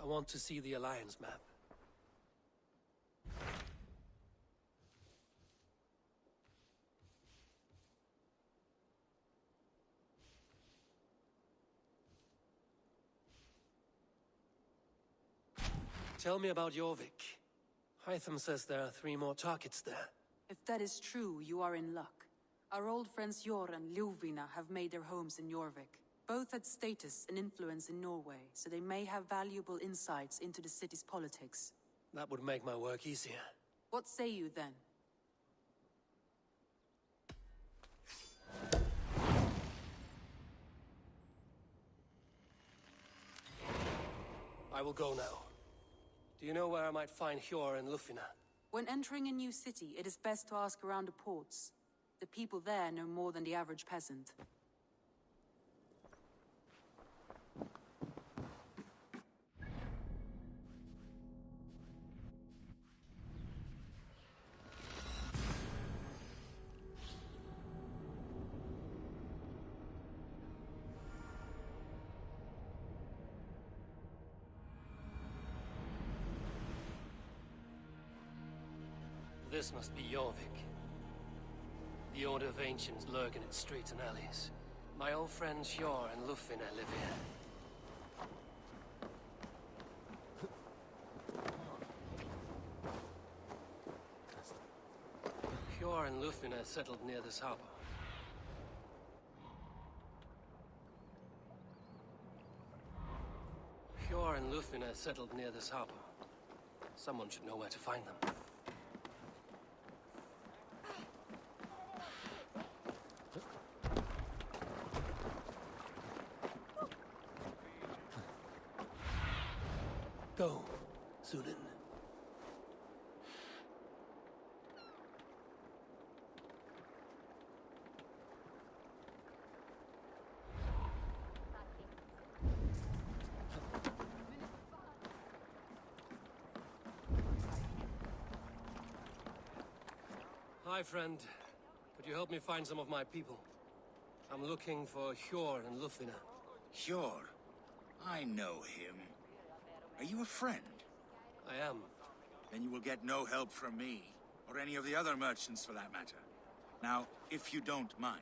I want to see the Alliance map. Tell me about Jorvik. Hytham says there are 3 more targets there. If that is true, you are in luck. Our old friends Jor and Ljuvina have made their homes in Jorvik. Both had status and influence in Norway, so they may have valuable insights into the city's politics. That would make my work easier. What say you then? I will go now. Do you know where I might find Hjor and Lufina? When entering a new city, it is best to ask around the ports. The people there know more than the average peasant. This must be Jorvik. The Order of Ancients lurk in its streets and alleys. My old friends Hjor and Lufina live here. Hjor and Lufina settled near this harbor. Hjor and Lufina settled near this harbor. Someone should know where to find them. Go, Sunan. Hi, friend. Could you help me find some of my people? I'm looking for Hjor and Lufina. Hjor? I know him. Are you a friend? I am. Then you will get no help from me, or any of the other merchants for that matter. Now, if you don't mind.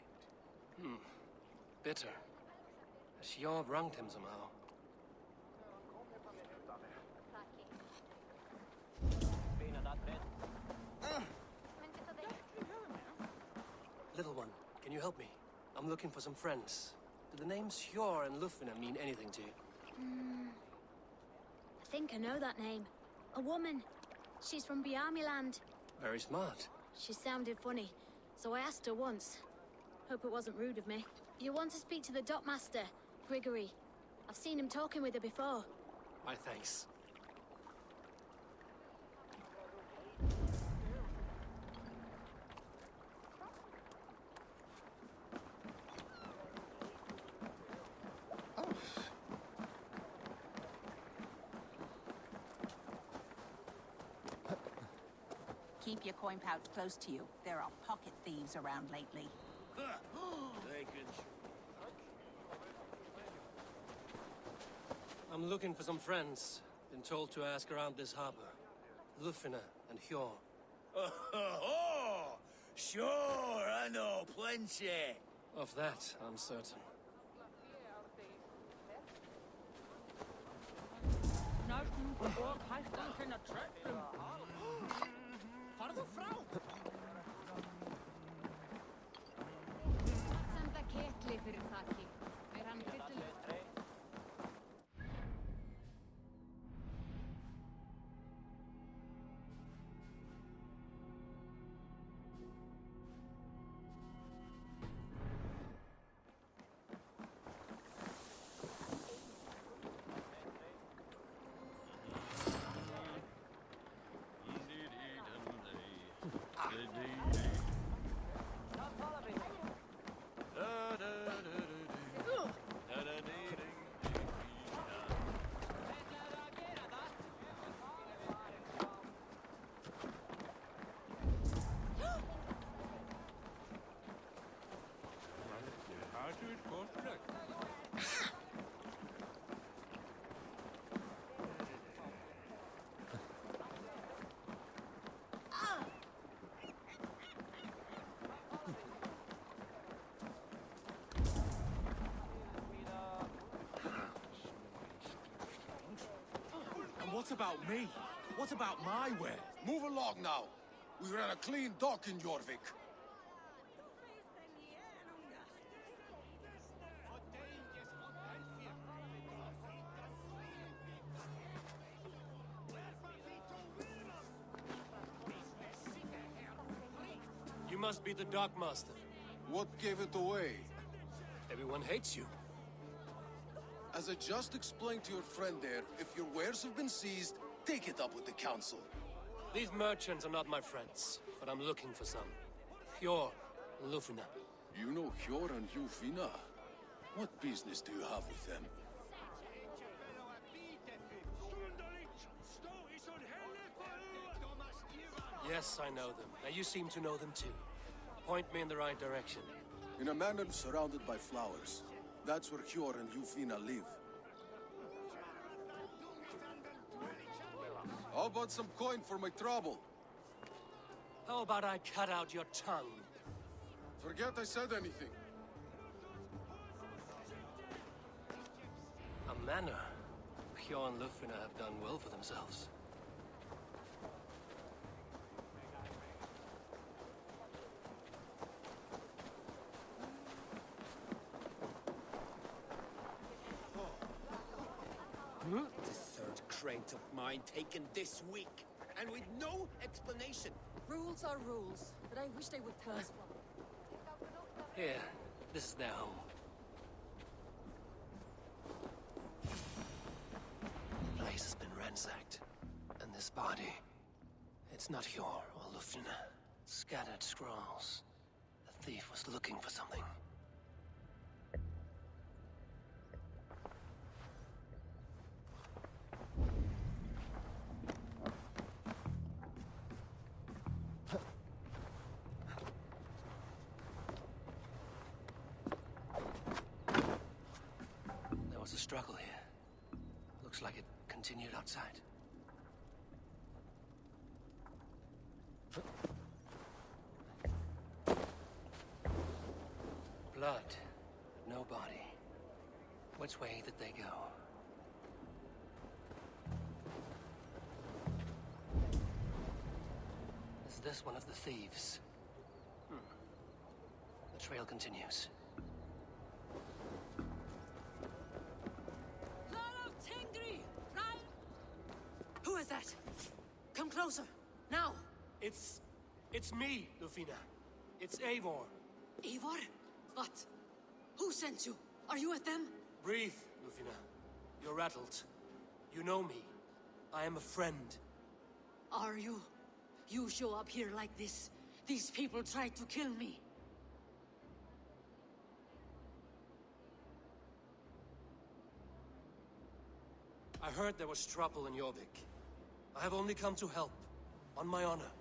Bitter. Has Hjor wronged him somehow? Little one, can you help me? I'm looking for some friends. Do the names Hjor and Lufina mean anything to you? I think I know that name. A woman. She's from Bjarmiland. Very smart. She sounded funny, so I asked her once. Hope it wasn't rude of me. You want to speak to the dockmaster, Grigory. I've seen him talking with her before. My thanks. Keep your coin pouch close to you. There are pocket thieves around lately. I'm looking for some friends. Been told to ask around this harbor. Lufina and Hjor. Oh, sure, I know plenty. Of that, I'm certain. Senda ketli fyrir þakki. Er hann fyllilega? What about me? What about my wares? Move along now. We ran a clean dock in Jorvik. You must be the dockmaster. What gave it away? Everyone hates you. As I just explained to your friend there, if your wares have been seized, take it up with the council. These merchants are not my friends, but I'm looking for some. Hjor and Lufina. You know Hjor and Yufina? What business do you have with them? Yes, I know them. Now you seem to know them too. Point me in the right direction. In a manor surrounded by flowers. That's where Hjor and Yufina live. How about some coin for my trouble? How about I cut out your tongue? Forget I said anything. A manor. Hjor and Lufina have done well for themselves. The third crate of mine taken this week, and with no explanation. Rules are rules, but I wish they would tell us one. Here, this is their home. The place has been ransacked. And this body, it's not Hjor or Lufina. Scattered scrolls. The thief was looking for something. There was a struggle here. Looks like it continued outside. Blood, no body. Which way did they go? Is this one of the thieves? The trail continues. Who is that? Come closer, now! It's me, Lufina. It's Eivor. Eivor? What? Who sent you? Are you with them? Breathe, Lufina. You're rattled. You know me. I am a friend. Are you? You show up here like this. These people tried to kill me. I heard there was trouble in Jorvik. I have only come to help, on my honor.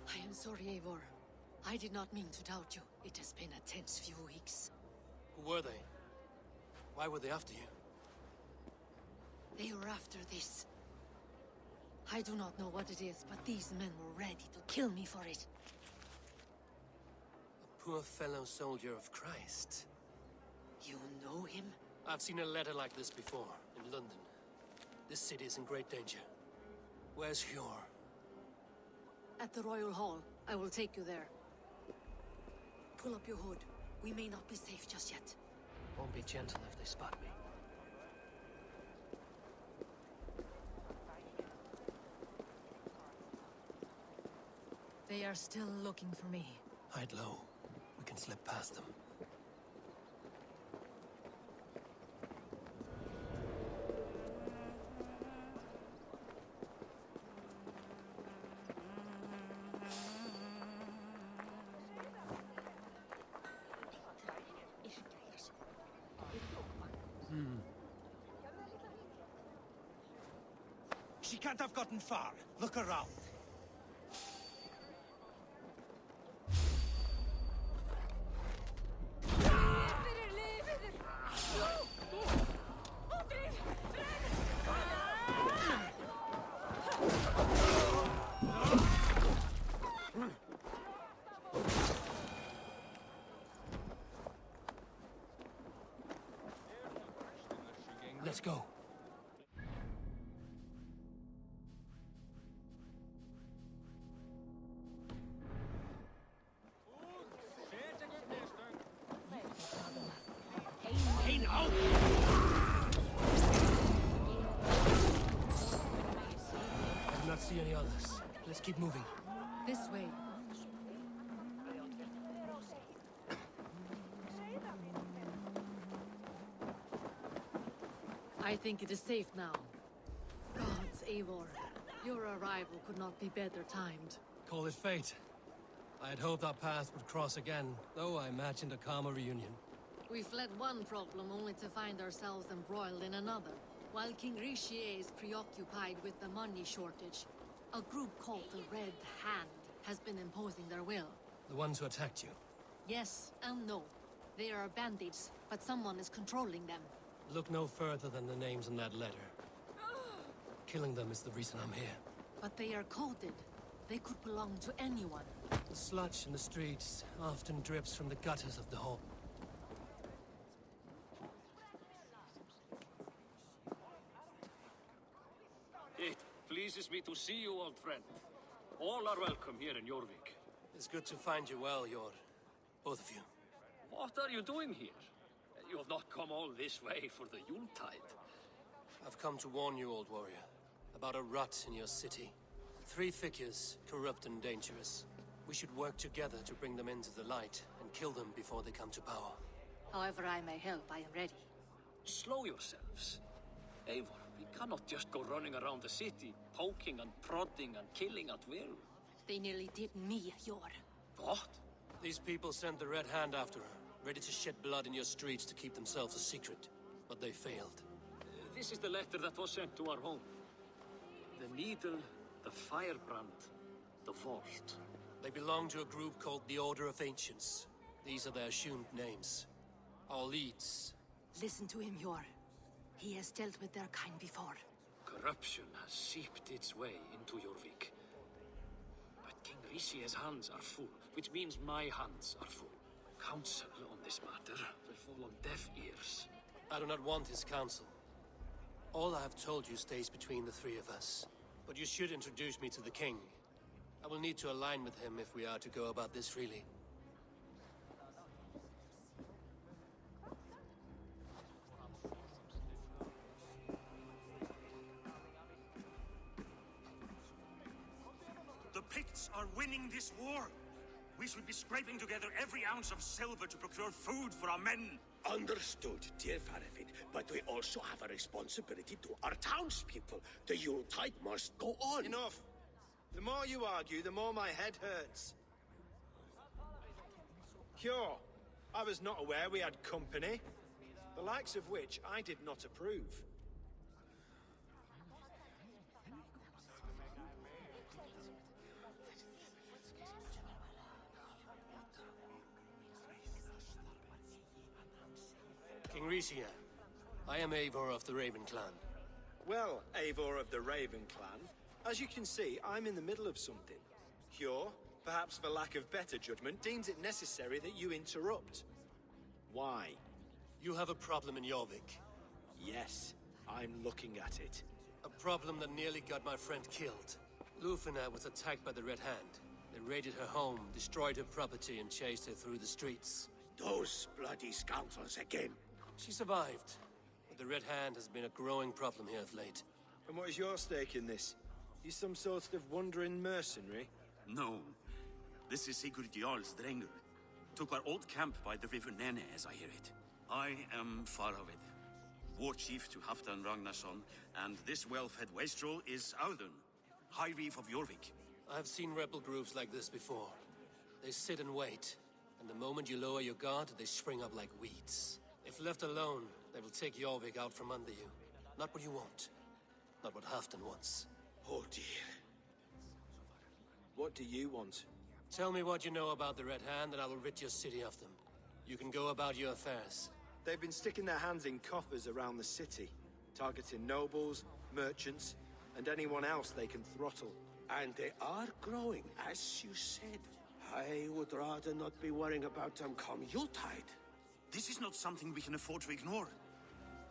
I am sorry, Eivor. I did not mean to doubt you. It has been a tense few weeks. Who were they? Why were they after you? They were after this. I do not know what it is, but these men were ready to kill me for it. A poor fellow soldier of Christ. You know him? I've seen a letter like this before, in London. This city is in great danger. Where's Hjor? At the Royal Hall. I will take you there. Pull up your hood. We may not be safe just yet. Won't be gentle if they spot me. They are still looking for me. Hide low. We can slip past them. She can't have gotten far. Look around. Let's go. Hey, now! I do not see any others. Let's keep moving. This way. I think it is safe now. Gods, Eivor. Your arrival could not be better timed. Call it fate. I had hoped our paths would cross again, though I imagined a calmer reunion. We fled one problem only to find ourselves embroiled in another. While King Rishi is preoccupied with the money shortage, a group called the Red Hand has been imposing their will. The ones who attacked you. Yes and no. They are bandits, but someone is controlling them. Look no further than the names in that letter. Killing them is the reason I'm here. But they are coded. They could belong to anyone. The sludge in the streets often drips from the gutters of the hall. It pleases me to see you, old friend. All are welcome here in Jorvik. It's good to find you well, Yor. Both of you. What are you doing here? You have not come all this way for the Yuletide. I've come to warn you, old warrior, about a rut in your city. 3 figures, corrupt and dangerous. We should work together to bring them into the light and kill them before they come to power. However I may help, I am ready. Slow yourselves. Eivor, we cannot just go running around the city, poking and prodding and killing at will. They nearly did me, Yor. What? These people sent the Red Hand after her, ready to shed blood in your streets to keep themselves a secret. But they failed. This is the letter that was sent to our home. The needle, the firebrand, the vault. They belong to a group called the Order of Ancients. These are their assumed names. Our leads. Listen to him, Yor. He has dealt with their kind before. Corruption has seeped its way into Jorvik. But King Rishi's hands are full, which means my hands are full. Counsel on this matter will fall on deaf ears. I do not want his counsel. All I have told you stays between the 3 of us. But you should introduce me to the king. I will need to align with him if we are to go about this freely. The Picts are winning this war. We should be scraping together every ounce of silver to procure food for our men. Understood, dear Farafin, but we also have a responsibility to our townspeople. The Yuletide must go on. Enough! The more you argue, the more my head hurts. Cure, I was not aware we had company, the likes of which I did not approve. King Rishia, I am Eivor of the Raven Clan. Well, Eivor of the Raven Clan, as you can see, I'm in the middle of something. Cure, perhaps for lack of better judgment, deems it necessary that you interrupt. Why? You have a problem in Jorvik. Yes, I'm looking at it. A problem that nearly got my friend killed. Lufina was attacked by the Red Hand. They raided her home, destroyed her property, and chased her through the streets. Those bloody scoundrels again. She survived, but the Red Hand has been a growing problem here of late. And what is your stake in this? You some sort of wandering mercenary? No. This is Sigurd Jarl's Drenger. Took our old camp by the river Nene, as I hear it. I am Faravid, war chief to Halfdan Ragnarsson, and this well-fed wastrel is Audun, High Reeve of Jorvik. I have seen rebel groups like this before. They sit and wait, and the moment you lower your guard, they spring up like weeds. If left alone, they will take Jorvik out from under you. Not what you want. Not what Halfdan wants. Oh dear. What do you want? Tell me what you know about the Red Hand, and I will rid your city of them. You can go about your affairs. They've been sticking their hands in coffers around the city, targeting nobles, merchants, and anyone else they can throttle. And they are growing, as you said. I would rather not be worrying about them come Yuletide. This is not something we can afford to ignore.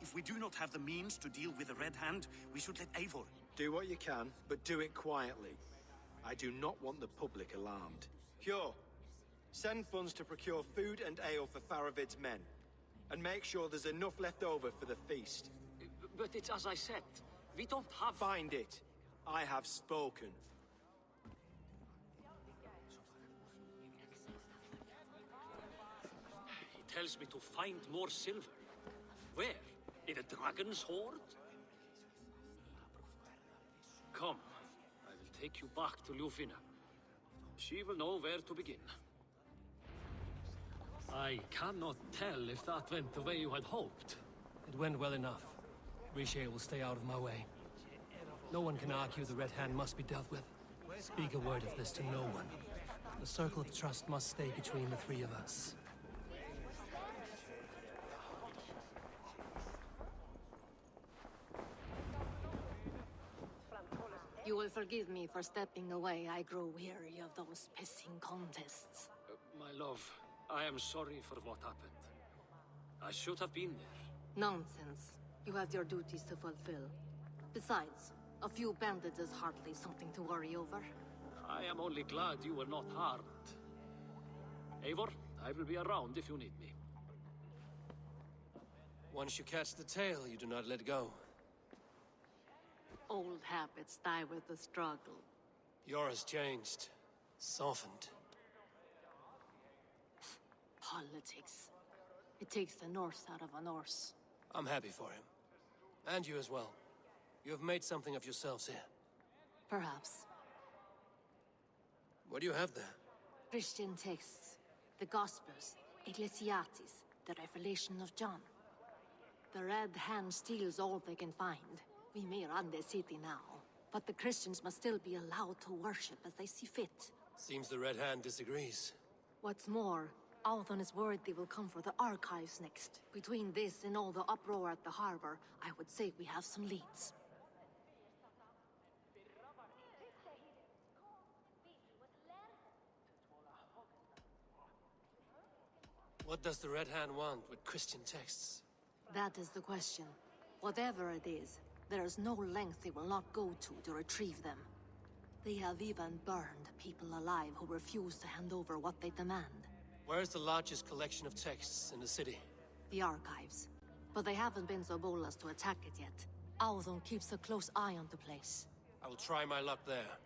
If we do not have the means to deal with the Red Hand, we should let Eivor. Do what you can, but do it quietly. I do not want the public alarmed. Hjor, send funds to procure food and ale for Faravid's men. And make sure there's enough left over for the feast. But it's as I said. We don't have... Find it. I have spoken. He tells me to find more silver. Where? In a dragon's hoard? Come. I will take you back to Ljufina. She will know where to begin. I cannot tell if that went the way you had hoped. It went well enough. Riche will stay out of my way. No one can argue the Red Hand must be dealt with. Speak a word of this to no one. The circle of trust must stay between the three of us. You will forgive me for stepping away. I grow weary of those pissing contests. My love, I am sorry for what happened. I should have been there. Nonsense. You have your duties to fulfill. Besides, a few bandits is hardly something to worry over. I am only glad you were not harmed. Eivor, I will be around if you need me. Once you catch the tail, you do not let go. Old habits die with the struggle. Yours changed. Softened. Politics. It takes the Norse out of a Norse. I'm happy for him. And you as well. You have made something of yourselves here. Perhaps. What do you have there? Christian texts, the Gospels, Ecclesiastes, the Revelation of John. The Red Hand steals all they can find. We may run the city now, but the Christians must still be allowed to worship as they see fit. Seems the Red Hand disagrees. What's more, Althon is worried they will come for the archives next. Between this and all the uproar at the harbor, I would say we have some leads. What does the Red Hand want with Christian texts? That is the question. Whatever it is, there is no length they will not go to retrieve them. They have even burned people alive who refuse to hand over what they demand. Where is the largest collection of texts in the city? The archives. But they haven't been so bold as to attack it yet. Althon keeps a close eye on the place. I will try my luck there.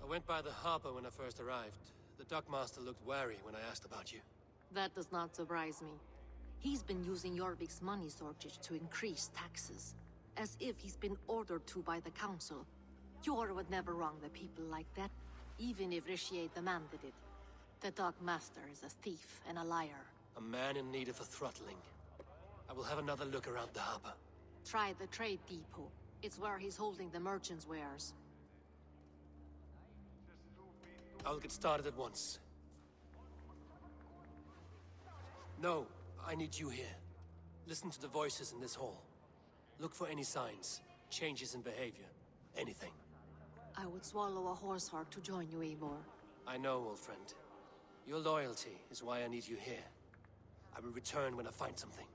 I went by the harbor when I first arrived. The dockmaster looked wary when I asked about you. That does not surprise me. He's been using Jorvik's money shortage to increase taxes. As if he's been ordered to by the council. Hjor would never wrong the people like that, even if Richier demanded it. The dockmaster is a thief and a liar. A man in need of a throttling. I will have another look around the harbor. Try the trade depot. It's where he's holding the merchants' wares. I will get started at once. No, I need you here. Listen to the voices in this hall. Look for any signs, changes in behavior, anything. I would swallow a horse heart to join you, Eivor. I know, old friend. Your loyalty is why I need you here. I will return when I find something.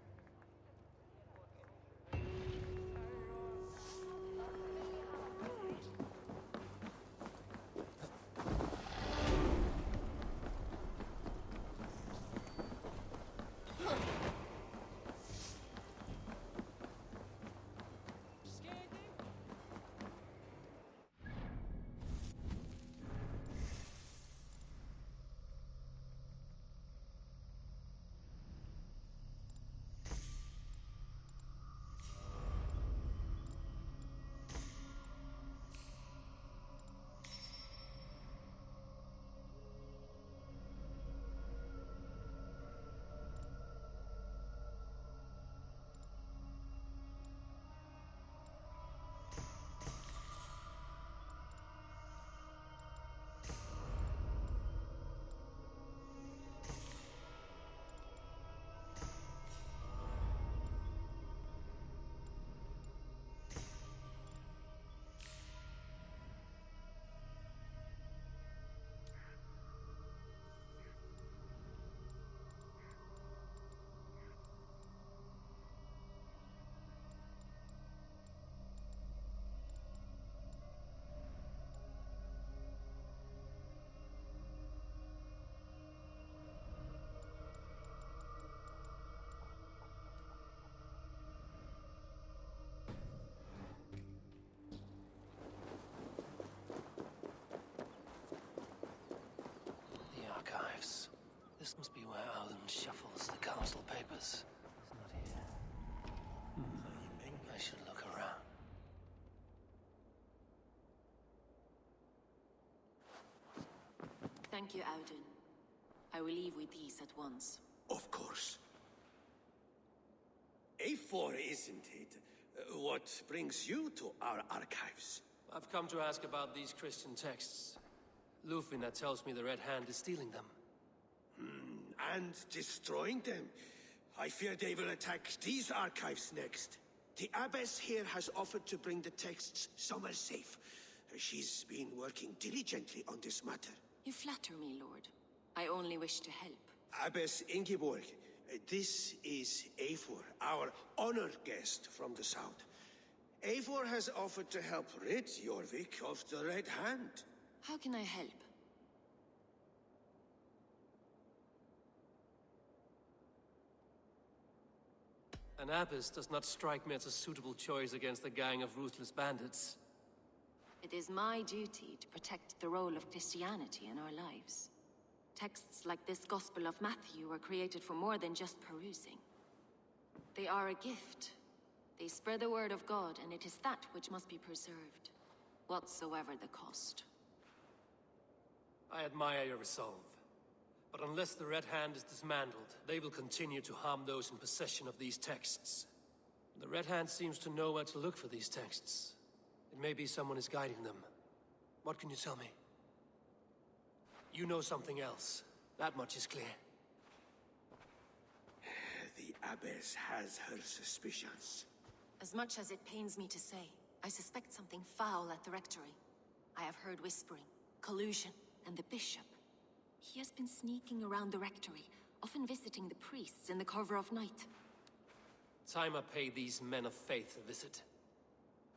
Howden shuffles the council papers. He's not here. I should look around. Thank you, Auden. I will leave with these at once. Of course. A4, isn't it? What brings you to our archives? I've come to ask about these Christian texts. Lufina tells me the Red Hand is stealing them. And destroying them. I fear they will attack these archives next. The Abbess here has offered to bring the texts somewhere safe. She's been working diligently on this matter. You flatter me, Lord. I only wish to help. Abbess Ingeborg, this is Eivor, our honored guest from the south. Eivor has offered to help rid Jorvik of the Red Hand. How can I help? An abbess does not strike me as a suitable choice against a gang of ruthless bandits. It is my duty to protect the role of Christianity in our lives. Texts like this Gospel of Matthew were created for more than just perusing. They are a gift. They spread the word of God, and it is that which must be preserved, whatsoever the cost. I admire your resolve. But unless the Red Hand is dismantled, they will continue to harm those in possession of these texts. The Red Hand seems to know where to look for these texts. It may be someone is guiding them. What can you tell me? You know something else. That much is clear. The Abbess has her suspicions. As much as it pains me to say, I suspect something foul at the rectory. I have heard whispering, collusion, and the bishop. He has been sneaking around the rectory, often visiting the priests in the cover of night. Time I pay these men of faith a visit.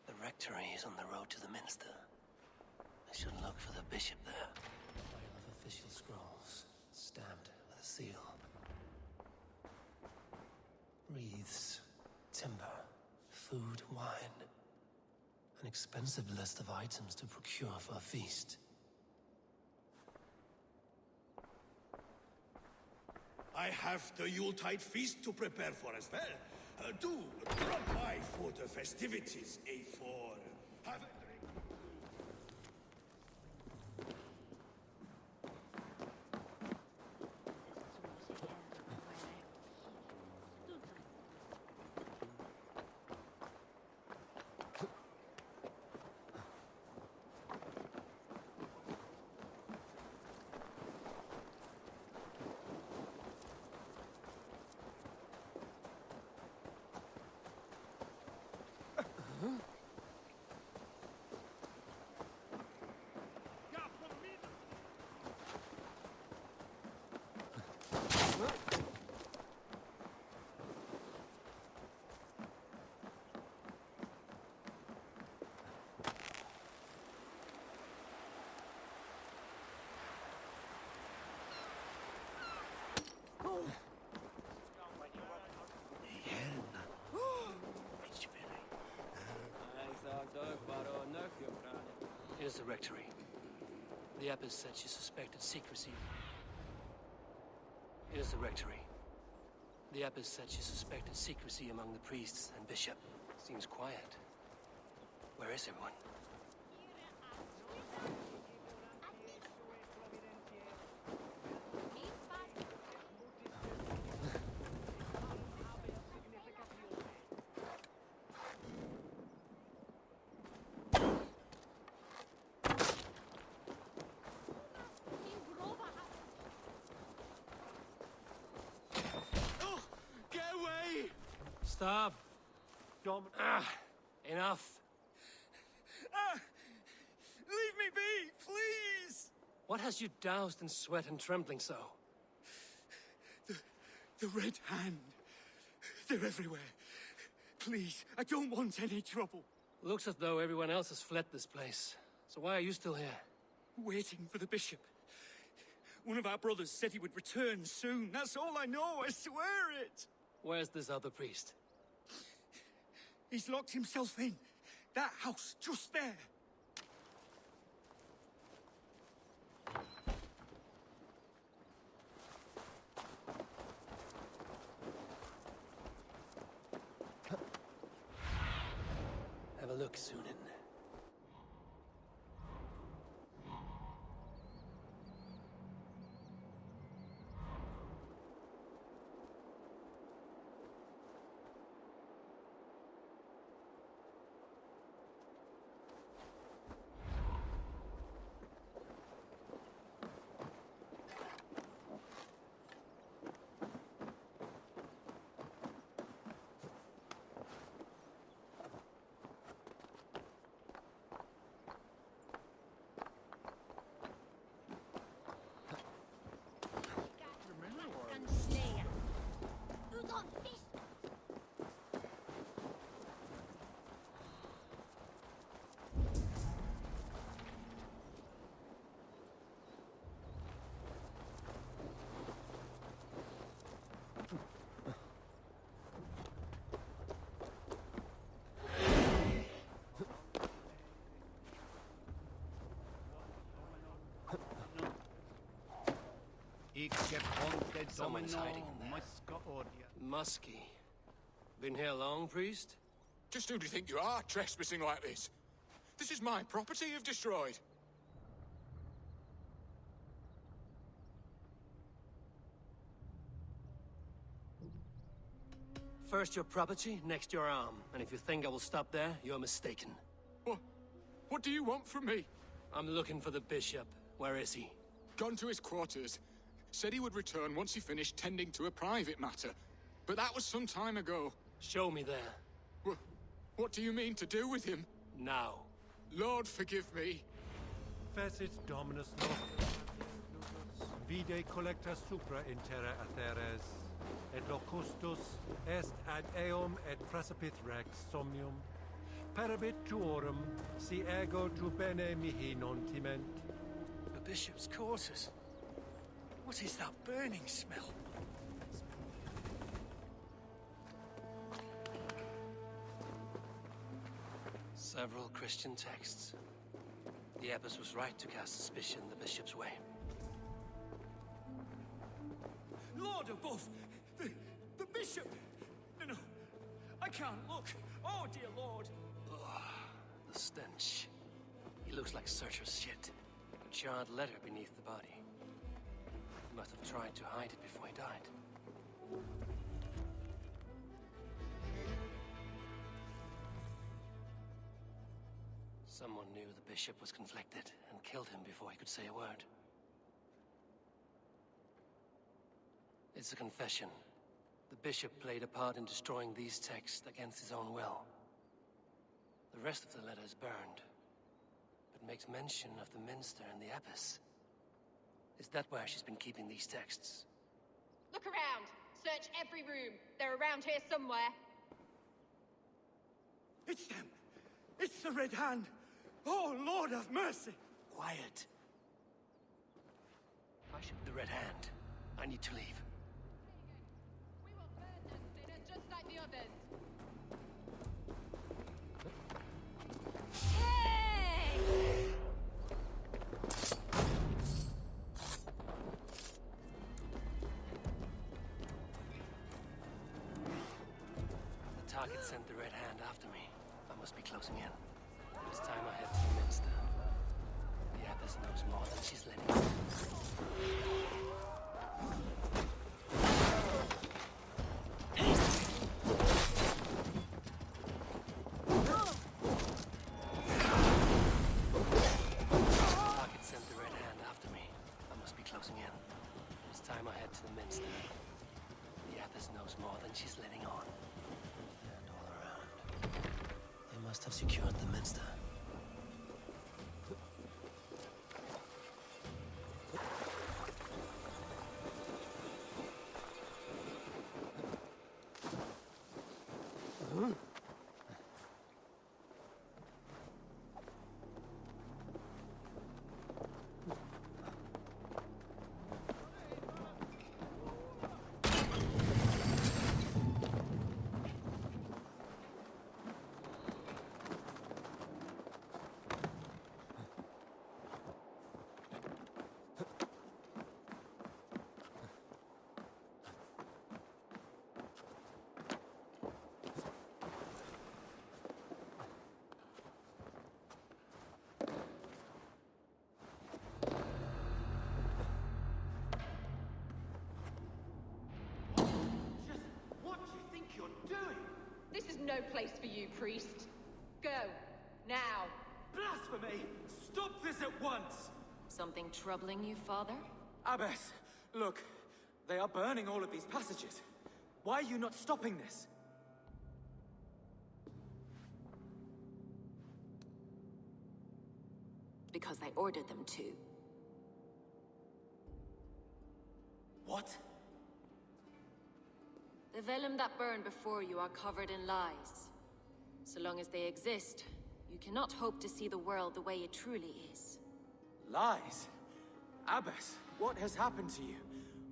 The rectory is on the road to the minster. I should look for the bishop there. Pile of official scrolls, stamped with a seal. Wreaths, timber, food, wine. An expensive list of items to procure for a feast. I have the Yuletide feast to prepare for as well. Do drop by for the festivities, A4. Have a drink. Here's the rectory. The abbess said she suspected secrecy. Here's the rectory. The abbess said she suspected secrecy among the priests and bishop. Seems quiet. Where is everyone? Stop! Enough! Leave me be, please! What has you doused in sweat and trembling so? The Red Hand. They're everywhere. Please, I don't want any trouble. Looks as though everyone else has fled this place. So why are you still here? Waiting for the bishop. One of our brothers said he would return soon. That's all I know, I swear it! Where's this other priest? He's locked himself in. That house, just there. look, Sunan. Someone's hiding in there. Muskie. Been here long, priest? Just who do you think you are, trespassing like this? This is my property you've destroyed. First your property, next your arm. And if you think I will stop there, you're mistaken. What do you want from me? I'm looking for the bishop. Where is he? Gone to his quarters. Said he would return once he finished tending to a private matter. But that was some time ago. Show me there. What do you mean to do with him? Now. Lord, forgive me. Fecit Dominus Nostrum. Vide collecta supra in terra atheres, et locustus est ad eum et praesipit rex somnium. Parabit tuorum, si ego tu bene mihi non timent. The bishop's quarters. What is that burning smell? Several Christian texts. The abbess was right to cast suspicion the bishop's way. Lord above! The bishop! No, I can't look. Oh, dear Lord. The stench. He looks like searcher's shit. A charred letter beneath the body. He must have tried to hide it before he died. Someone knew the bishop was conflicted and killed him before he could say a word. It's a confession. The bishop played a part in destroying these texts against his own will. The rest of the letter is burned, but makes mention of the minster and the abbess. Is that where she's been keeping these texts? Look around! Search every room. They're around here somewhere. It's them! It's the Red Hand! Oh, Lord have mercy! Quiet. The Red Hand. I need to leave. We will burn that sinner just like the others. Hey! The target sent the Red Hand after me. I must be closing in. It's time I head to the minster. The abbess knows more than she's letting on. Target sent the Red Hand after me. I must be closing in. It's time I head to the minster. The abbess knows more than she's letting on. And all around. They must have secured the minster. This is no place for you, priest. Go. Now. Blasphemy! Stop this at once! Something troubling you, Father? Abbess, look. They are burning all of these passages. Why are you not stopping this? Because I ordered them to. What? The vellum that burned before you are covered in lies. So long as they exist, you cannot hope to see the world the way it truly is. Lies? Abbess, what has happened to you?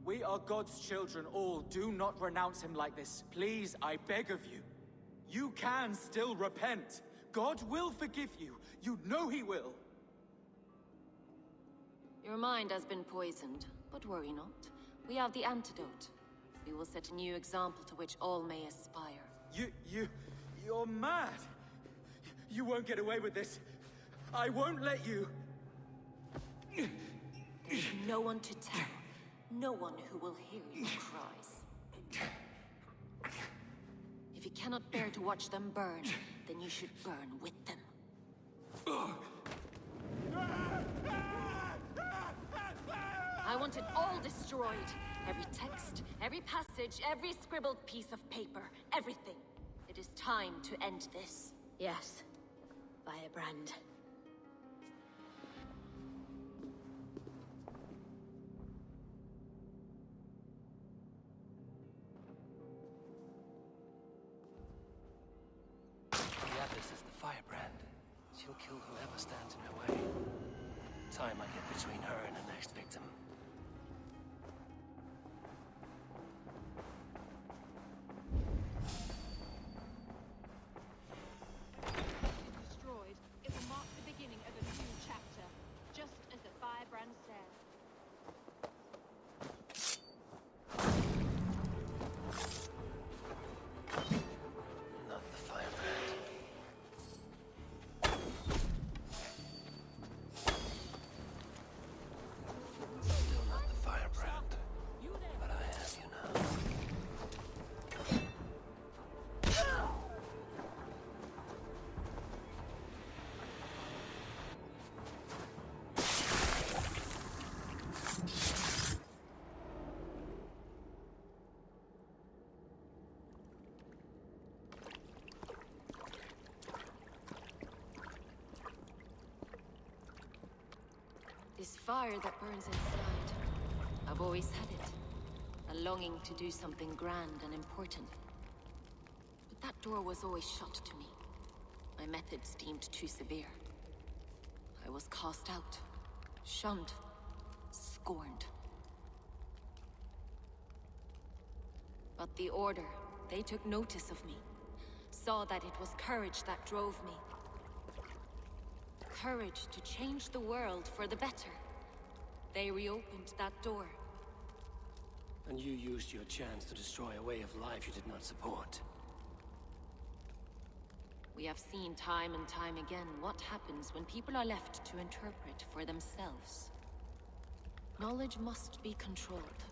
We are God's children all. Do not renounce him like this. Please, I beg of you. You can still repent. God will forgive you. You know he will. Your mind has been poisoned, but worry not. We have the antidote. We will set a new example to which all may aspire. You're mad. You won't get away with this. I won't let you. There's no one to tell. No one who will hear your cries. If you cannot bear to watch them burn, then you should burn with them. I want it all destroyed. Every text, every passage, every scribbled piece of paper, everything. It is time to end this. Yes. Firebrand. The Abbess is the firebrand. She'll kill whoever stands in her way. Time I get between her and her next victim. Destroyed, it will mark the beginning of a new chapter, just as the firebrand said. Not the firebrand. Still not the firebrand. But I have you now. This fire that burns inside, I've always had it. A longing to do something grand and important. But that door was always shut to me. My methods deemed too severe. I was cast out, shunned, scorned. But the Order, they took notice of me. Saw that it was courage that drove me. Courage to change the world for the better. They reopened that door. And you used your chance to destroy a way of life you did not support. We have seen time and time again what happens when people are left to interpret for themselves. Knowledge must be controlled.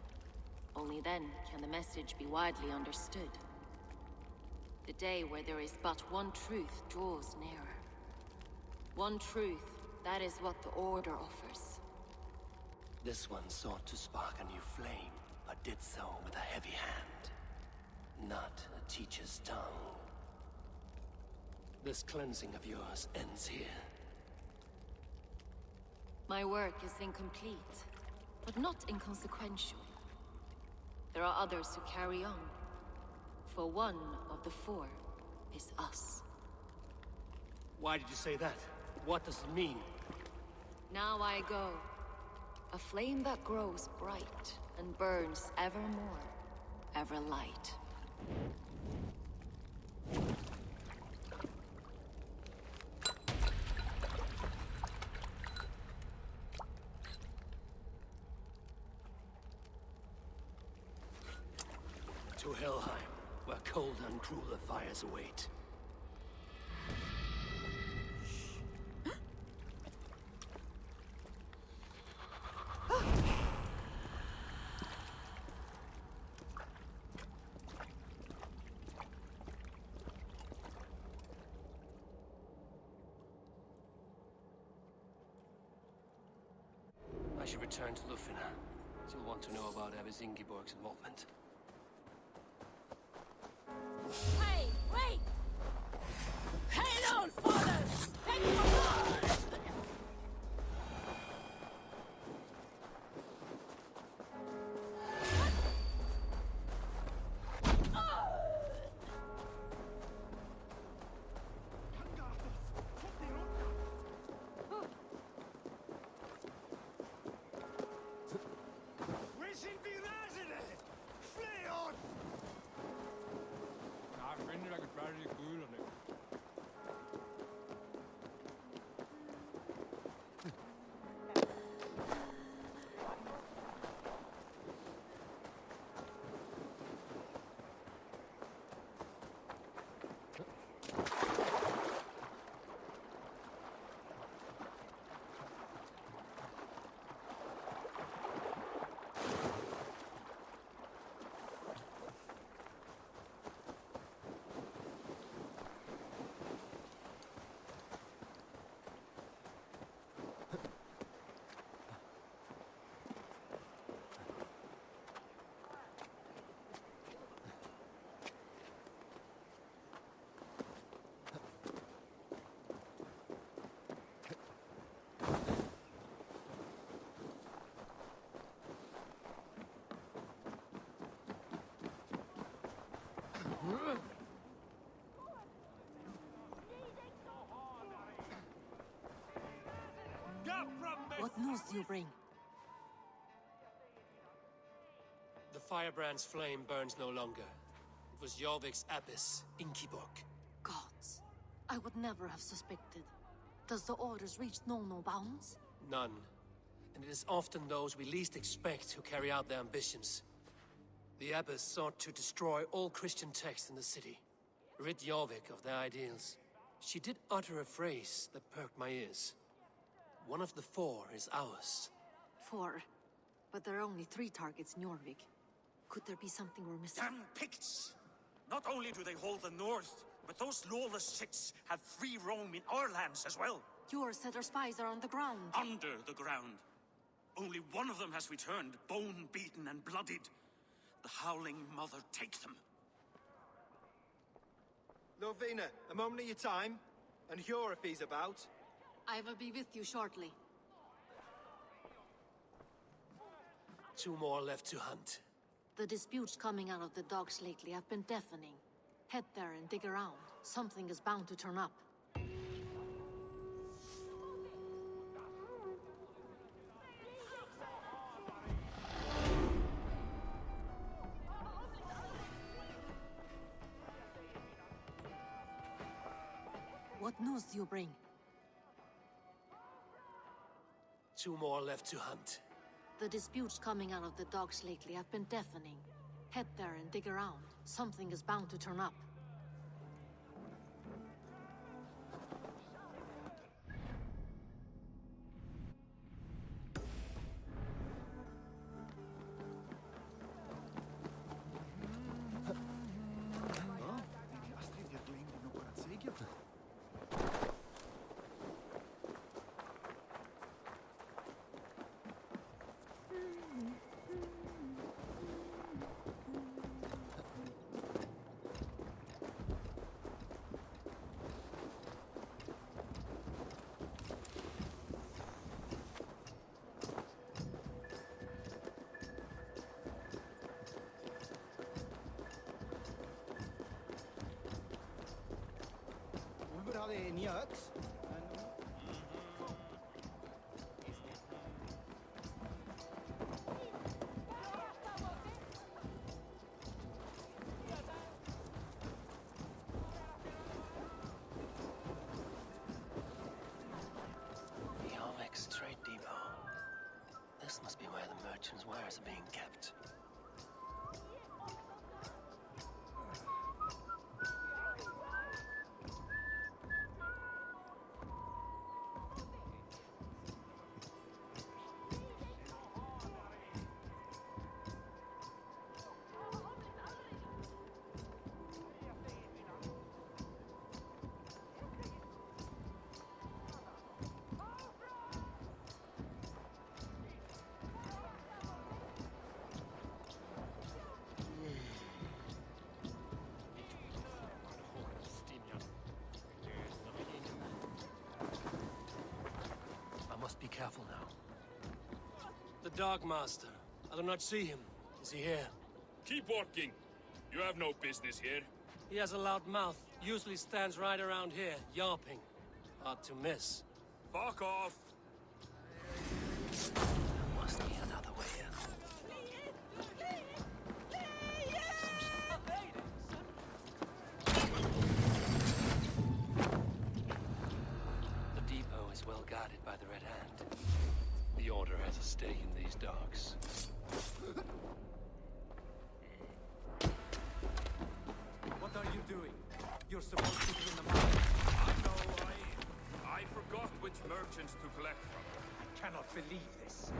Only then can the message be widely understood. The day where there is but one truth draws nearer. One truth, that is what the Order offers. This one sought to spark a new flame, but did so with a heavy hand. Not a teacher's tongue. This cleansing of yours ends here. My work is incomplete, but not inconsequential. There are others who carry on. For one of the four is us. Why did you say that? What does it mean? Now I go. A flame that grows bright and burns ever more, ever light. To Helheim, where cold and crueler fires await. should return to Lufina. You'll want to know about Abbess Ingeborg's involvement. Hey, wait! Hail on, fathers! Take for blood! What news do you bring? The firebrand's flame burns no longer. It was Jorvik's abbess, Ingeborg. Gods, I would never have suspected. Does the orders reach no bounds? None. And it is often those we least expect who carry out their ambitions. The abbess sought to destroy all Christian texts in the city, rid Jorvik of their ideals. She did utter a phrase that perked my ears. One of the 4 is ours. 4? But there are only 3 targets in Jorvik. Could there be something we're missing? Damn Picts! Not only do they hold the north, but those lawless Sits have free roam in our lands as well. Yours said our spies are on the ground. Under the ground. Only one of them has returned, bone-beaten and bloodied. The Howling Mother take them. Lovina, a moment of your time. And Hjor if he's about. I will be with you shortly. 2 more left to hunt. The disputes coming out of the docks lately have been deafening. Head there and dig around. Something is bound to turn up. What news do you bring? 2 more left to hunt. The disputes coming out of the docks lately have been deafening. Head there and dig around. Something is bound to turn up. Nya öx. Jorvik's trade depot. This must be where the merchants' wares are being kept. Dark Master. I do not see him. Is he here? Keep working. You have no business here. He has a loud mouth. Usually stands right around here, yawping. Hard to miss. Fuck off! There must be another way in. The depot is well guarded by the Red Hand. The Order has a stake in these dogs. What are you doing? You're supposed to be in the market. No, I forgot which merchants to collect from. I cannot believe this.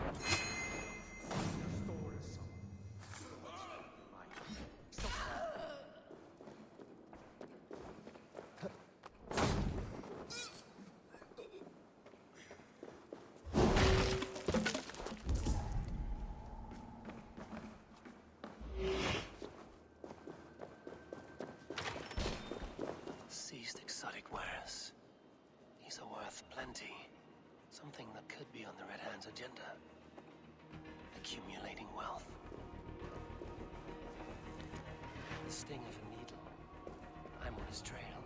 Seized exotic wares. These are worth plenty. Something that could be on the Red Hand's agenda. Accumulating wealth. The sting of a needle. I'm on his trail.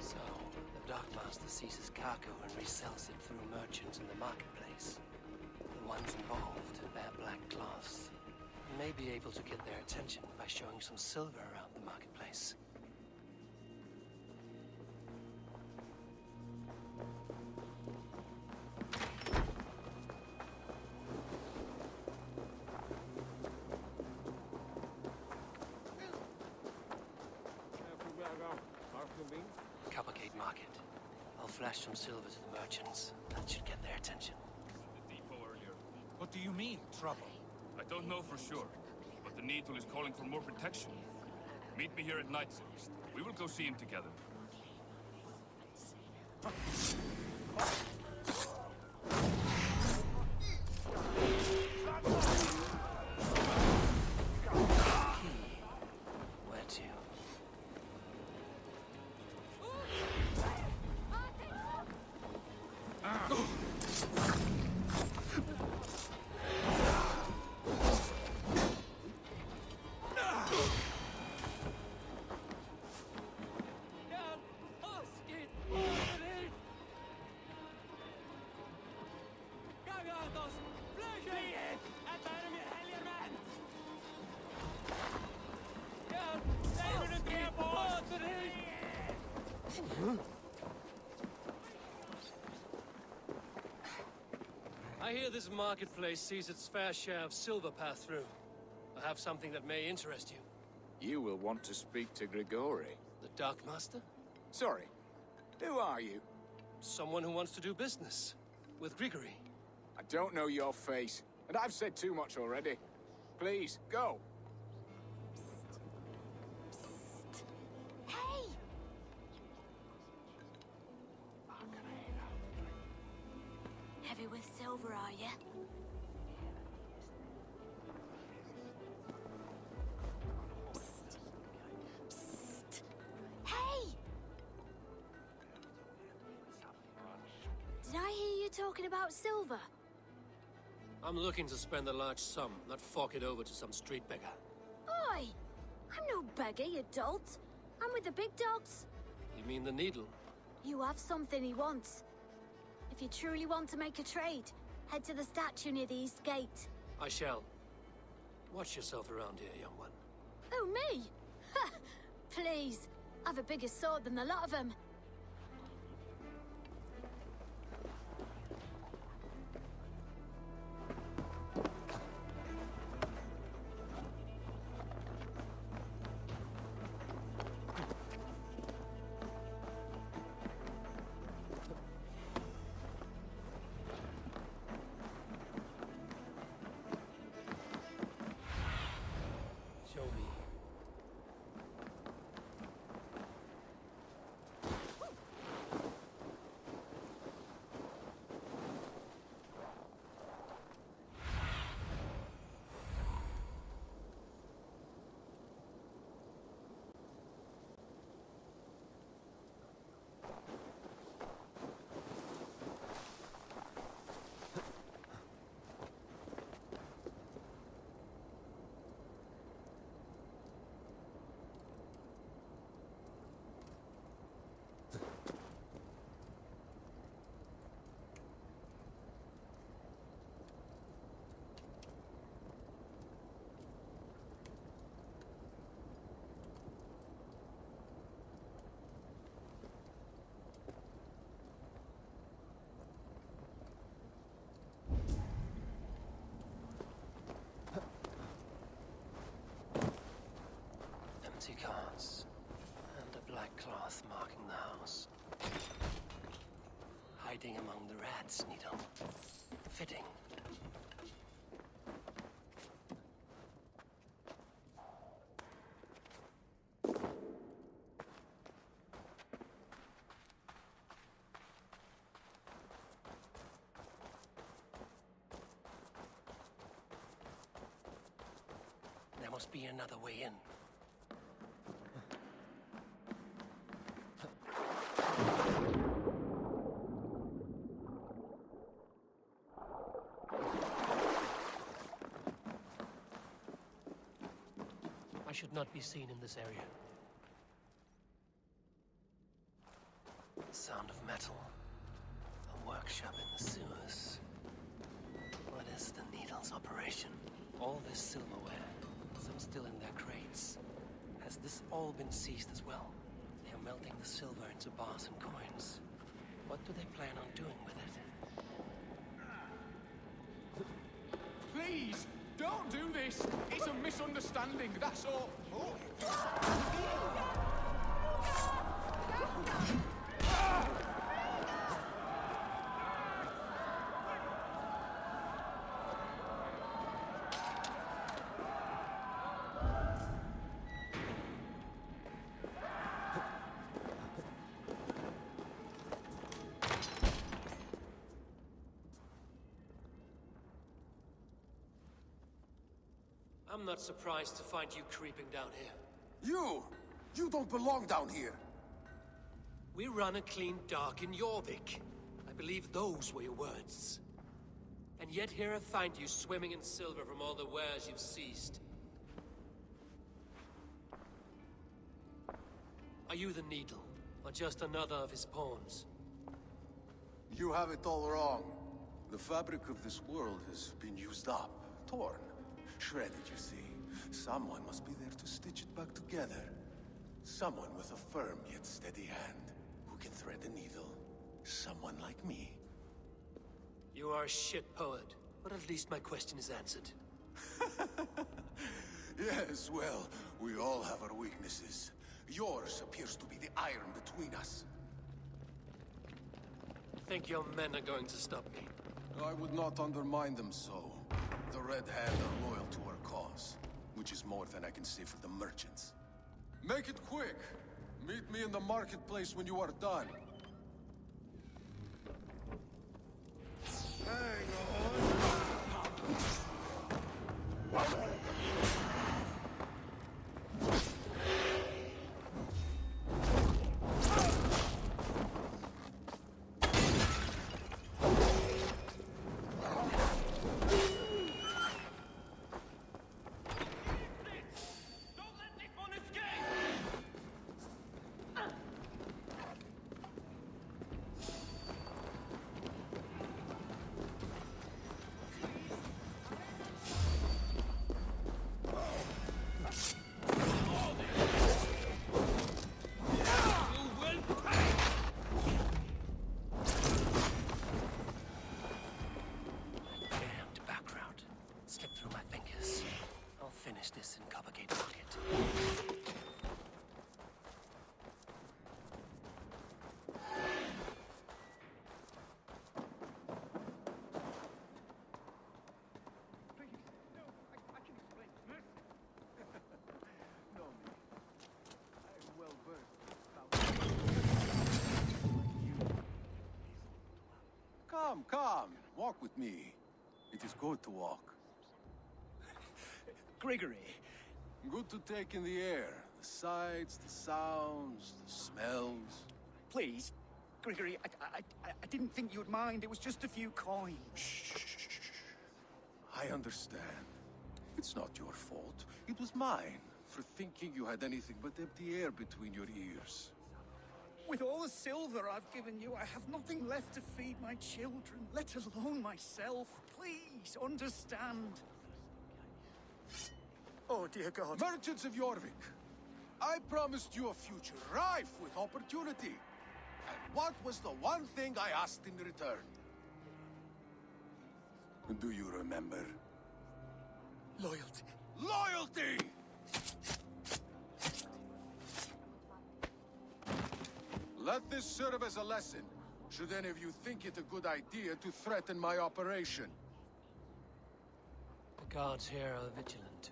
So, the Dark Master seizes cargo and resells it through merchants in the marketplace. The ones involved bear black cloths. And may be able to get their attention by showing some silver around the marketplace. Coppergate Market. I'll flash some silver to the merchants. That should get their attention. The depot earlier. What do you mean, trouble? I don't know for sure, but the Needle is calling for more protection. Meet me here at night. We will go see him together. Where to? I hear this marketplace sees its fair share of silver pass through. I have something that may interest you. You will want to speak to Grigori. The Dark Master? Sorry. Who are you? Someone who wants to do business. With Grigori. I don't know your face, and I've said too much already. Please, go. Hey! Heavy with silver, are you? Psst. Psst. Hey! Did I hear you talking about silver? I'm looking to spend a large sum, not fork it over to some street beggar. Oi! I'm no beggar, you dolt. I'm with the big dogs. You mean the Needle? You have something he wants. If you truly want to make a trade, head to the statue near the East Gate. I shall. Watch yourself around here, young one. Oh, me? Ha! Please. I've a bigger sword than the lot of them. Show me. empty carts. And a black cloth marking the house. Hiding among the rats, Needle. Fitting. There must be another way in. I should not be seen in this area. The sound of metal. A workshop in the sewers. What is the Needle's operation? All this silverware, some still in their crates. Has this all been seized as well? They are melting the silver into bars and coins. What do they plan on doing with it? Please, don't do this! It's a misunderstanding, that's all. I'm not surprised to find you creeping down here. You don't belong down here. We run a clean dock in Jorvik. I believe those were your words. And yet here I find you swimming in silver from all the wares you've seized. Are you the Needle, or just another of his pawns? You have it all wrong. The fabric of this world has been used up, torn, shredded, you see. Someone must be there to stitch it back together. Someone with a firm yet steady hand, who can thread a needle. Someone like me. You are a shit poet, but at least my question is answered. Yes, well, we all have our weaknesses. Yours appears to be the iron between us. Think your men are going to stop me? I would not undermine them so. The Red Hand are loyal to our cause, which is more than I can say for the merchants. Make it quick! Meet me in the marketplace when you are done. This in Coppergate Market. Come, walk with me. It is good to walk. Gregory. Good to take in the air. The sights, the sounds, the smells. Please, Gregory, I didn't think you'd mind. It was just a few coins. Shh. I understand. It's not your fault. It was mine, for thinking you had anything but empty air between your ears. With all the silver I've given you, I have nothing left to feed my children, let alone myself. Please, understand. Oh, dear God. Merchants of Jorvik, I promised you a future rife with opportunity. And what was the one thing I asked in return? Do you remember? Loyalty. Loyalty! Let this serve as a lesson, should any of you think it a good idea to threaten my operation. The guards here are vigilant.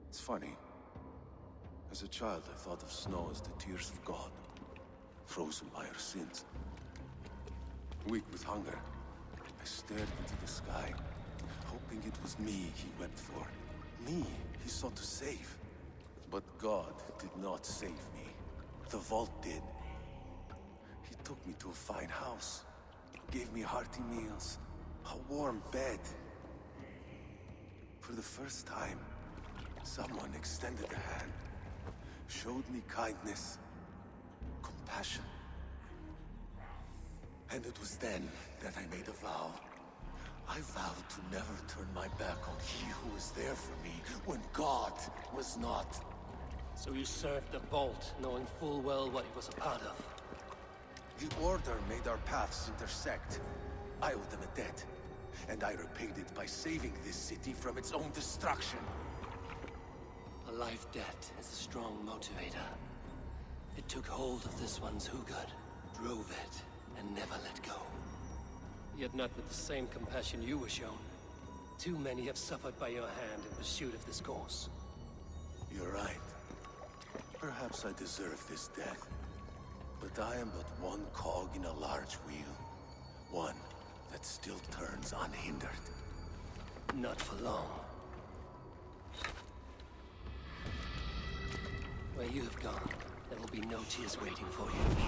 It's funny. As a child, I thought of snow as the tears of God, frozen by our sins. Weak with hunger, I stared into the sky, hoping it was me he wept for. Me he sought to save. But God did not save me. The vault did. He took me to a fine house, gave me hearty meals, a warm bed. For the first time, someone extended a hand, showed me kindness, compassion. And it was then that I made a vow. I vowed to never turn my back on he who was there for me when God was not. So you served the Bolt, knowing full well what he was a part of. The Order made our paths intersect. I owed them a debt, and I repaid it by saving this city from its own destruction. A life debt is a strong motivator. It took hold of this one's Hugad, drove it, and never let go. Yet not with the same compassion you were shown. Too many have suffered by your hand in pursuit of this course. You're right. Perhaps I deserve this death. But I am but one cog in a large wheel. One that still turns unhindered. Not for long. Where you have gone, there will be no tears waiting for you.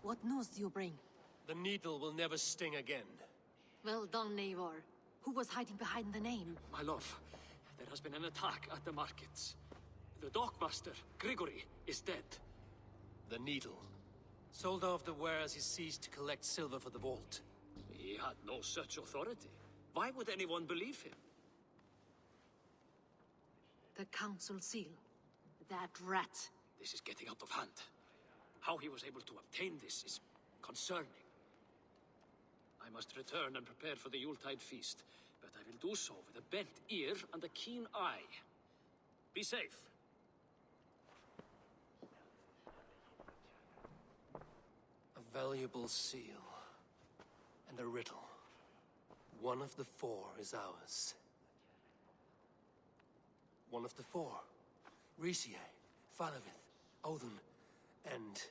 What news do you bring? The needle will never sting again. Well done, Eivor. Who was hiding behind the name? My love, there has been an attack at the markets. The dockmaster, Grigory, is dead. The needle. Sold off the wares he seized to collect silver for the vault. He had no such authority. Why would anyone believe him? The council seal. That rat. This is getting out of hand. How he was able to obtain this is concerning. I must return and prepare for the Yuletide feast, but I will do so with a bent ear and a keen eye. Be safe. A valuable seal. And a riddle. One of the four is ours. One of the four. Ricie, Falavith, Odin, and...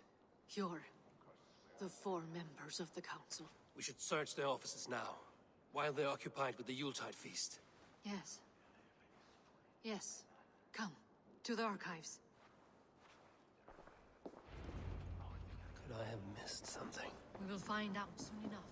You're the four members of the council. We should search their offices now, while they're occupied with the Yuletide feast. Yes. Yes. Come, to the archives. Could I have missed something? We will find out soon enough.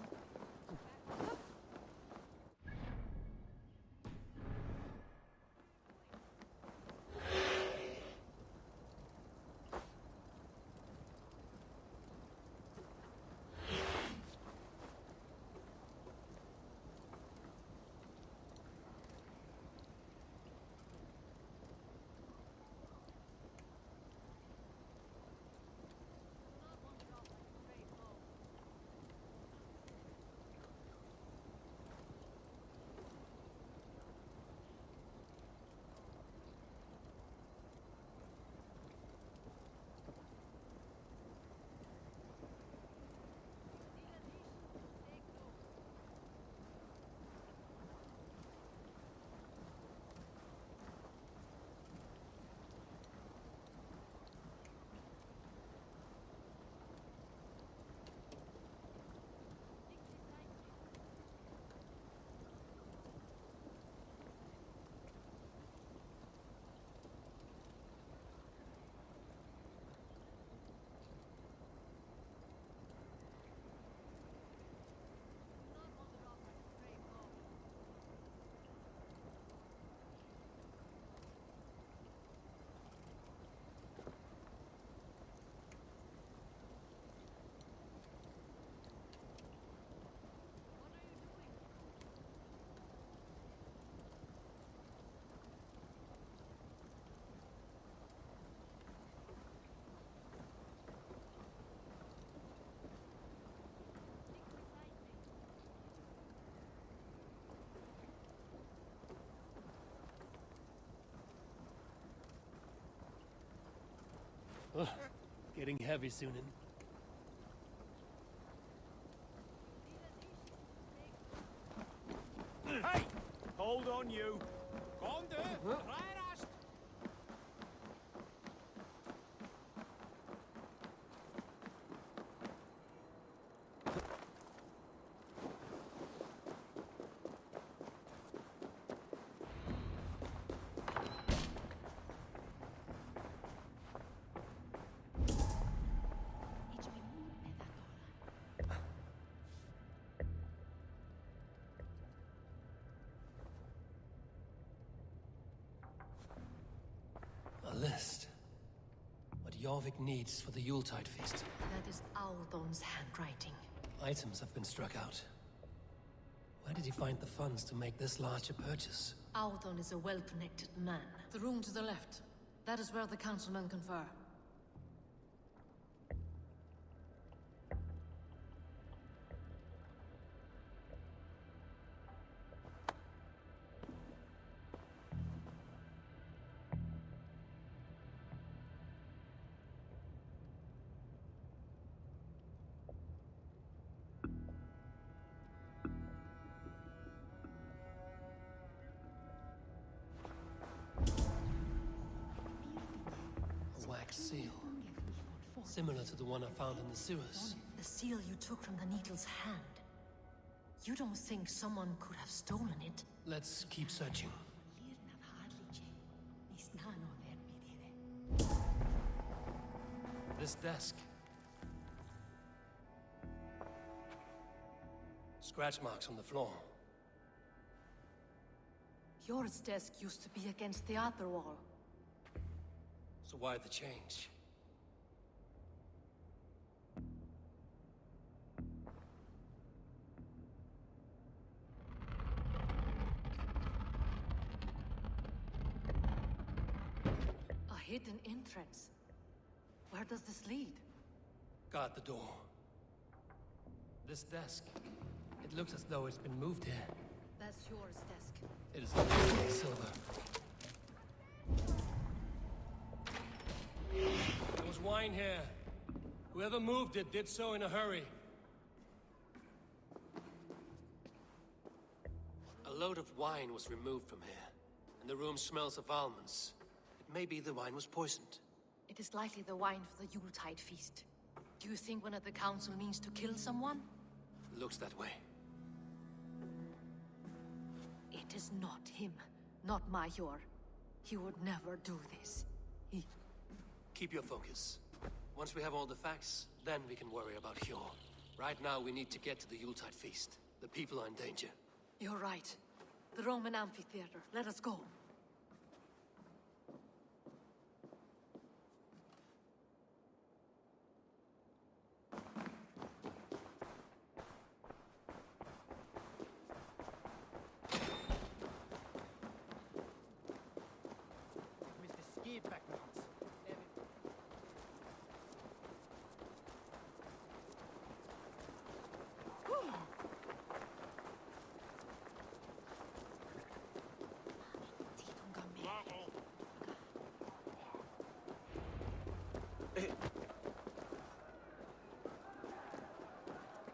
Ugh, getting heavy soon. Hey! Hold on, you! Gonde! Reinast! A list. What Jorvik needs for the Yuletide feast. That is Audon's handwriting. Items have been struck out. Where did he find the funds to make this large a purchase? Audon is a well-connected man. The room to the left. That is where the councilmen confer. A wax seal. Similar to the one I found in the sewers. The seal you took from the Needle's hand. You don't think someone could have stolen it? Let's keep searching. This desk. Scratch marks on the floor. Yours desk used to be against the other wall. So why the change? A hidden entrance. Where does this lead? Guard the door. This desk. It looks as though it's been moved here. That's yours desk. It is completely silver. There was wine here. Whoever moved it did so in a hurry. A load of wine was removed from here, and the room smells of almonds. It may be the wine was poisoned. It is likely the wine for the Yuletide feast. Do you think one of the council means to kill someone? Looks that way. It is not him, not Major. He would never do this. Keep your focus. Once we have all the facts, then we can worry about Hjor. Right now, we need to get to the Yuletide feast. The people are in danger. You're right. The Roman amphitheater. Let us go.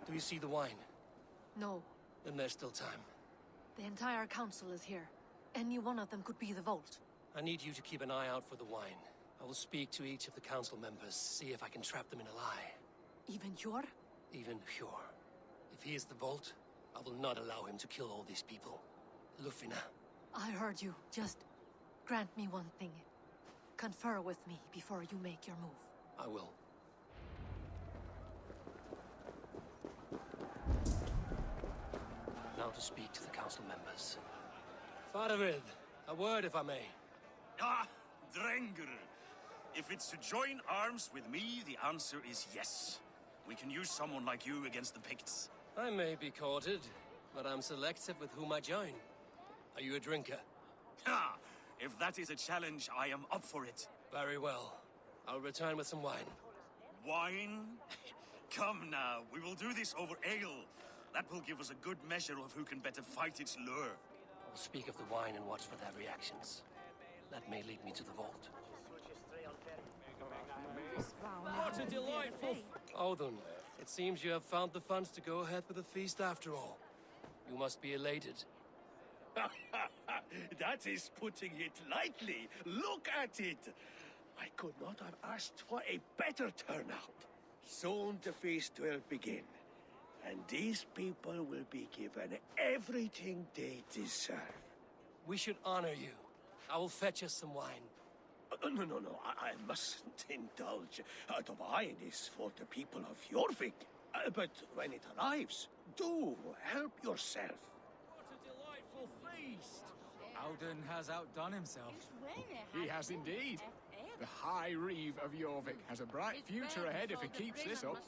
Do you see the wine? No. Then there's still time. The entire council is here. Any one of them could be the vault. I need you to keep an eye out for the wine. I will speak to each of the council members, see if I can trap them in a lie. Even Hjor? Even Hjor. If he is the vault, I will not allow him to kill all these people. Lufina. I heard you. Just grant me one thing. Confer with me before you make your move. I will. Now to speak to the council members. Faravid, a word if I may. Ah, Drengr. If it's to join arms with me, the answer is yes. We can use someone like you against the Picts. I may be courted, but I'm selective with whom I join. Are you a drinker? Ha! If that is a challenge, I am up for it. Very well. I'll return with some wine. Wine? Come now, we will do this over ale. That will give us a good measure of who can better fight its lure. I'll speak of the wine and watch for their reactions. That may lead me to the vault. What a delightful... Odin, it seems you have found the funds to go ahead with the feast after all. You must be elated. That is putting it lightly. Look at it. I could not have asked for a better turnout. Soon the feast will begin. And these people will be given everything they deserve. We should honor you. I will fetch us some wine. No. I mustn't indulge. The wine is for the people of Jorvik. But when it arrives, do help yourself. What a delightful feast! Auden has outdone himself. He has indeed. The High Reeve of Jorvik has a bright future ahead if he keeps this up.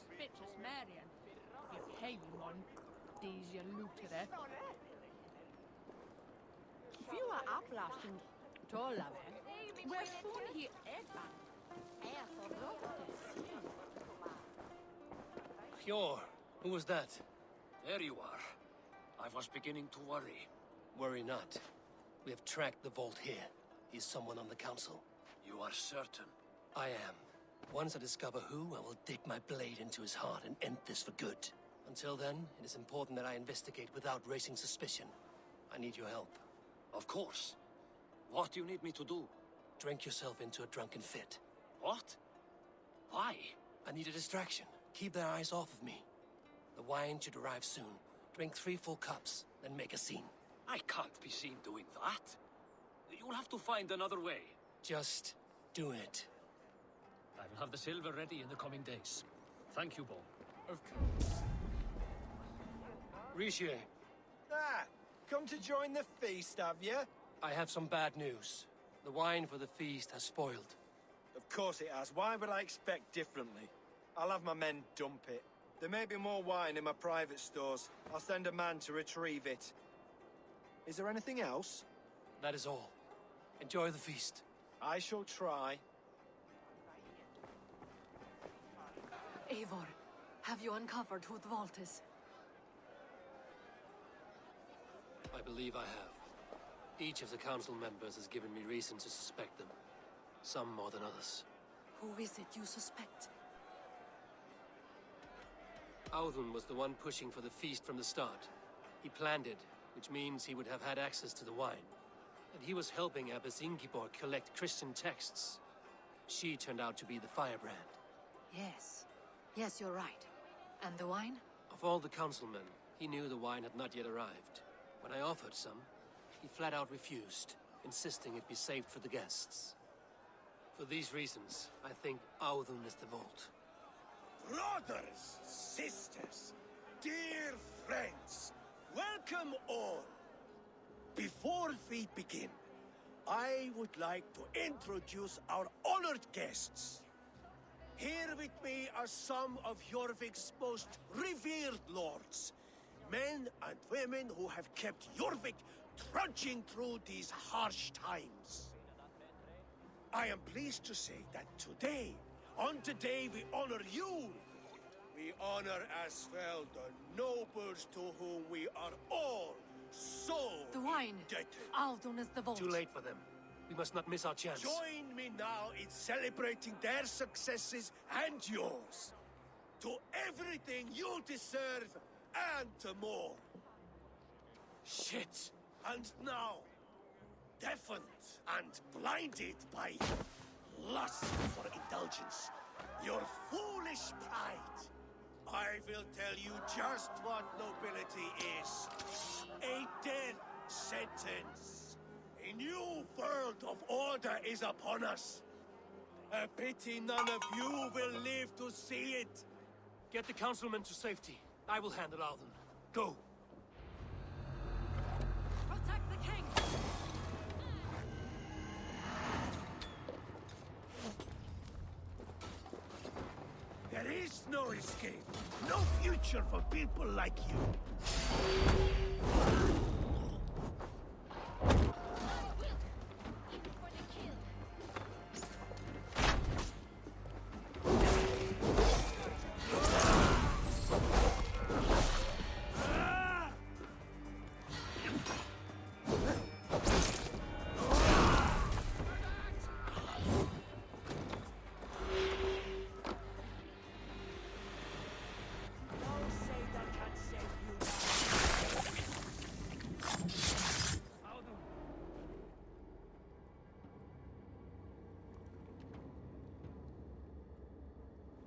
Hjor, who was that? There you are. I was beginning to worry. Worry not. We have tracked the vault here. He's someone on the council. You are certain? I am. Once I discover who, I will dig my blade into his heart and end this for good. Until then, it is important that I investigate without raising suspicion. I need your help. Of course. What do you need me to do? Drink yourself into a drunken fit. What? Why? I need a distraction. Keep their eyes off of me. The wine should arrive soon. Drink 3 full cups, then make a scene. I can't be seen doing that. You'll have to find another way. Just do it. I will have the silver ready in the coming days. Thank you, Bo. Of course. Riche, Ah, come to join the feast, have you? I have some bad news. The wine for the feast has spoiled. Of course it has. Why would I expect differently? I'll have my men dump it. There may be more wine in my private stores. I'll send a man to retrieve it. Is there anything else? That is all. Enjoy the feast. I shall try. Eivor, have you uncovered who the vault is? I believe I have. Each of the council members has given me reason to suspect them. Some more than others. Who is it you suspect? Audun was the one pushing for the feast from the start. He planned it, which means he would have had access to the wine. And he was helping Abbess Ingeborg collect Christian texts. She turned out to be the firebrand. Yes. Yes, you're right. And the wine? Of all the councilmen, he knew the wine had not yet arrived. When I offered some, he flat out refused, insisting it be saved for the guests. For these reasons, I think Audun is the vault. Brothers, sisters, dear friends, welcome all. Before we begin, I would like to introduce our honored guests. Here with me are some of Jorvik's most revered lords. Men and women who have kept Jorvik trudging through these harsh times. I am pleased to say that today, on today we honor you. We honor as well the nobles to whom we are all so The wine. indebted. Audun is the vault. Too late for them. We must not miss our chance. Join me now in celebrating their successes and yours. To everything you deserve and to more. Shit! And now, deafened and blinded by lust for indulgence, your foolish pride, I will tell you just what nobility is. A death sentence. A new world of order is upon us. A pity none of you will live to see it. Get the councilmen to safety. I will handle Audun. Go! Protect the king! There is no escape. No future for people like you.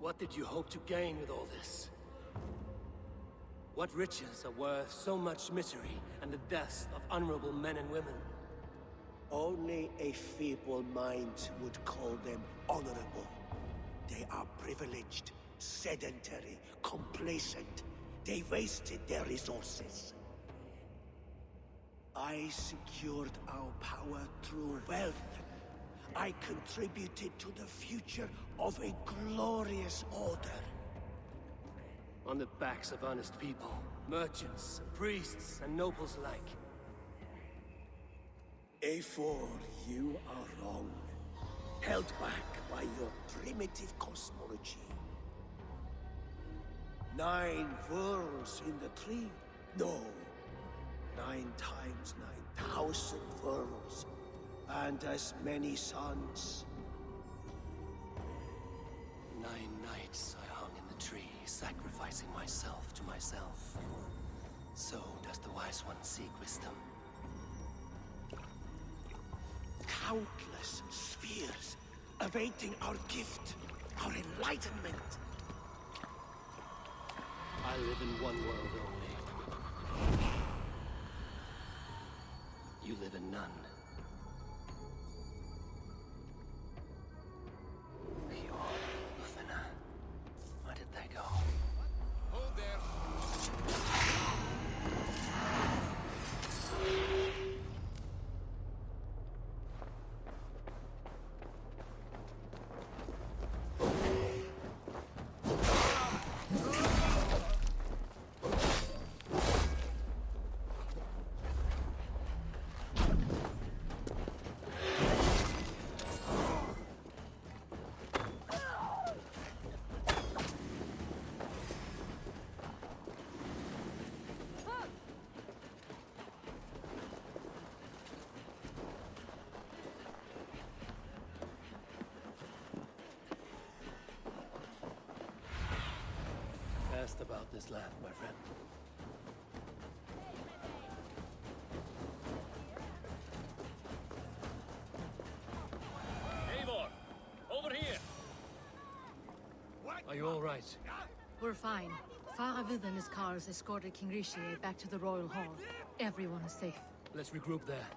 What did you hope to gain with all this? What riches are worth so much misery and the deaths of honorable men and women? Only a feeble mind would call them honorable. They are privileged, sedentary, complacent. They wasted their resources. I secured our power through wealth. I contributed to the future of a glorious order. On the backs of honest people, merchants, priests, and nobles alike. Eivor, you are wrong. Held back by your primitive cosmology. 9 worlds in the tree? No. 9 times 9,000 worlds. And as many suns. 9 nights I hung in the tree, sacrificing myself to myself. So does the Wise One seek wisdom. Countless spheres, awaiting our gift, our enlightenment. I live in one world only. none. Pure Lufina. Where did they go? Hold there. Asked about this land, my friend. Eivor! Over here! Are you all right? We're fine. Faravid and his cars escorted King Rishi back to the Royal Hall. Everyone is safe. Let's regroup there.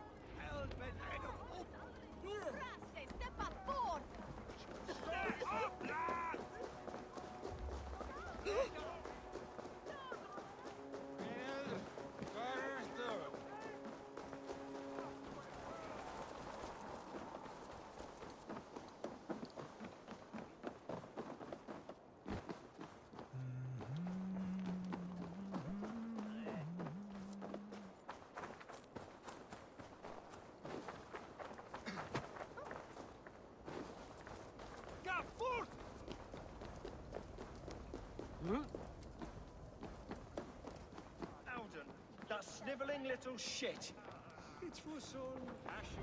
Alden, that sniveling little shit. It was all passion.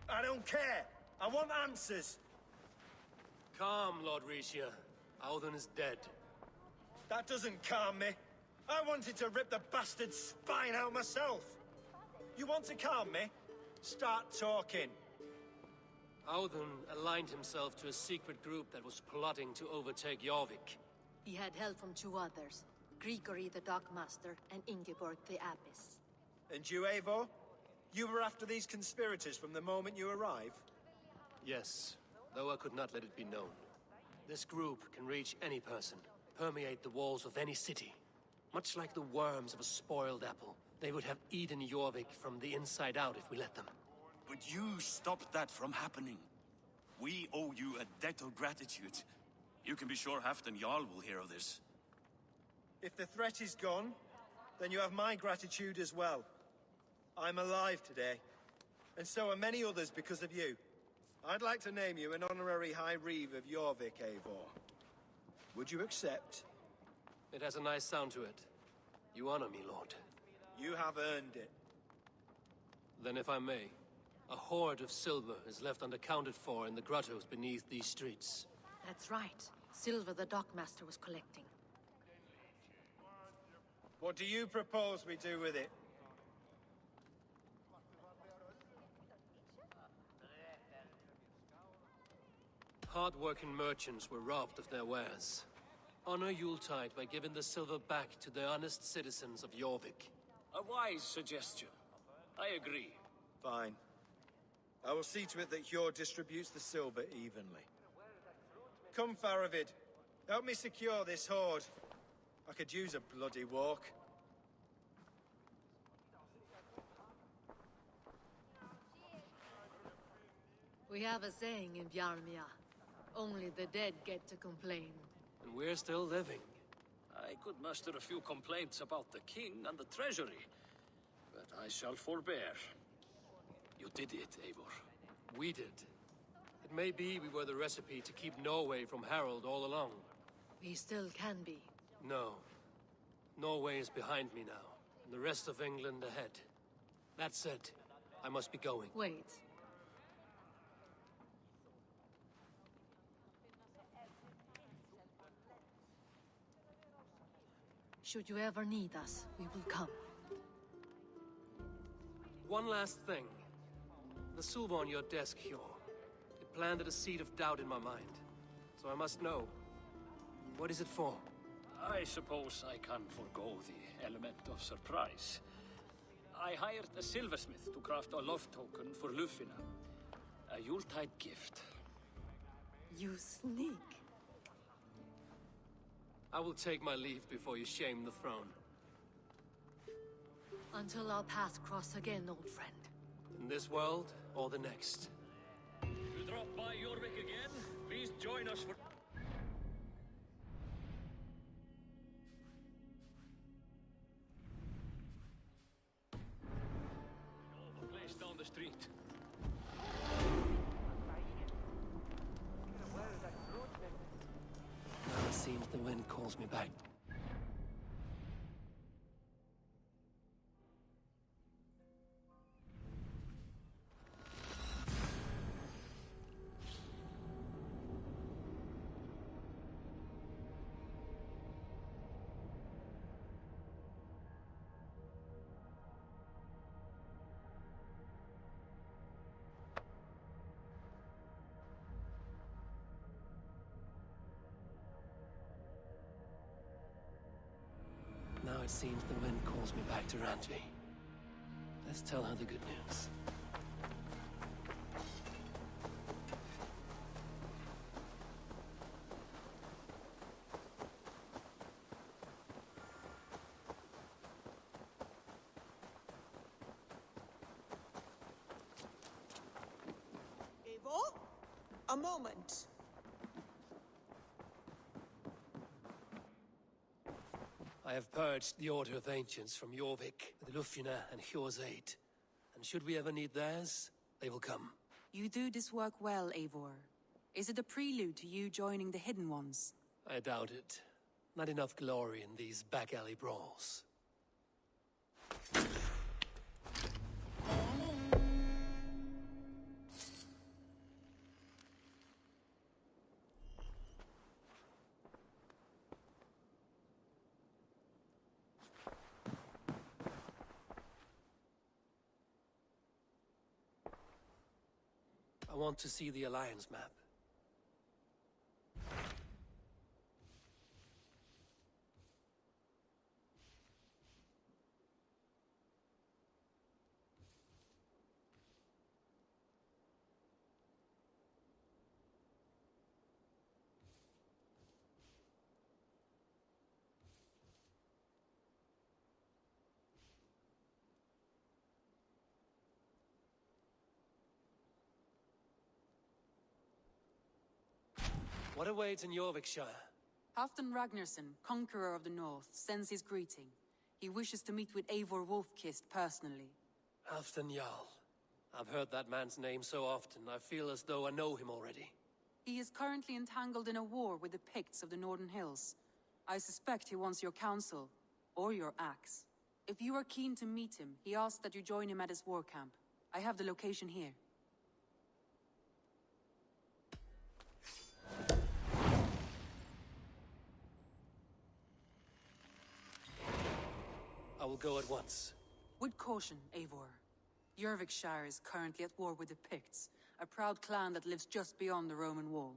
I don't care. I want answers. Calm, Lord Rishia. Alden is dead. That doesn't calm me. I wanted to rip the bastard's spine out myself. You want to calm me? Start talking. Alden aligned himself to a secret group that was plotting to overtake Jorvik. He had help from two others, Grigory the Dockmaster and Ingeborg the Abbess. And you, Eivor? You were after these conspirators from the moment you arrived? Yes, though I could not let it be known. This group can reach any person, permeate the walls of any city. Much like the worms of a spoiled apple, they would have eaten Jorvik from the inside out if we let them. But you stopped that from happening. We owe you a debt of gratitude. You can be sure Halfdan Jarl will hear of this. If the threat is gone, then you have my gratitude as well. I'm alive today, and so are many others because of you. I'd like to name you an honorary High Reeve of Jorvik, Eivor. Would you accept? It has a nice sound to it. You honor me, Lord. You have earned it. Then if I may, a hoard of silver is left unaccounted for in the grottos beneath these streets. That's right. Silver the Dockmaster was collecting. What do you propose we do with it? Hard-working merchants were robbed of their wares. Honor Yuletide by giving the silver back to the honest citizens of Jorvik. A wise suggestion. I agree. Fine. I will see to it that Hjord distributes the silver evenly. Come, Faravid. Help me secure this hoard. I could use a bloody walk. We have a saying in Bjarmia. Only the dead get to complain. And we're still living. I could muster a few complaints about the king and the treasury, but I shall forbear. You did it, Eivor. We did. It may be we were the recipe to keep Norway from Harald all along. We still can be. No. Norway is behind me now, and the rest of England ahead. That said, I must be going. Wait. Should you ever need us, we will come. One last thing. The silver on your desk, Hjord. It planted a seed of doubt in my mind. So I must know. What is it for? I suppose I can forego the element of surprise. I hired a silversmith to craft a love token for Lufina. A Yuletide gift. You sneak. I will take my leave before you shame the throne. Until our paths cross again, old friend. In this world, or the next. You drop by Jorvik again? Please join us for... Know of a place down the street. Now it seems the wind calls me back. Now it seems the wind calls me back to Ranji. Let's tell her the good news. Eivor? A moment. I have purged the Order of Ancients from Jorvik with Lufina and Hjor's aid. And should we ever need theirs, they will come. You do this work well, Eivor. Is it a prelude to you joining the Hidden Ones? I doubt it. Not enough glory in these back-alley brawls. I want to see the Alliance map. What awaits in Jorvikshire? Halfdan Ragnarsson, Conqueror of the North, sends his greeting. He wishes to meet with Eivor Wolfkist personally. Halfdan Jarl. I've heard that man's name so often, I feel as though I know him already. He is currently entangled in a war with the Picts of the Northern Hills. I suspect he wants your counsel, or your axe. If you are keen to meet him, he asks that you join him at his war camp. I have the location here. I will go at once. With caution, Eivor. Jorvikshire is currently at war with the Picts, a proud clan that lives just beyond the Roman wall.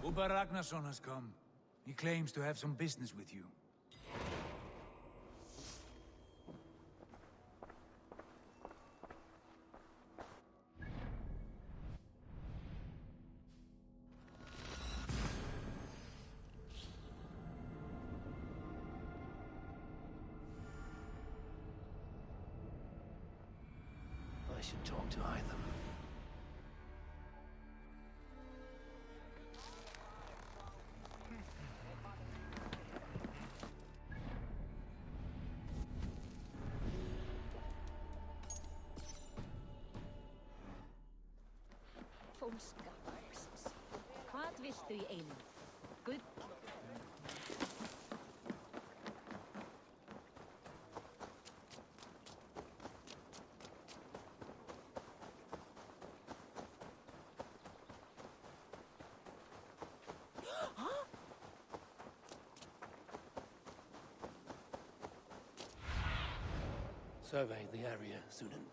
Ubba Ragnarsson has come. He claims to have some business with you. should talk to Hytham. Hvað viltu í einu? Gull. Survey the area, Sunan.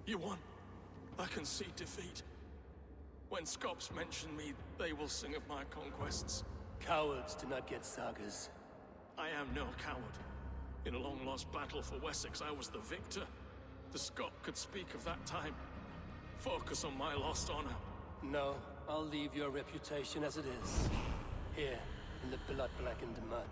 You won. I can see defeat. When Scops mention me, they will sing of my conquests. Cowards do not get sagas. I am no coward. In a long-lost battle for Wessex, I was the victor. The Scot could speak of that time. Focus on my lost honor. No, I'll leave your reputation as it is. Here, in the blood-blackened mud.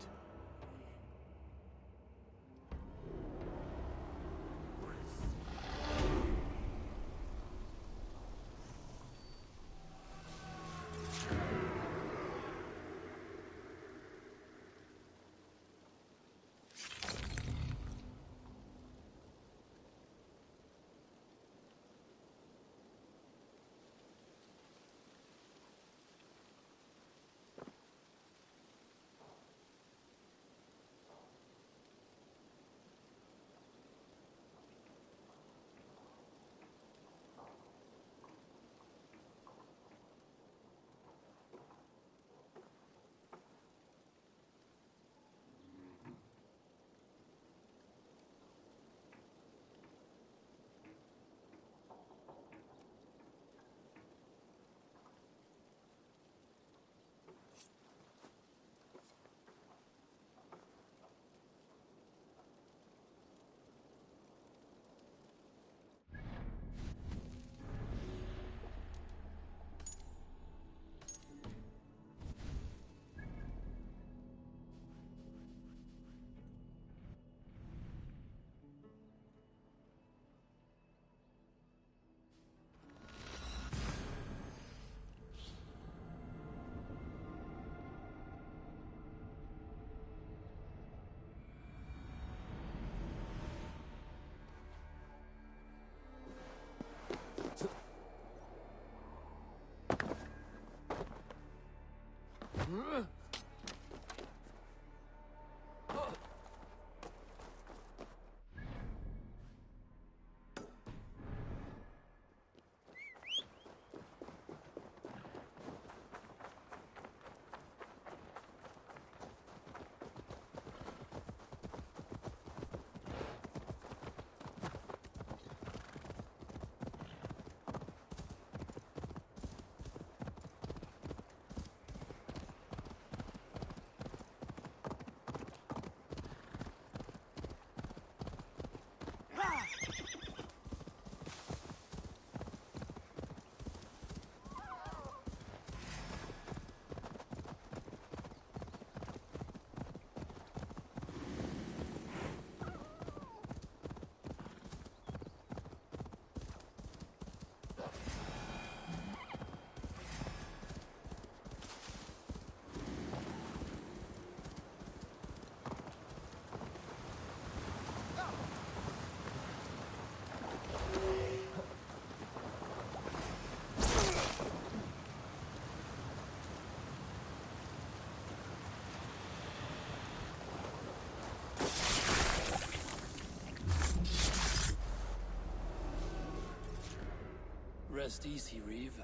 Rest easy, Reeve.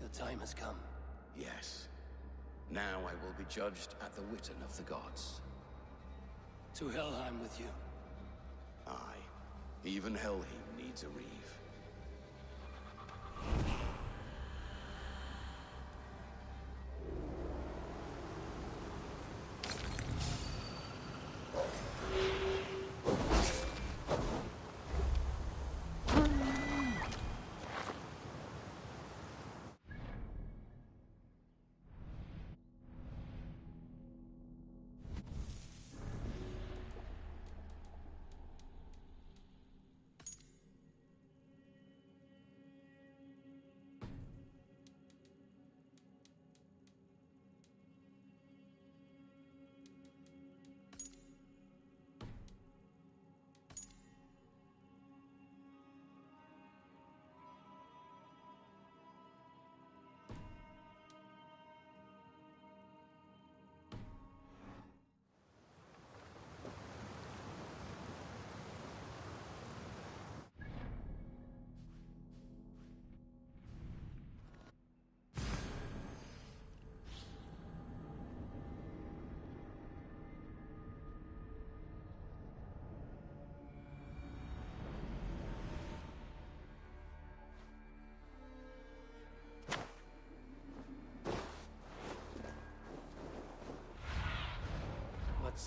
Your time has come. Yes. Now I will be judged at the Witten of the gods. To Helheim with you. Aye. Even Helheim needs a Reeve.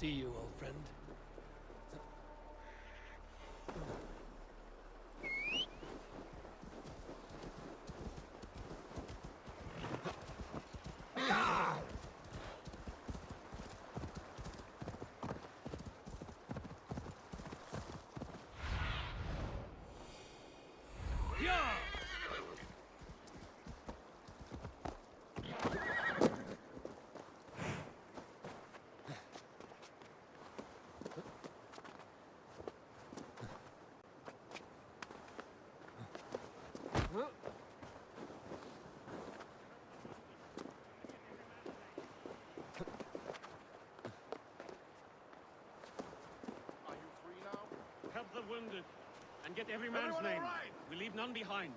see you, old friend. Help the wounded, and get every man's name. Right? We leave none behind.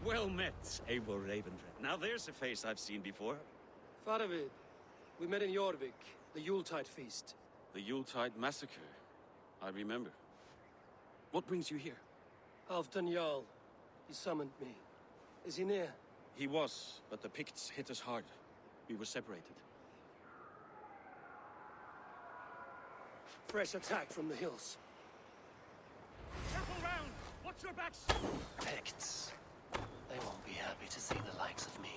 Well met, Eivor Ravenfred. Now there's a face I've seen before. Faravid, we met in Jorvik, the Yuletide feast. The Yuletide massacre. I remember. What brings you here? Halfdan Jarl. He summoned me. Is he near? He was, but the Picts hit us hard. We were separated. Fresh attack from the hills. Careful round! Watch your backs! Picts. They won't be happy to see the likes of me.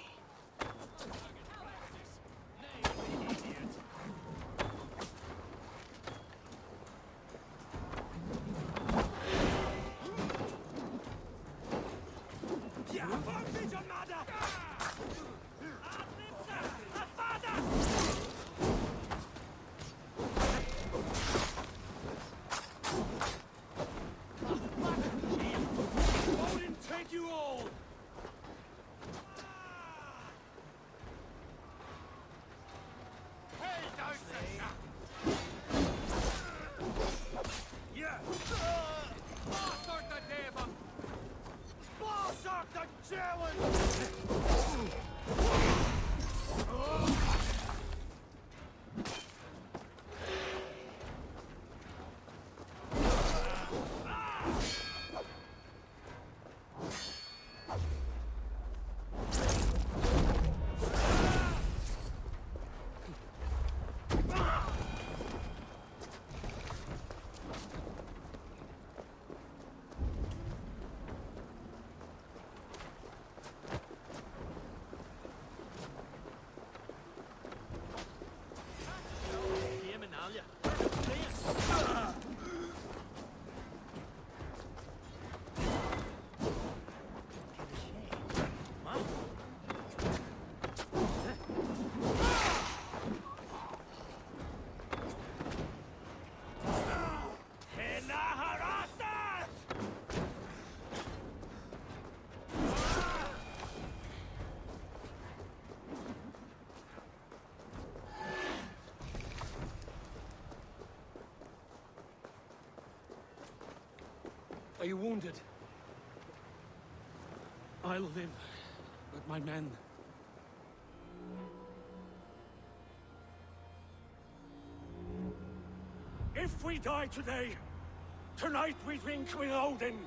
Are you wounded? I'll live, but my men... If we die today, tonight we drink with Odin.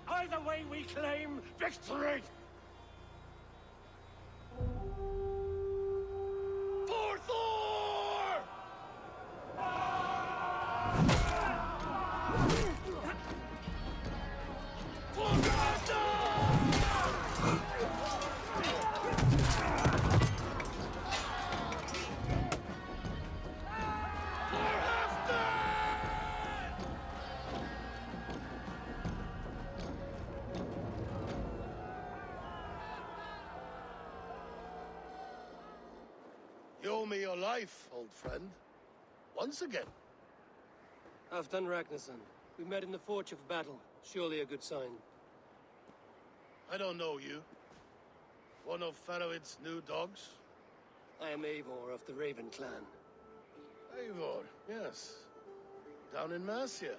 Either way we claim victory! For Thor! You owe me your life, old friend. Once again. Halfdan Ragnarsson. We met in the Forge of Battle. Surely a good sign. I don't know you. One of Faravid's new dogs? I am Eivor of the Raven clan. Eivor, yes. Down in Mercia.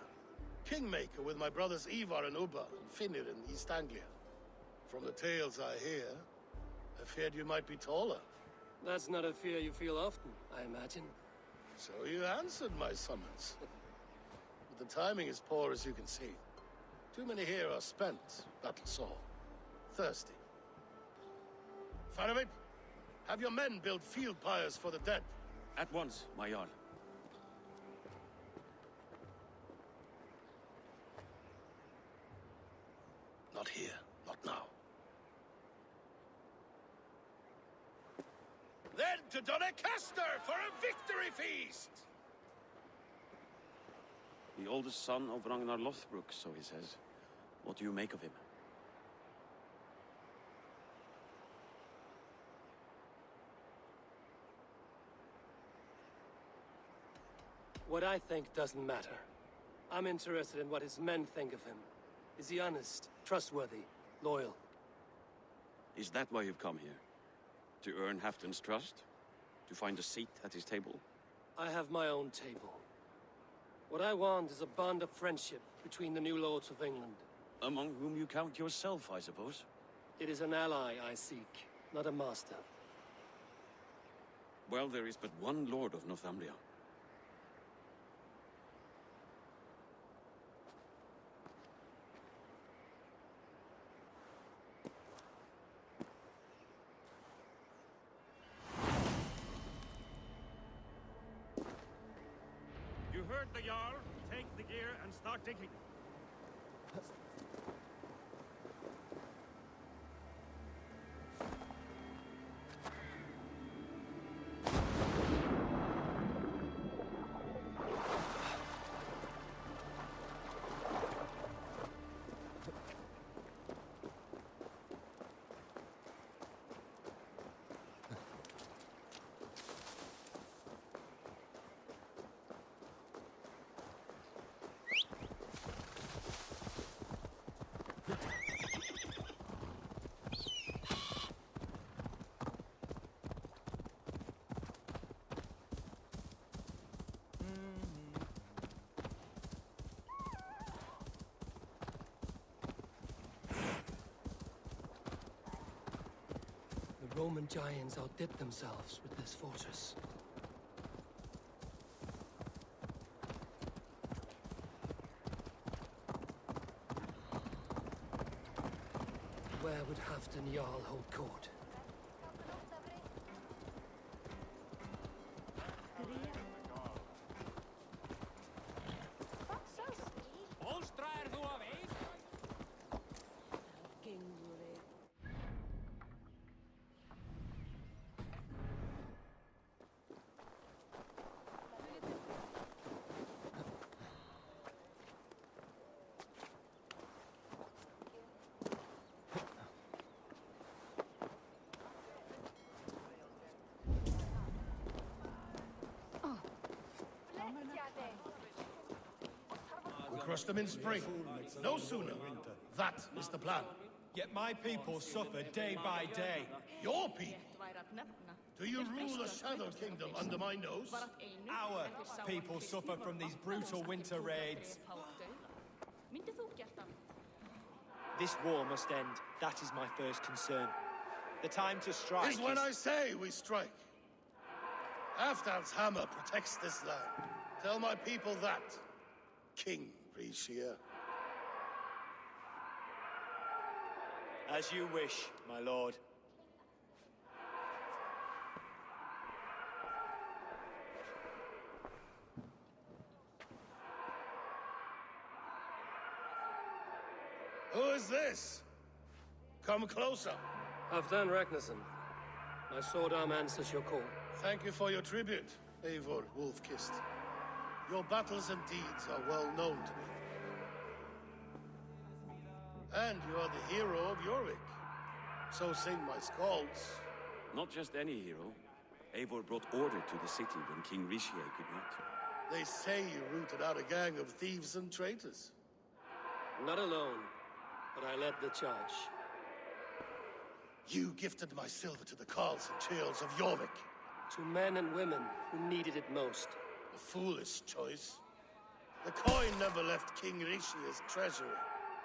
Kingmaker with my brothers Ivar and Ubba and Finnr in East Anglia. From the tales I hear, I feared you might be taller. That's not a fear you feel often, I imagine. So you answered my summons. But the timing is poor, as you can see. Too many here are spent, battle sore, thirsty. Faravid, Have your men build field pyres for the dead. At once, my Jarl. Not here, not now. Then to Doncaster for a victory feast! The oldest son of Ragnar Lothbrok, so he says. What do you make of him? What I think doesn't matter. I'm interested in what his men think of him. Is he honest, trustworthy, loyal? Is that why you've come here? To earn Halfdan's trust? To find a seat at his table? I have my own table. What I want is a bond of friendship between the new lords of England. Among whom you count yourself, I suppose? It is an ally I seek, not a master. Well, there is but one lord of Northumbria. You heard the Jarl. Take the gear and start digging. The Roman giants outdid themselves with this fortress. Where would Halfdan Jarl hold court? We crush them in spring. No sooner. That is the plan. Yet my people suffer day by day. Your people? Do you rule a shadow kingdom under my nose? Our people suffer from these brutal winter raids. This war must end. That is my first concern. The time to strike is when I say we strike. Halfdan's hammer protects this land. Tell my people that, King Rishia. As you wish, my lord. Who is this? Come closer. Halfdan Ragnarsson. My sword arm answers your call. Thank you for your tribute, Eivor Wolf-Kissed. Your battles and deeds are well known to me. And you are the hero of Jorvik. So sing my skalds. Not just any hero. Eivor brought order to the city when King Rishie could not. They say you rooted out a gang of thieves and traitors. Not alone, but I led the charge. You gifted my silver to the carls and churls of Jorvik. To men and women who needed it most. A foolish choice. The coin never left King Rishia's treasury.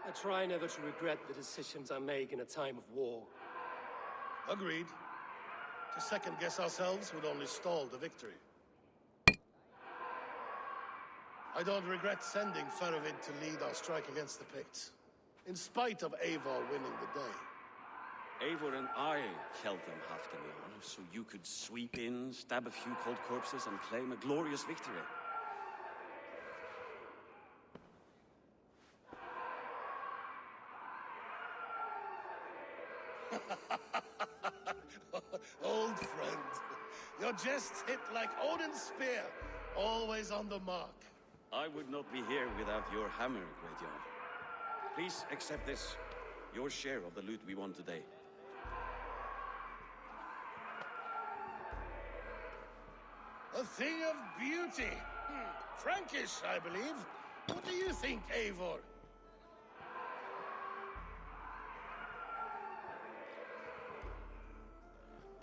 I try never to regret the decisions I make in a time of war. Agreed. To second-guess ourselves would only stall the victory. I don't regret sending Faravid to lead our strike against the Picts, in spite of Eivor winning the day. Eivor and I held them half the Jarl, so you could sweep in, stab a few cold corpses, and claim a glorious victory. Old friend, your jests hit like Odin's spear, always on the mark. I would not be here without your hammer, Great Jarl. Please accept this, your share of the loot we won today. A thing of beauty. Frankish, I believe. What do you think, Eivor?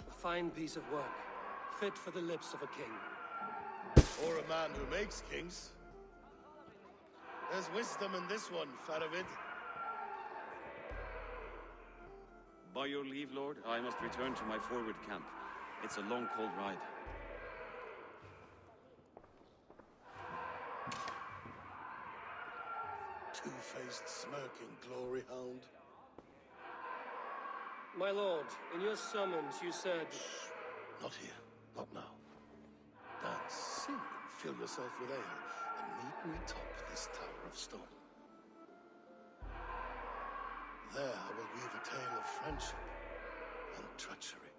A fine piece of work, fit for the lips of a king. Or a man who makes kings. There's wisdom in this one, Faravid. By your leave, Lord, I must return to my forward camp. It's a long, cold ride. Two-faced, smirking glory hound. My lord, in your summons you said... Not here. Not now. Dance, sing, and fill yourself with ale, and meet me atop this tower of stone. There I will weave a tale of friendship and treachery.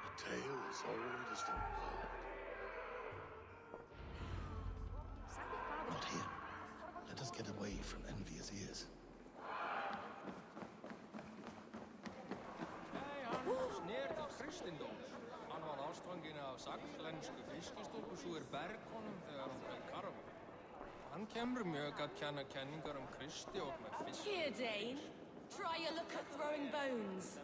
A tale as old as the world. Not here. Let us get away from envious ears. Sneri til kristindóms. Hann var ástfanginn af saxlensku fiskistúlku Súr Bergkonum þegar hann beið karfa. Hann kemur mjög að kenna kenningar Kristi og með fisk. Here, Dane. Try your luck at throwing bones.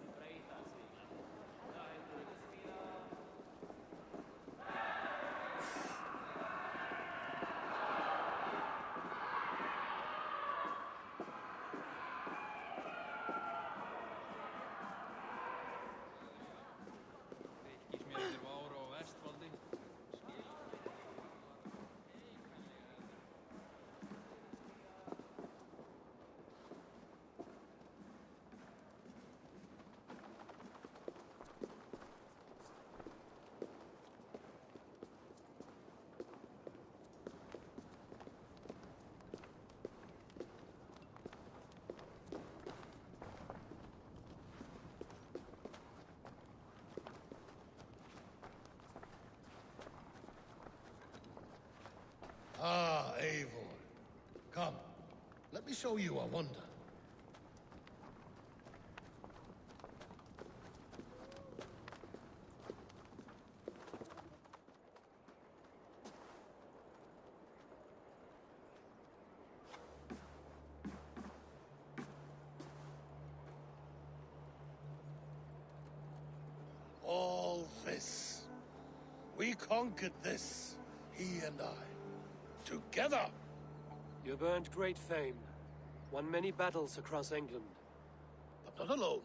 Ah, Eivor. Come, let me show you a wonder. All this. We conquered this, he and I. Together! You've earned great fame. Won many battles across England. But not alone.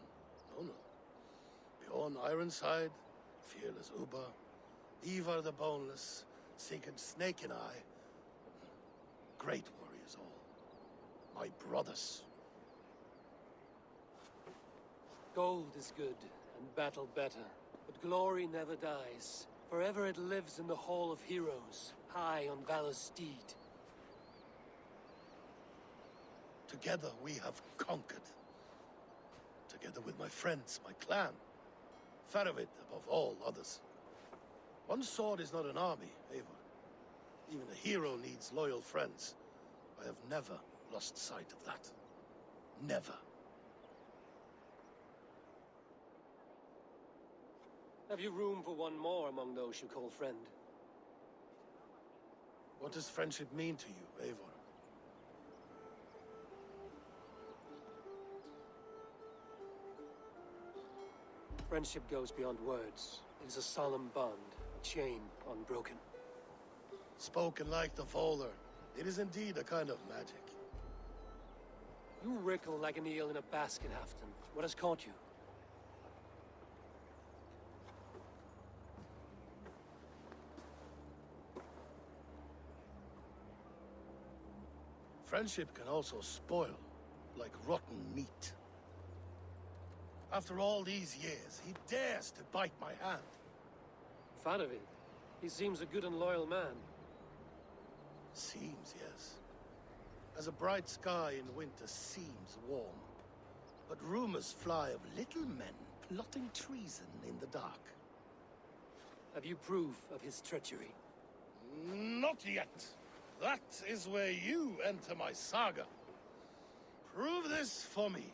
No, no. Bjorn Ironside, fearless Uber, Ivar the Boneless, Sigurd Snake and I. Great warriors all. My brothers. Gold is good, and battle better. But glory never dies. Forever it lives in the Hall of Heroes, high on Valor's steed. Together we have conquered. Together with my friends, my clan. Faravid above all others. One sword is not an army, Eivor. Even a hero needs loyal friends. I have never lost sight of that. Never. Have you room for one more among those you call friend? What does friendship mean to you, Eivor? Friendship goes beyond words. It is a solemn bond, a chain unbroken. Spoken like the Volar, it is indeed a kind of magic. You wrinkle like an eel in a basket, Halfton. What has caught you? Friendship can also spoil, like rotten meat. After all these years, he dares to bite my hand. Faravid, he seems a good and loyal man. Seems, yes. As a bright sky in winter seems warm. But rumors fly of little men plotting treason in the dark. Have you proof of his treachery? Not yet. That is where you enter my saga. Prove this for me.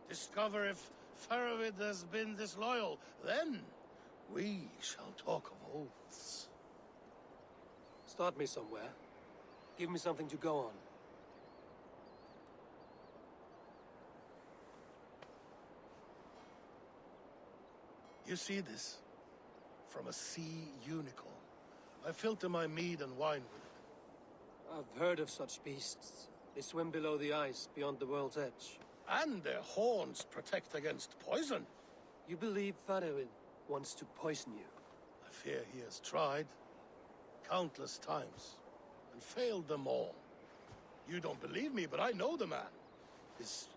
Discover if Faravid has been disloyal. Then we shall talk of oaths. Start me somewhere. Give me something to go on. You see this? From a sea unicorn. I filter my mead and wine with it. I've heard of such beasts. They swim below the ice, beyond the world's edge. And their horns protect against poison. You believe Faravid wants to poison you? I fear he has tried. Countless times. And failed them all. You don't believe me, but I know the man. His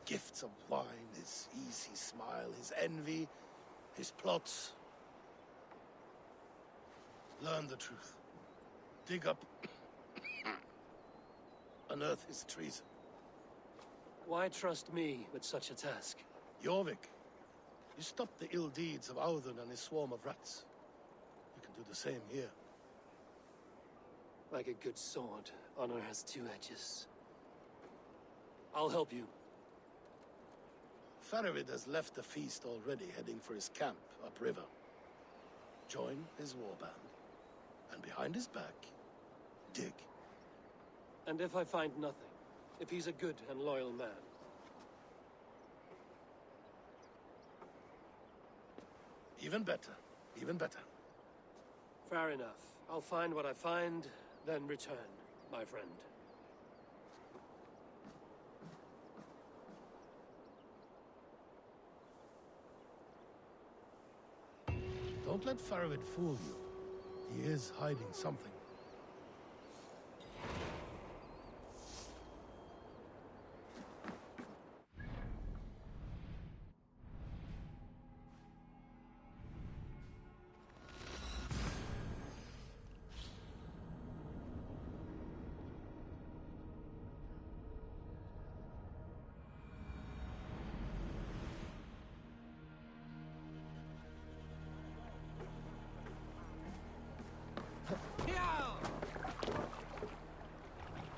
gifts of wine, his easy smile, his envy, his plots. Learn the truth. Dig up... unearth his treason. Why trust me with such a task? Jorvik, you stopped the ill deeds of Audun and his swarm of rats. You can do the same here. Like a good sword, honor has two edges. I'll help you. Faravid has left the feast already, heading for his camp upriver. Join his warband. And behind his back, dig. And if I find nothing? If he's a good and loyal man? Even better. Even better. Fair enough. I'll find what I find, then return, my friend. Don't let Faravid fool you. He is hiding something.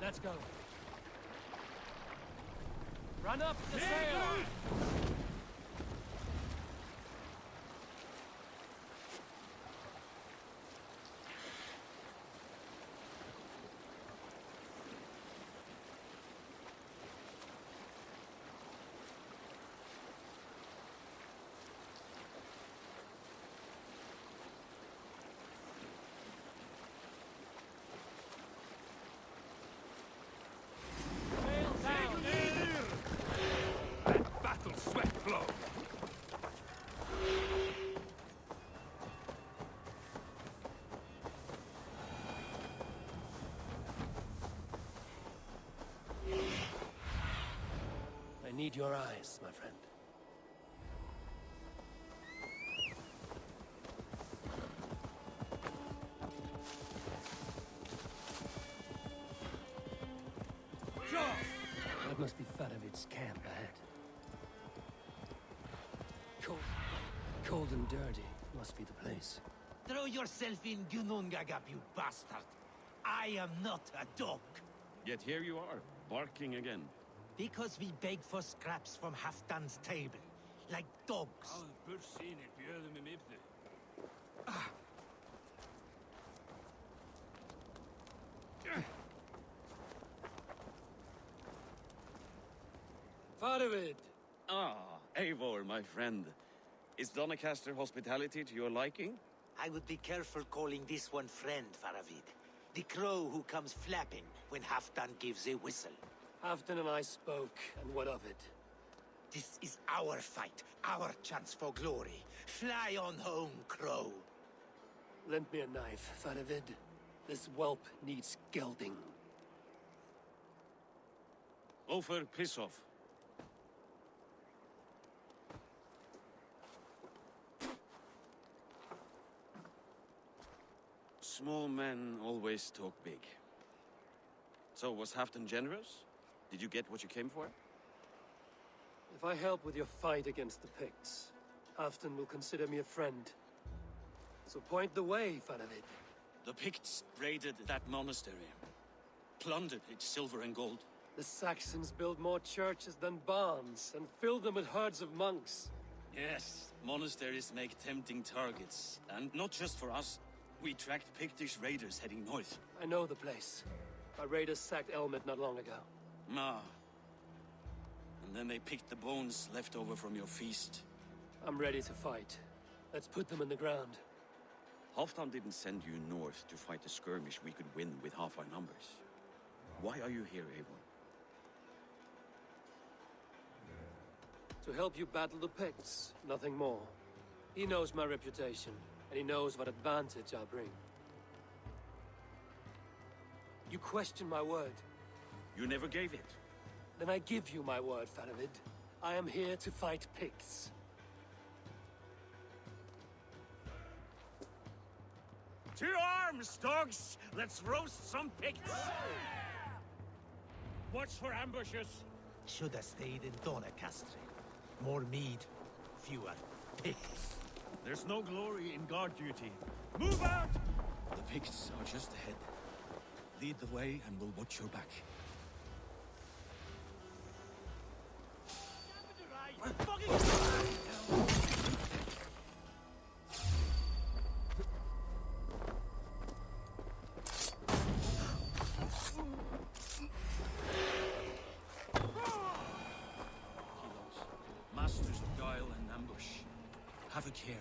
Let's go. Run up the sail! I need your eyes, my friend. That must be Faravid's camp ahead. Cold and dirty must be the place. Throw yourself in Gunungagap, you bastard! I am not a dog! Yet here you are, barking again. Because we beg for scraps from Halfdan's table, like dogs. Faravid! Ah, Eivor, my friend. Is Doncaster hospitality to your liking? I would be careful calling this one friend, Faravid. The crow who comes flapping when Halfdan gives a whistle. Halfdan and I spoke, and what of it? This is our fight, our chance for glory. Fly on home, crow. Lend me a knife, Faravid. This whelp needs gelding. Ofer, piss off. Small men always talk big. So, was Halfdan generous? Did you get what you came for? If I help with your fight against the Picts, Halfdan will consider me a friend. So point the way, Fanavid. The Picts raided that monastery. Plundered its silver and gold. The Saxons build more churches than barns, and fill them with herds of monks. Yes, monasteries make tempting targets. And not just for us. We tracked Pictish raiders heading north. I know the place. Our raiders sacked Elmet not long ago. Ah. And then they picked the bones left over from your feast. I'm ready to fight. Let's put them in the ground. Halfdan didn't send you north to fight a skirmish we could win with half our numbers. Why are you here, Eivor? To help you battle the Picts, nothing more. He knows my reputation, and he knows what advantage I bring. You question my word. You never gave it. Then I give you my word, Fanavid. I am here to fight Picts. To arms, dogs! Let's roast some Picts! Watch for ambushes! Should have stayed in Donacastre. More mead, fewer Picts. There's no glory in guard duty. Move out! The Picts are just ahead. Lead the way and we'll watch your back. Masters of guile and ambush. Have a care.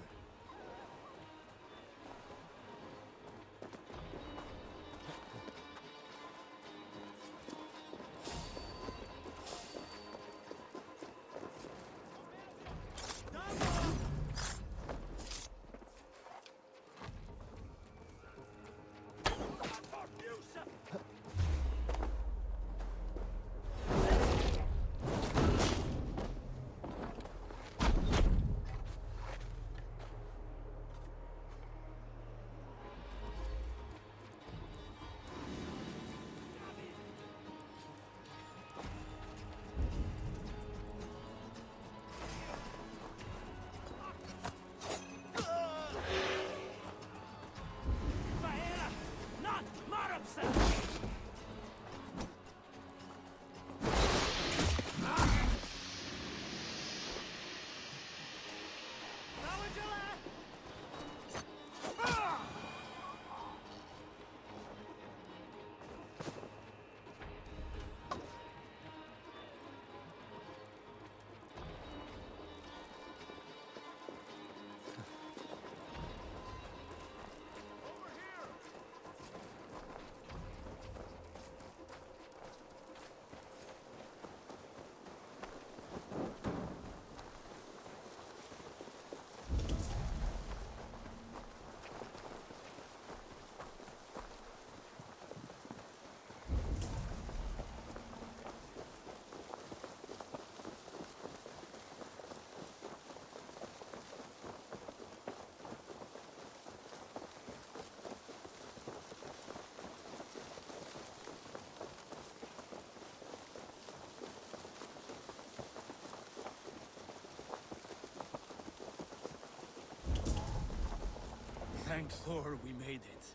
Thank Thor we made it.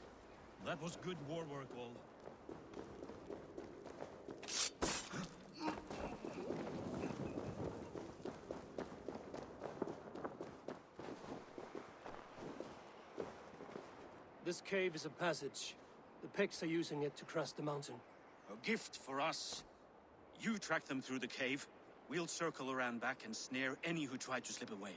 That was good war work, all. This cave is a passage. The Picts are using it to cross the mountain. A gift for us. You track them through the cave. We'll circle around back and snare any who try to slip away.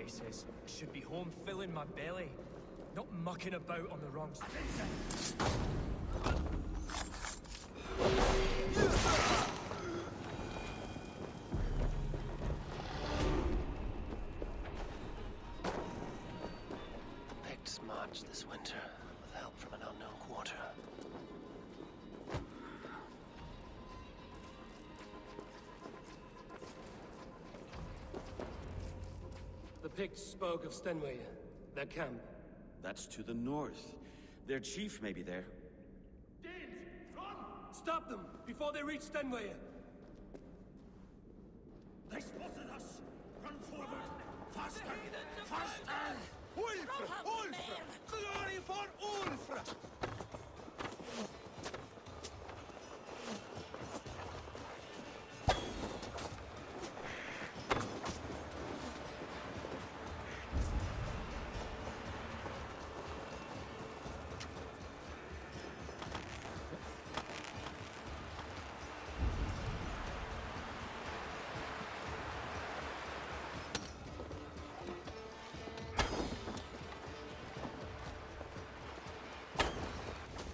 places. I should be home filling my belly, not mucking about on the wrong street. The Picts marched this winter with help from an unknown quarter. The Picts spoke of Stenway, their camp. That's to the north. Their chief may be there. Danes, run! Stop them before they reach Stenway. They spotted us! Run forward! Faster! Faster! Ulfr! Ulfr! Glory for Ulfr!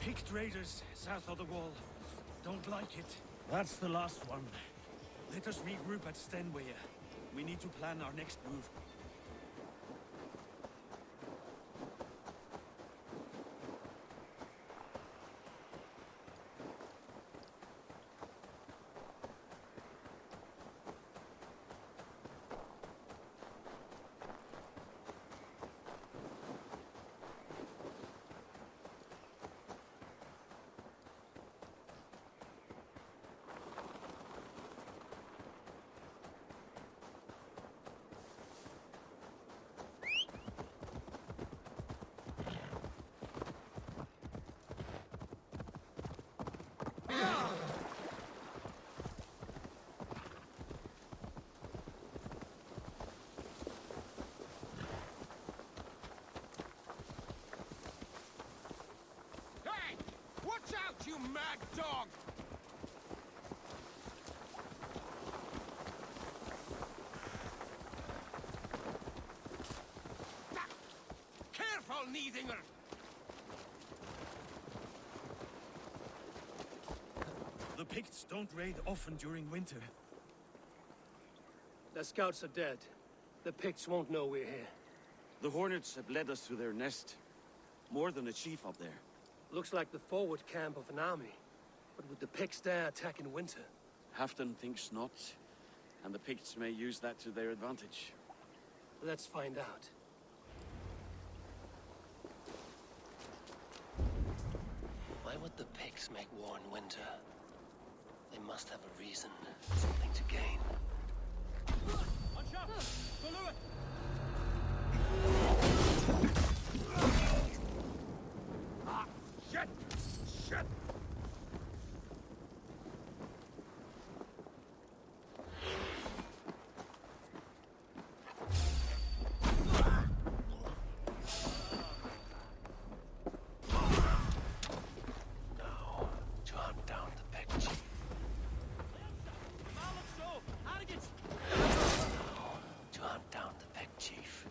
Picked raiders south of the wall. Don't like it. That's the last one. Let us regroup at Stenway. We need to plan our next move. Hey! Watch out, you mad dog! Careful, Neithinger! The Picts don't raid often during winter. Their scouts are dead. The Picts won't know we're here. The Hornets have led us to their nest. More than a chief up there. Looks like the forward camp of an army. But would the Picts dare attack in winter? Halfdan thinks not, and the Picts may use that to their advantage. Let's find out. Why would the Picts make war in winter? They must have a reason, something to gain. Ah, shit! Shit! To hunt down the Pict chief. To hunt down the Pict chief.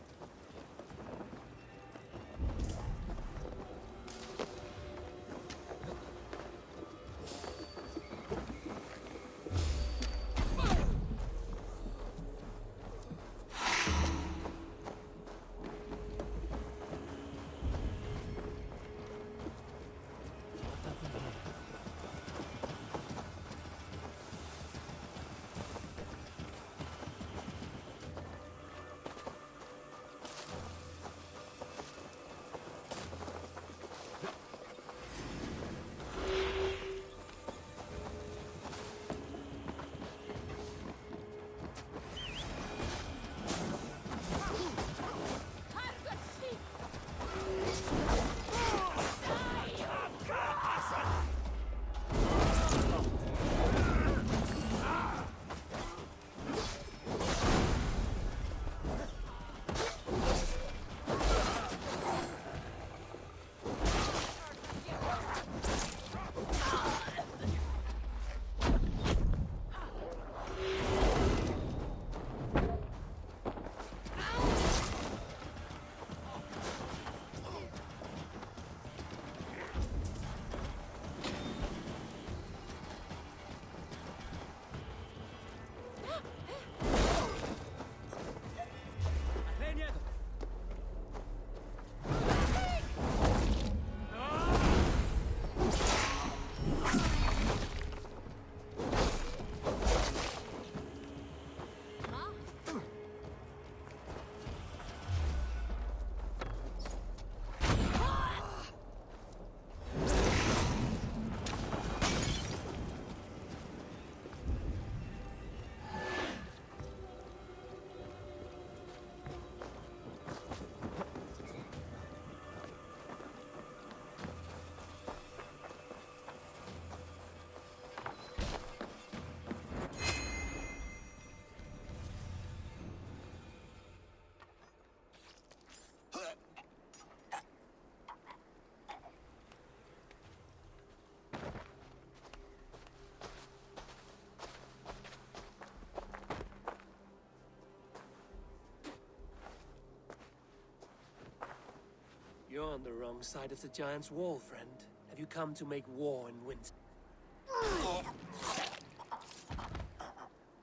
You're on the wrong side of the Giant's Wall, friend. Have you come to make war in winter?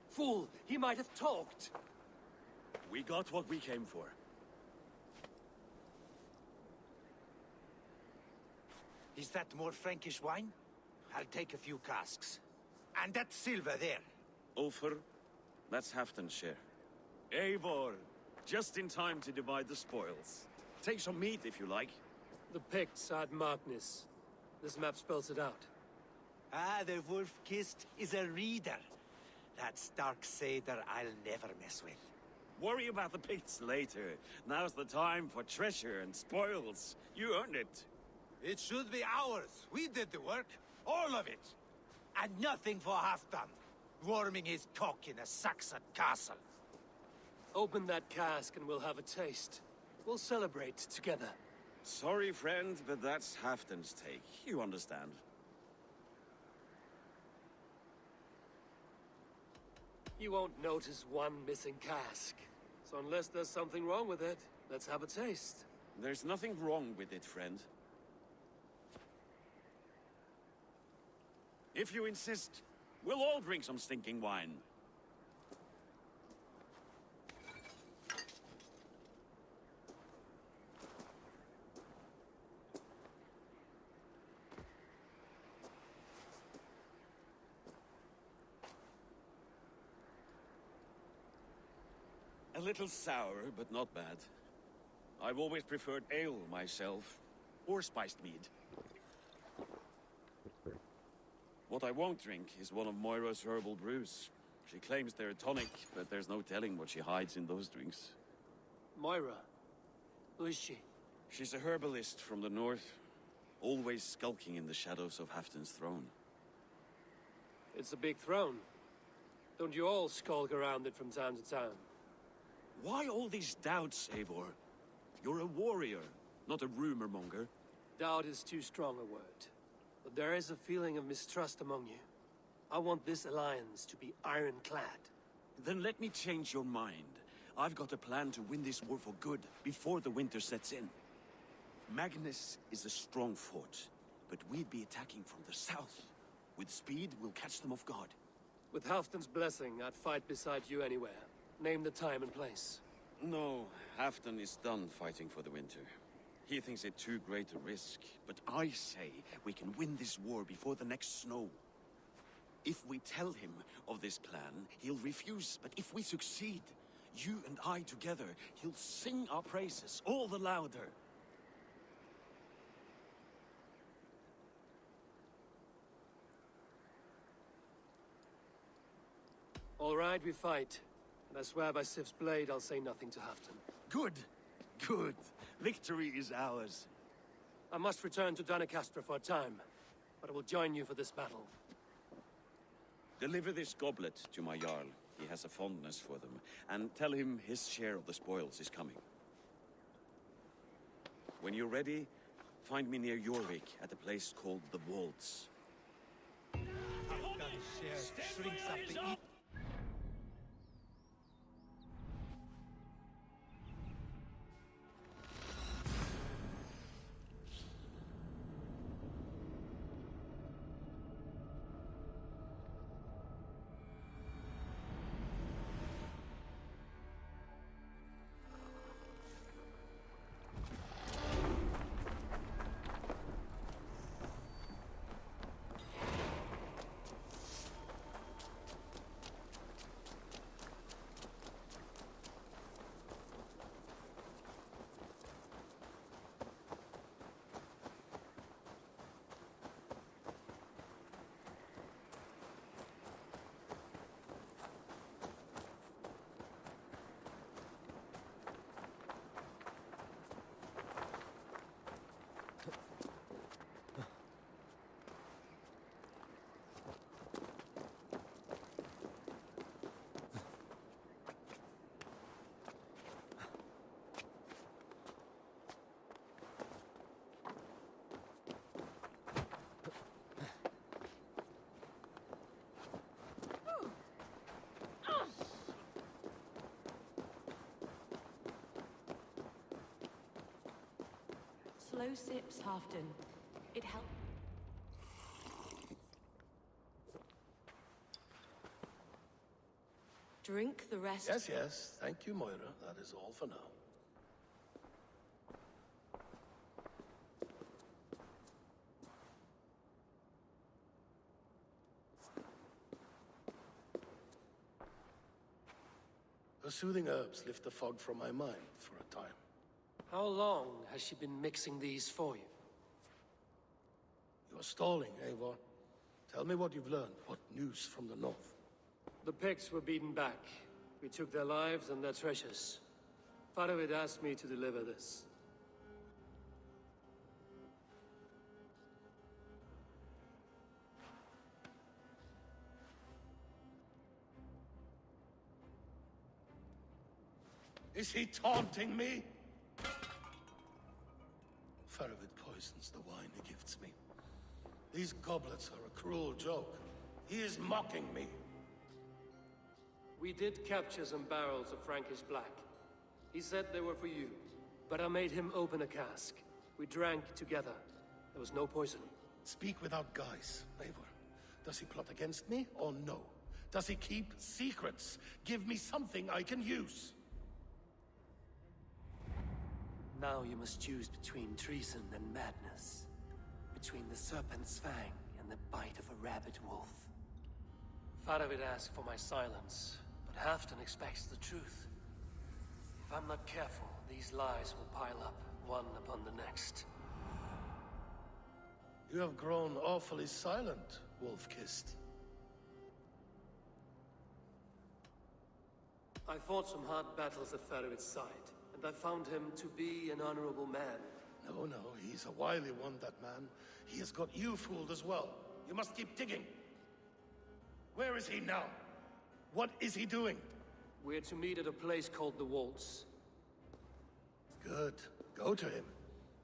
Fool! He might have talked! We got what we came for. Is that more Frankish wine? I'll take a few casks. And that silver there. Ulfr, that's Halfdan's share. Eivor, just in time to divide the spoils. Take some meat if you like. The Picts had Magnus. This map spells it out. Ah, the wolf-kissed is a reader. That stark satyr I'll never mess with. Worry about the Picts later. Now's the time for treasure and spoils. You earned it. It should be ours. We did the work. All of it. And nothing for Halfdan. Warming his cock in a Saxon castle. Open that cask and we'll have a taste. We'll celebrate together. Sorry, friend, but that's Halfdan's take. You understand. You won't notice one missing cask. So unless there's something wrong with it, let's have a taste. There's nothing wrong with it, friend. If you insist, we'll all drink some stinking wine. A little sour, but not bad. I've always preferred ale myself, or spiced mead. What I won't drink is one of Moira's herbal brews. She claims they're a tonic, but there's no telling what she hides in those drinks. Moira? Who is she? She's a herbalist from the north, always skulking in the shadows of Halfdan's throne. It's a big throne. Don't you all skulk around it from time to time? Why all these doubts, Eivor? You're a warrior, not a rumor monger. Doubt is too strong a word. But there is a feeling of mistrust among you. I want this alliance to be ironclad. Then let me change your mind. I've got a plan to win this war for good, before the winter sets in. Magnus is a strong fort, but we'd be attacking from the south. With speed, we'll catch them off guard. With Halfdan's blessing, I'd fight beside you anywhere. Name the time and place. No, Halfdan is done fighting for the winter. He thinks it too great a risk, but I say we can win this war before the next snow. If we tell him of this plan, he'll refuse, but if we succeed, you and I together, he'll sing our praises all the louder. All right, we fight. And I swear by Sif's blade, I'll say nothing to Halfdan. Good. Good. Victory is ours. I must return to Doncaster for a time, but I will join you for this battle. Deliver this goblet to my Jarl. He has a fondness for them. And tell him his share of the spoils is coming. When you're ready, find me near Jorvik at a place called the Waltz. Slow sips, Halfdan. It helps. Drink the rest. Yes, yes. Thank you, Moira. That is all for now. The soothing herbs lift the fog from my mind for a time. How long has she been mixing these for you? You're stalling, Eivor. Tell me what you've learned. What news from the north? The Picts were beaten back. We took their lives and their treasures. Faravid asked me to deliver this. Is he taunting me? Faravid poisons the wine he gifts me. These goblets are a cruel joke. He is mocking me. We did capture some barrels of Frankish black. He said they were for you, but I made him open a cask. We drank together. There was no poison. Speak without guise, Eivor. Does he plot against me or no? Does he keep secrets? Give me something I can use. Now you must choose between treason and madness. Between the serpent's fang and the bite of a rabid wolf. Faravid asked for my silence, but Halfdan expects the truth. If I'm not careful, these lies will pile up, one upon the next. You have grown awfully silent, Wolf-Kissed. I fought some hard battles at Faravid's side, and I found him to be an honorable man. No, no, he's a wily one, that man. He has got you fooled as well. You must keep digging. Where is he now? What is he doing? We're to meet at a place called the Waltz. Good. Go to him.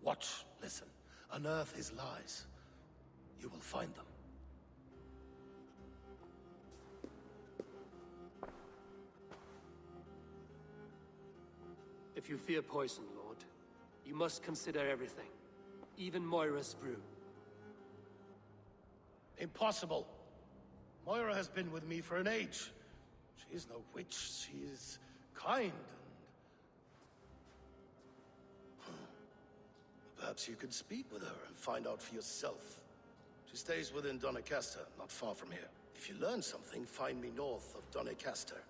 Watch, listen. Unearth his lies. You will find them. If you fear poison, Lord, you must consider everything. Even Moira's brew. Impossible. Moira has been with me for an age. She is no witch. She is kind and... Perhaps you could speak with her and find out for yourself. She stays within Doncaster, not far from here. If you learn something, find me north of Doncaster.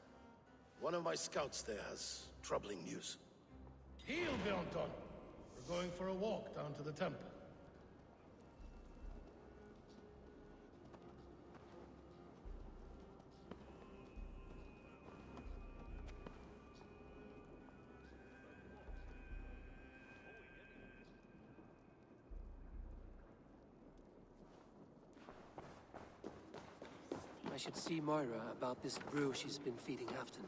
One of my scouts there has troubling news. Heal, Bjornton! We're going for a walk down to the temple. I should see Moira about this brew she's been feeding Halfdan.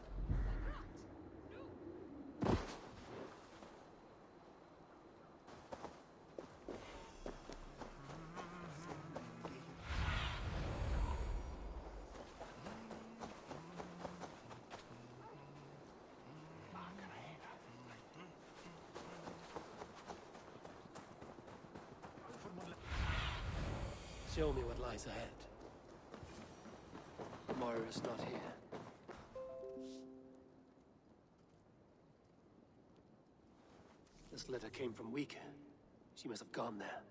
Show me what lies ahead. Moira's not here. This letter came from Wika. She must have gone there.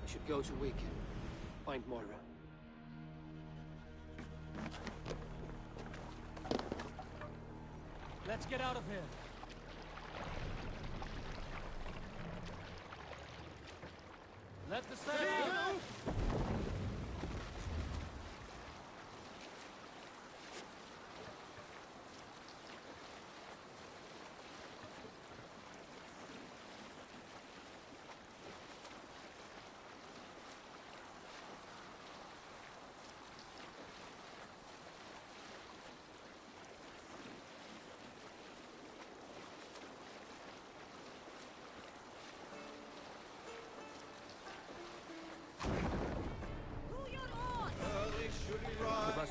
I should go to Wika. Find Moira. Let's get out of here. Let the sail go!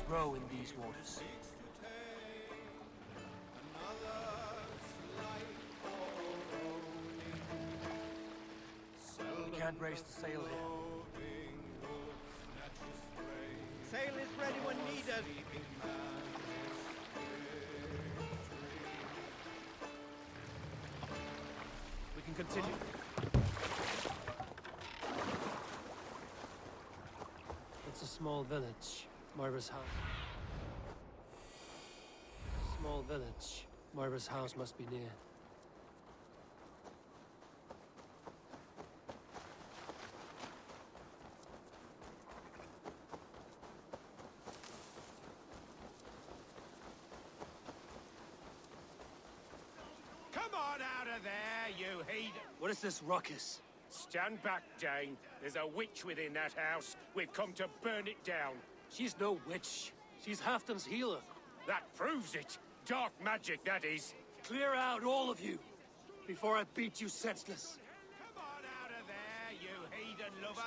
grow in these waters. We can't raise the sail here. Sail is ready when needed. We can continue. It's a small village. Moira's house. Small village. Moira's house must be near. Come on out of there, you heathen! What is this ruckus? Stand back, Dane. There's a witch within that house. We've come to burn it down. She's no witch. She's Halfdan's healer. That proves it. Dark magic, that is. Clear out, all of you, before I beat you senseless. Come on out of there, you heathen lover!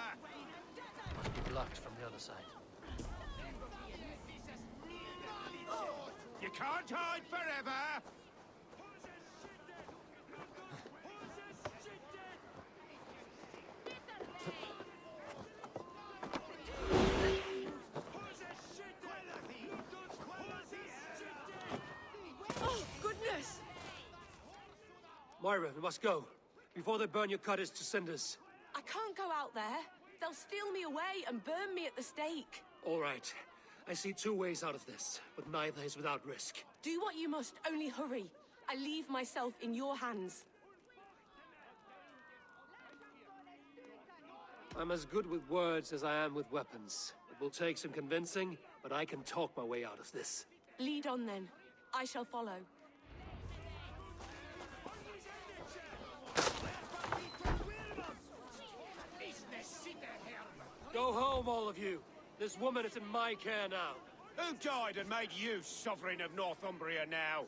Must be blocked from the other side. You can't hide forever! Oh, goodness! Moira, we must go, before they burn your cottage to cinders. I can't go out there. They'll steal me away and burn me at the stake. All right. I see two ways out of this, but neither is without risk. Do what you must, only hurry. I leave myself in your hands. I'm as good with words as I am with weapons. It will take some convincing, but I can talk my way out of this. Lead on then. I shall follow. Go home, all of you. This woman is in my care now. Who died and made you sovereign of Northumbria now?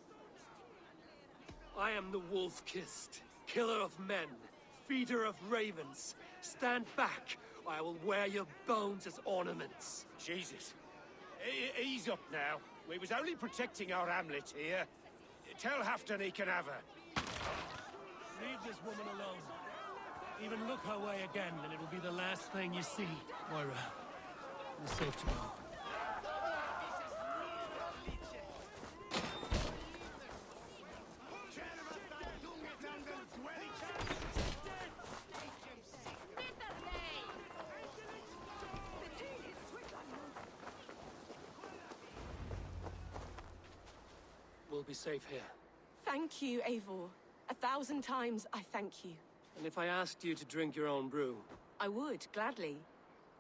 I am the wolf-kissed, killer of men, feeder of ravens. Stand back, or I will wear your bones as ornaments. Jesus. Ease up now. We was only protecting our hamlet here. Tell Halfdan he can have her. Leave this woman alone. Even look her way again, and it'll be the last thing you see. Moira, it's safe to go. We'll be safe here. Thank you, Eivor. 1,000 times I thank you. And if I asked you to drink your own brew? I would, gladly.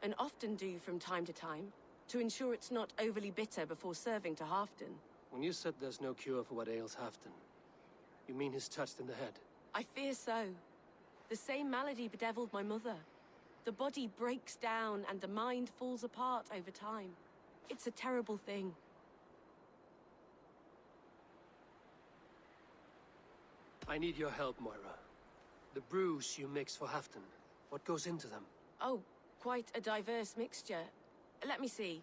And often do from time to time, to ensure it's not overly bitter before serving to Halfdan. When you said there's no cure for what ails Halfdan, you mean he's touched in the head? I fear so. The same malady bedeviled my mother. The body breaks down and the mind falls apart over time. It's a terrible thing. I need your help, Moira. The brews you mix for Halfdan, what goes into them? Oh, quite a diverse mixture. Let me see.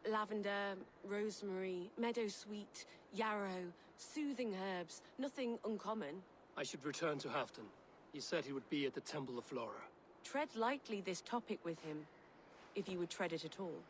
Lavender, rosemary, meadowsweet, yarrow, soothing herbs, nothing uncommon. I should return to Halfdan. He said he would be at the Temple of Flora. Tread lightly this topic with him, if you would tread it at all.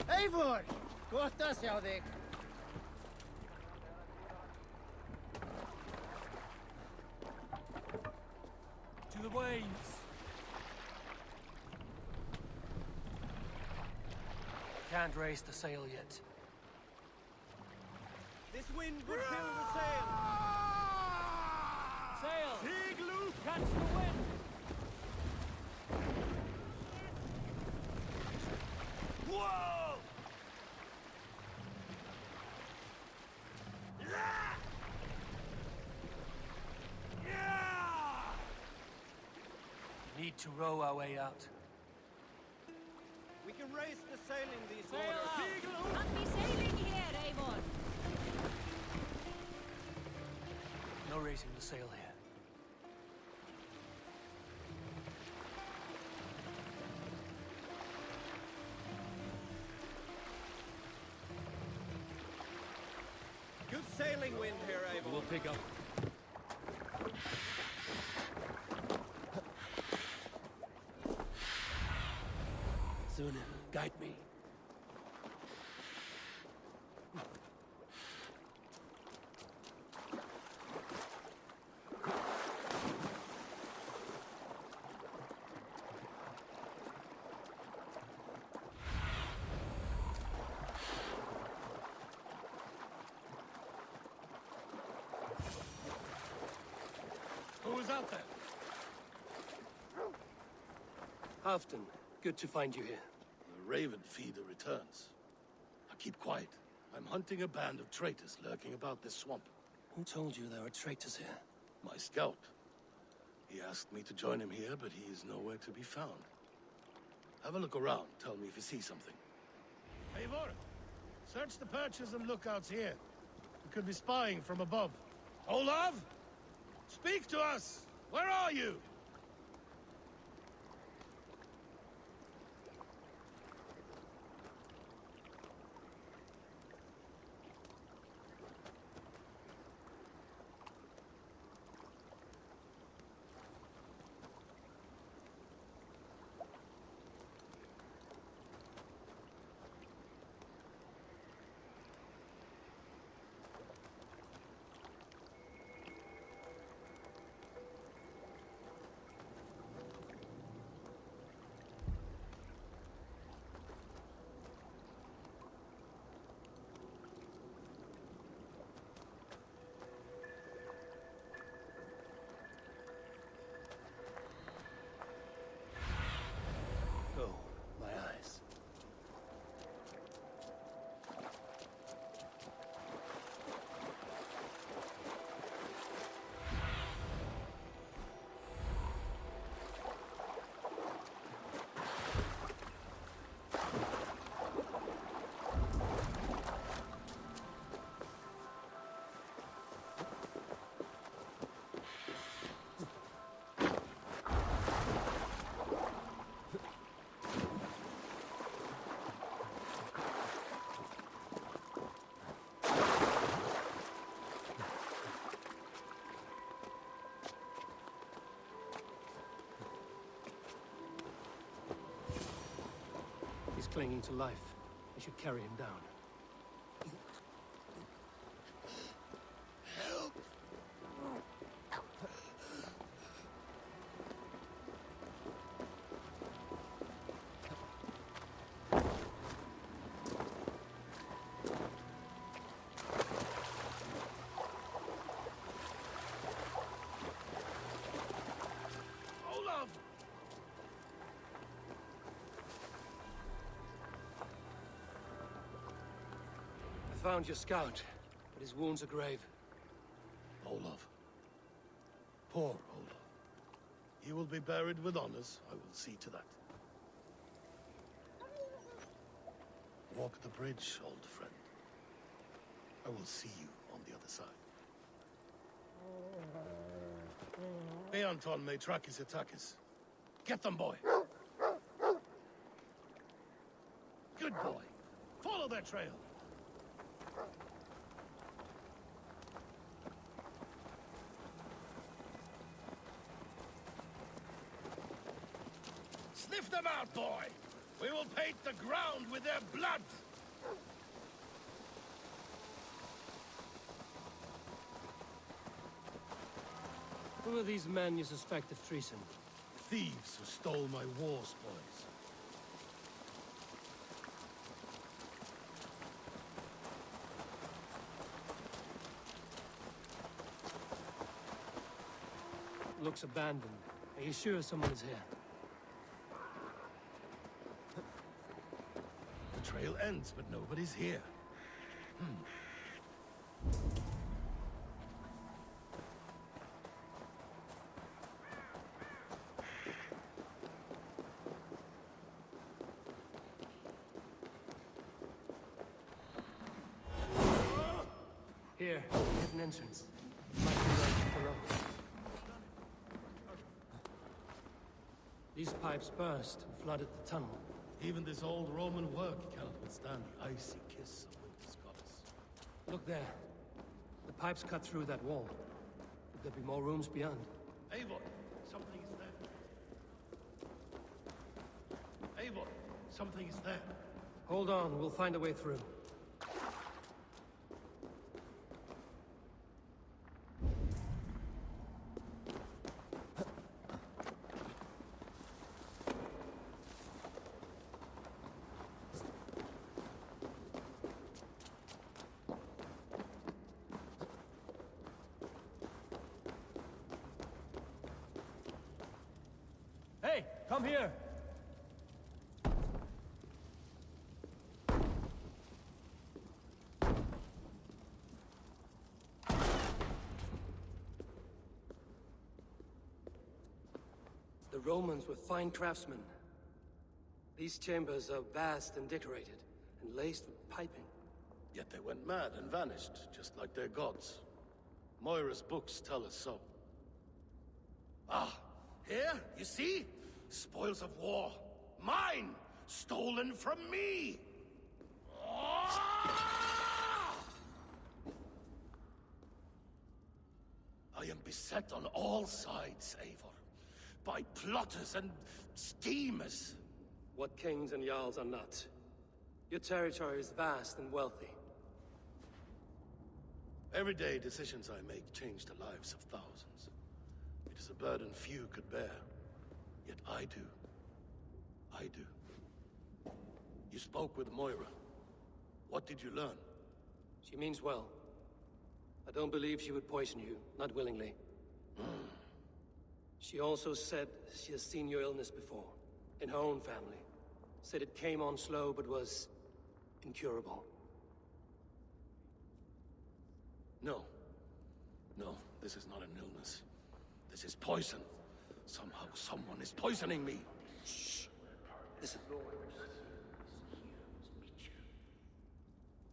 Eivor! Gåta, sjá þig. To the waves! Can't raise the sail yet. This wind would fill the sail. Sail! Igloo! Catch the wind! Whoa! need to row our way out. We can raise the sailing these Sail waters. out! Not be sailing here, Eivor! No raising the sail here. Good sailing wind here, Eivor. We'll pick up. Sunan, guide me. Who was out there? Halfton, good to find you here. The Raven feeder returns. Now keep quiet. I'm hunting a band of traitors lurking about this swamp. Who told you there are traitors here? My scout. He asked me to join him here, but he is nowhere to be found. Have a look around. Tell me if you see something. Eivor, search the perches and lookouts here. We could be spying from above. Olav? Speak to us! Where are you? He's clinging to life. I should carry him down. Help! Olav! I found your scout, but his wounds are grave. Olaf. Poor Olaf. He will be buried with honors. I will see to that. Walk the bridge, old friend. I will see you on the other side. Beanton may track his attackers. Get them, boy! Good boy. Follow their trail. Sniff them out, boy! We will paint the ground with their blood! Who are these men you suspect of treason? Thieves who stole my war spoils. Looks abandoned. Are you sure someone is here? The trail ends, but nobody's here. here. Hidden entrance. Might be right below. These pipes burst and flooded the tunnel. Even this old Roman work cannot withstand the icy kiss of winter's goddess. Look there. The pipes cut through that wall. Could there be more rooms beyond? Eivor, something is there. Eivor, something is there. Hold on, we'll find a way through. Hey, come here! The Romans were fine craftsmen. These chambers are vast and decorated, and laced with piping. Yet they went mad and vanished, just like their gods. Moira's books tell us so. Ah, here, you see? Spoils of war. Mine! Stolen from me! Ah! I am beset on all sides, Eivor. By plotters and schemers. What kings and jarls are not. Your territory is vast and wealthy. Everyday decisions I make change the lives of thousands. It is a burden few could bear. Yet I do. I do. You spoke with Moira. What did you learn? She means well. I don't believe she would poison you, not willingly. She also said she has seen your illness before, in her own family. Said it came on slow, but was incurable. No. No, this is not an illness. This is poison. Somehow someone is poisoning me. Shh. Listen.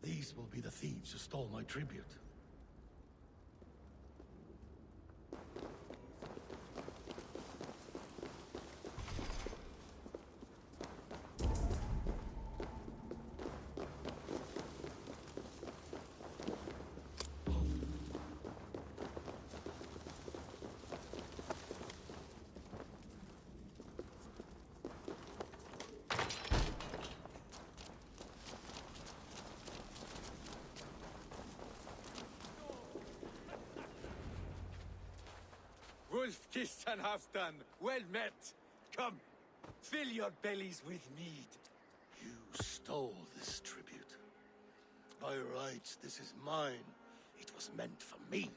These will be the thieves who stole my tribute. Wolf-kissed and half-done. Well met. Come, fill your bellies with mead. You stole this tribute. By rights, this is mine. It was meant for me.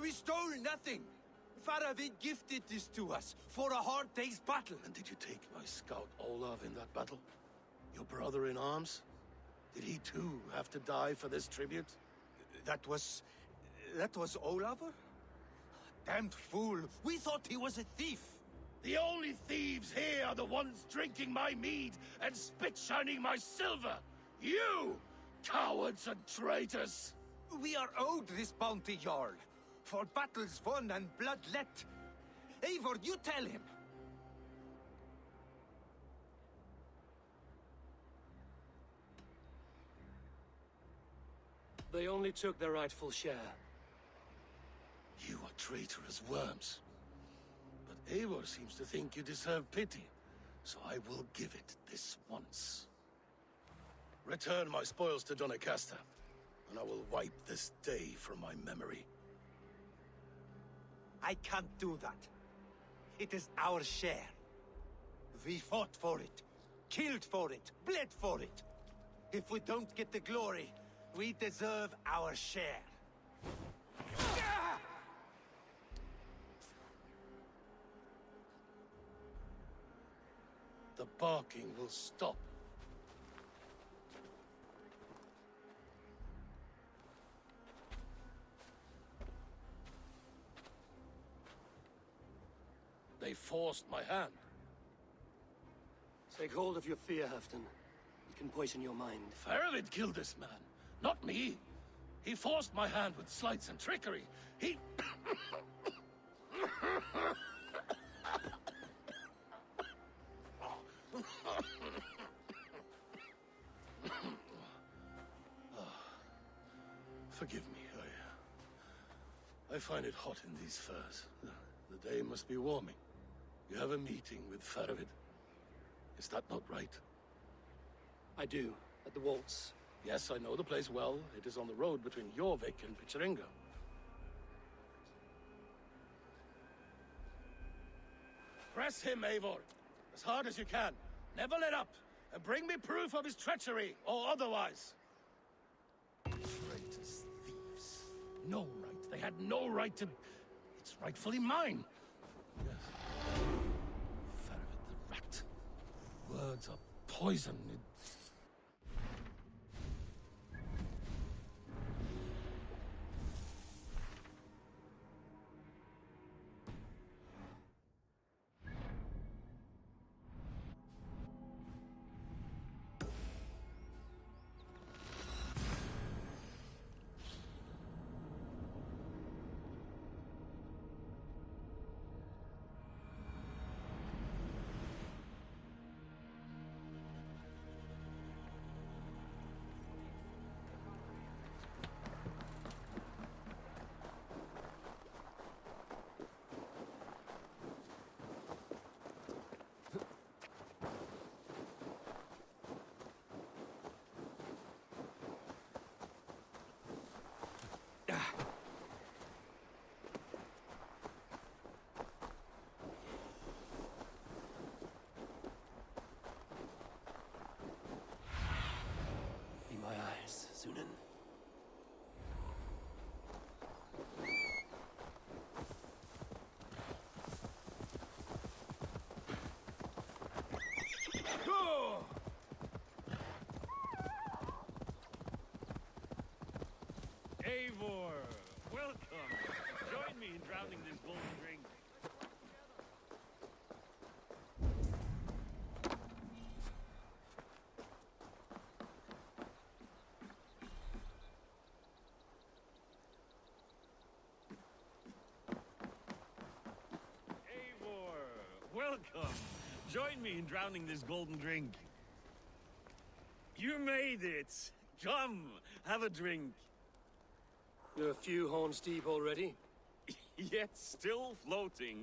We stole nothing. Faravid gifted this to us for a hard day's battle. And did you take my scout Olav in that battle? Your brother in arms? Did he too have to die for this tribute? That was Olaver? Damned fool! We thought he was a thief! The only thieves here are the ones drinking my mead and spit-shining my silver! You! Cowards and traitors! We are owed this bounty, Jarl. For battles won and blood let. Eivor, you tell him! They only took their rightful share. You are traitorous worms. But Eivor seems to think you deserve pity, so I will give it this once. Return my spoils to Doncaster, and I will wipe this day from my memory. I can't do that. It is our share. We fought for it, killed for it, bled for it. If we don't get the glory, we deserve our share. The barking will stop. They forced my hand. Take hold of your fear, Halfdan. It can poison your mind. Faravid killed this man, not me. He forced my hand with sleights and trickery. He... Forgive me, I find it hot in these furs. The day must be warming. You have a meeting with Faravid. Is that not right? I do, at the waltz. Yes, I know the place well. It is on the road between Jorvik and Picheringa. Press him, Eivor, as hard as you can. Never let up, and bring me proof of his treachery, or otherwise. Traitors, thieves. No right. They had no right to... It's rightfully mine. Yes. Faravid the rat. Words are poison. Be my eyes, Sunan. Go! Eivor, welcome. Join me in drowning this golden drink. Welcome. Join me in drowning this golden drink. You made it. Come, have a drink. You're a few horns deep already? Yet still floating.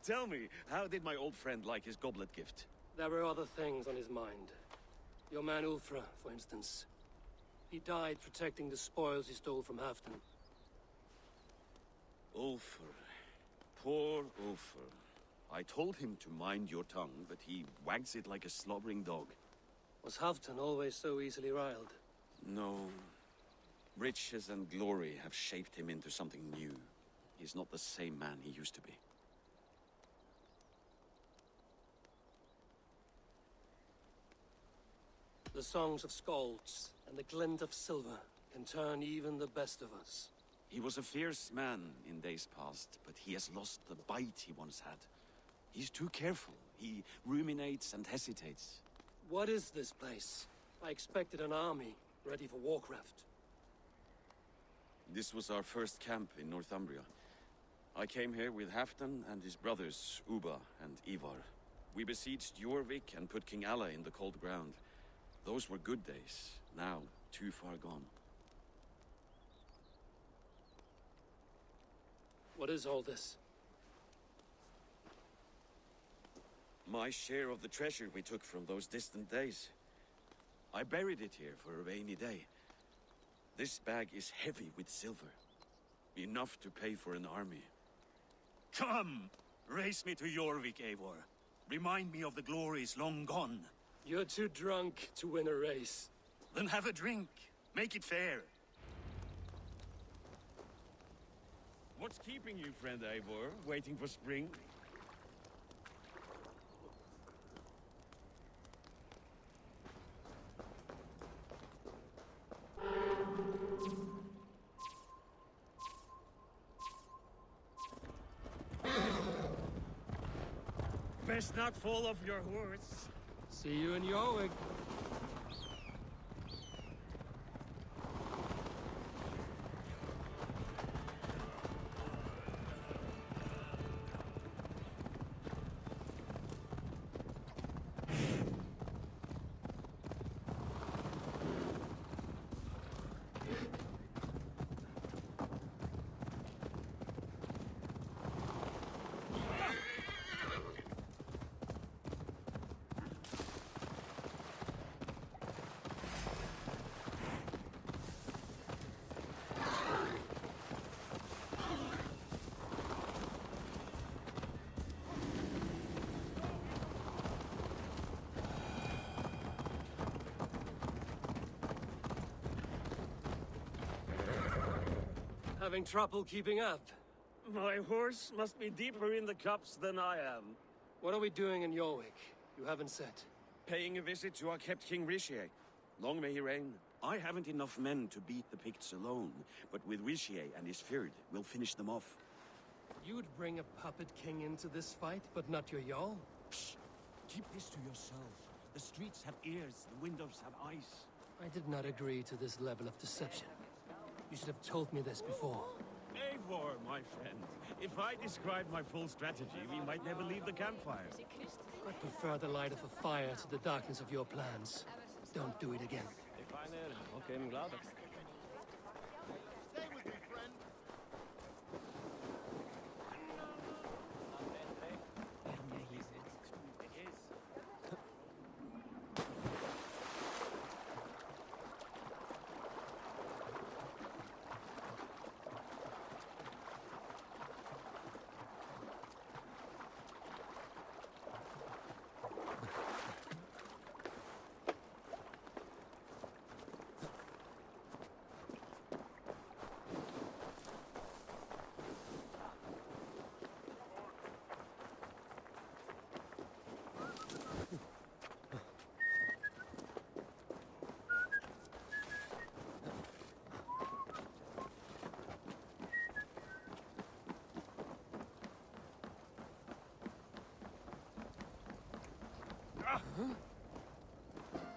Tell me, how did my old friend like his goblet gift? There were other things on his mind. Your man Ulfra, for instance. He died protecting the spoils he stole from Halfdan. Ulfr. Poor Ulfr. I told him to mind your tongue, but he wags it like a slobbering dog. Was Halfdan always so easily riled? No. Riches and glory have shaped him into something new. He's not the same man he used to be. The songs of skalds and the glint of silver can turn even the best of us. He was a fierce man in days past, but he has lost the bite he once had. He's too careful. He ruminates and hesitates. What is this place? I expected an army, ready for Warcraft. This was our first camp in Northumbria. I came here with Halfdan and his brothers, Uba and Ivar. We besieged Jorvik and put King Alla in the cold ground. Those were good days, now too far gone. What is all this? My share of the treasure we took from those distant days. I buried it here for a rainy day. This bag is heavy with silver. Enough to pay for an army. Come! Race me to Jorvik, Eivor. Remind me of the glories long gone. You're too drunk to win a race. Then have a drink. Make it fair. What's keeping you, friend Eivor? Waiting for spring? Best not fall off your horse. See you in Jorvik. Having trouble keeping up? My horse must be deeper in the cups than I am. What are we doing in Jorvik? You haven't said. Paying a visit to our kept King Richier. Long may he reign. I haven't enough men to beat the Picts alone, but with Richier and his Fyrd, we'll finish them off. You'd bring a puppet king into this fight, but not your Jarl? Keep this to yourself. The streets have ears, the windows have eyes. I did not agree to this level of deception. You should have told me this before. Eivor, my friend. If I described my full strategy, we might never leave the campfire. I prefer the light of a fire to the darkness of your plans. Don't do it again. Okay, I'm glad.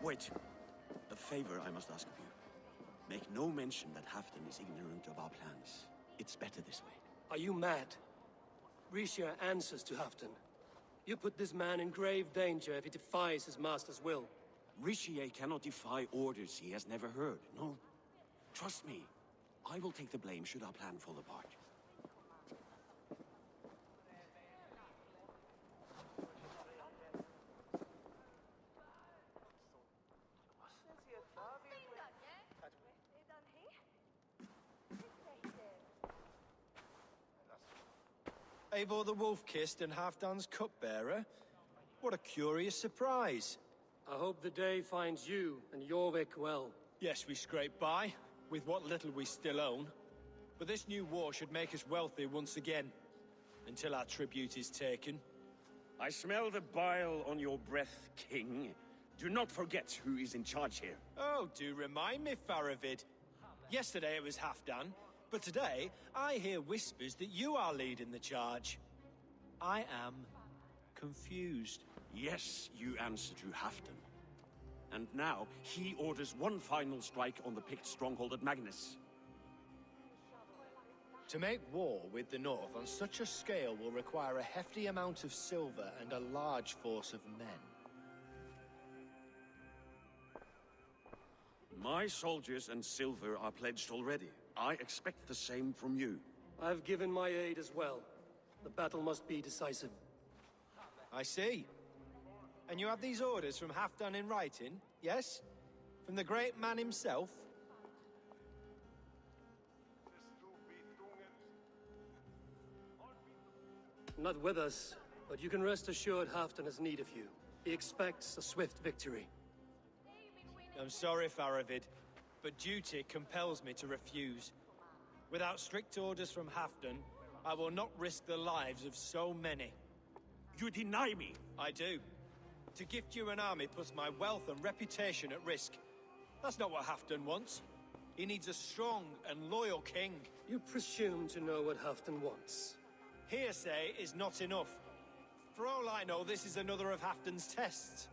Wait. A favor I must ask of you. Make no mention that Halfdan is ignorant of our plans. It's better this way. Are you mad? Richier answers to Halfdan. You put this man in grave danger if he defies his master's will. Richier cannot defy orders he has never heard. No. Trust me. I will take the blame should our plan fall apart. Eivor the Wolf-Kissed and Halfdan's cupbearer? What a curious surprise. I hope the day finds you and Jorvik well. Yes, we scrape by, with what little we still own. But this new war should make us wealthy once again, until our tribute is taken. I smell the bile on your breath, King. Do not forget who is in charge here. Oh, do remind me, Faravid. Yesterday it was Halfdan, but today I hear whispers that you are leading the charge. I am confused. Yes, you answer to Halfdan. And now, he orders one final strike on the Pict stronghold at Magnus. To make war with the North on such a scale will require a hefty amount of silver and a large force of men. My soldiers and silver are pledged already. I expect the same from you. I've given my aid as well. The battle must be decisive. I see. And you have these orders from Halfdan in writing, yes? From the great man himself? Not with us, but you can rest assured Halfdan has need of you. He expects a swift victory. I'm sorry, Faravid, but duty compels me to refuse. Without strict orders from Halfdan, I will not risk the lives of so many. You deny me? I do. To gift you an army puts my wealth and reputation at risk. That's not what Halfdan wants. He needs a strong and loyal king. You presume to know what Halfdan wants. Hearsay is not enough. For all I know, this is another of Halfdan's tests.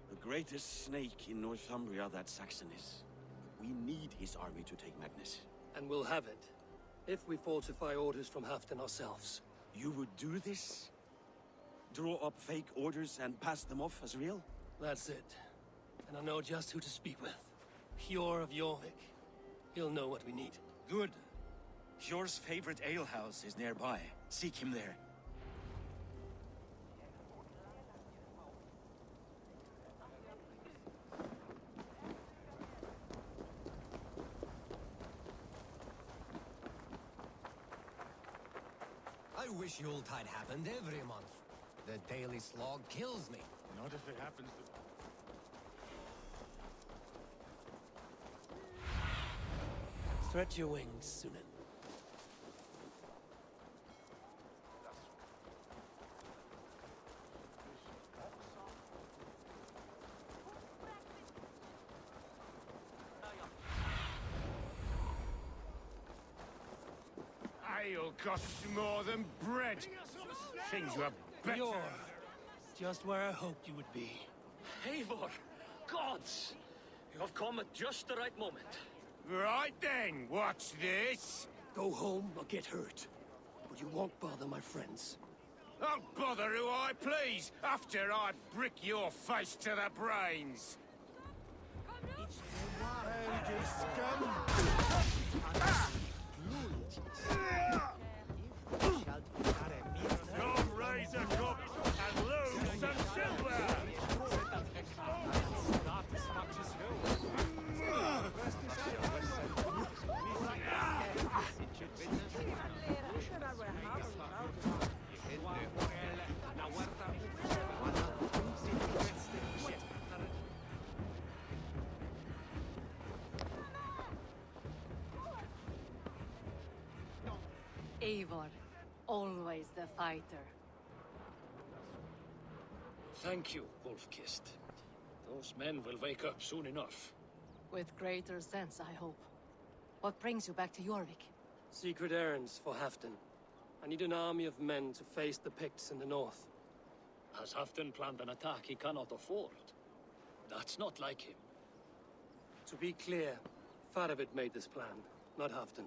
The greatest snake in Northumbria that Saxon is. We need his army to take Magnus. And we'll have it. If we falsify orders from Halfdan ourselves. You would do this? Draw up fake orders and pass them off as real? That's it. And I know just who to speak with. Hjor of Jorvik. He'll know what we need. Good. Hjor's favorite alehouse is nearby. Seek him there. wish Yuletide happened every month. The daily slog kills me. Not if it happens to... Stretch your wings, Sunan. Ale costs more than bread. Things were better. You're just where I hoped you would be. Eivor! Gods! You have come at just the right moment. Right then, what's this? Go home or get hurt. But you won't bother my friends. I'll bother who I please, after I brick your face to the brains. Come raise a cup and lose some silver! Eivor, always the fighter. Thank you, Wolf-Kissed. Those men will wake up soon enough. With greater sense, I hope. What brings you back to Jorvik? Secret errands for Halfdan. I need an army of men to face the Picts in the north. Has Halfdan planned an attack he cannot afford? That's not like him. To be clear, Faravid made this plan, not Halfdan.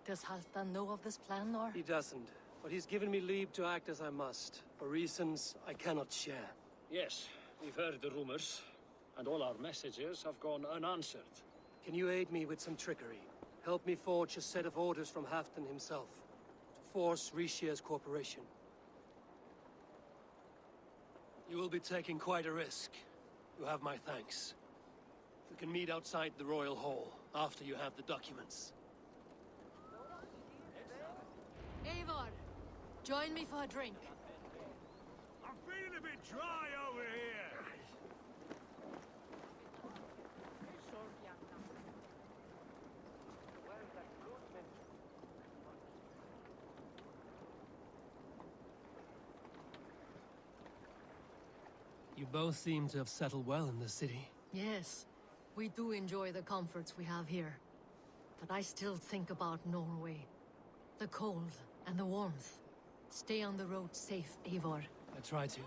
Does Halfdan know of this plan, or...? He doesn't, but he's given me leave to act as I must, for reasons I cannot share. Yes, we've heard the rumors, and all our messages have gone unanswered. Can you aid me with some trickery? Help me forge a set of orders from Halfdan himself, to force Rishia's cooperation. You will be taking quite a risk. You have my thanks. We can meet outside the Royal Hall, after you have the documents. Eivor, join me for a drink. I'm feeling a bit dry over here. You both seem to have settled well in the city. Yes, we do enjoy the comforts we have here. But I still think about Norway. The cold and the warmth. Stay on the road safe, Eivor. I try to.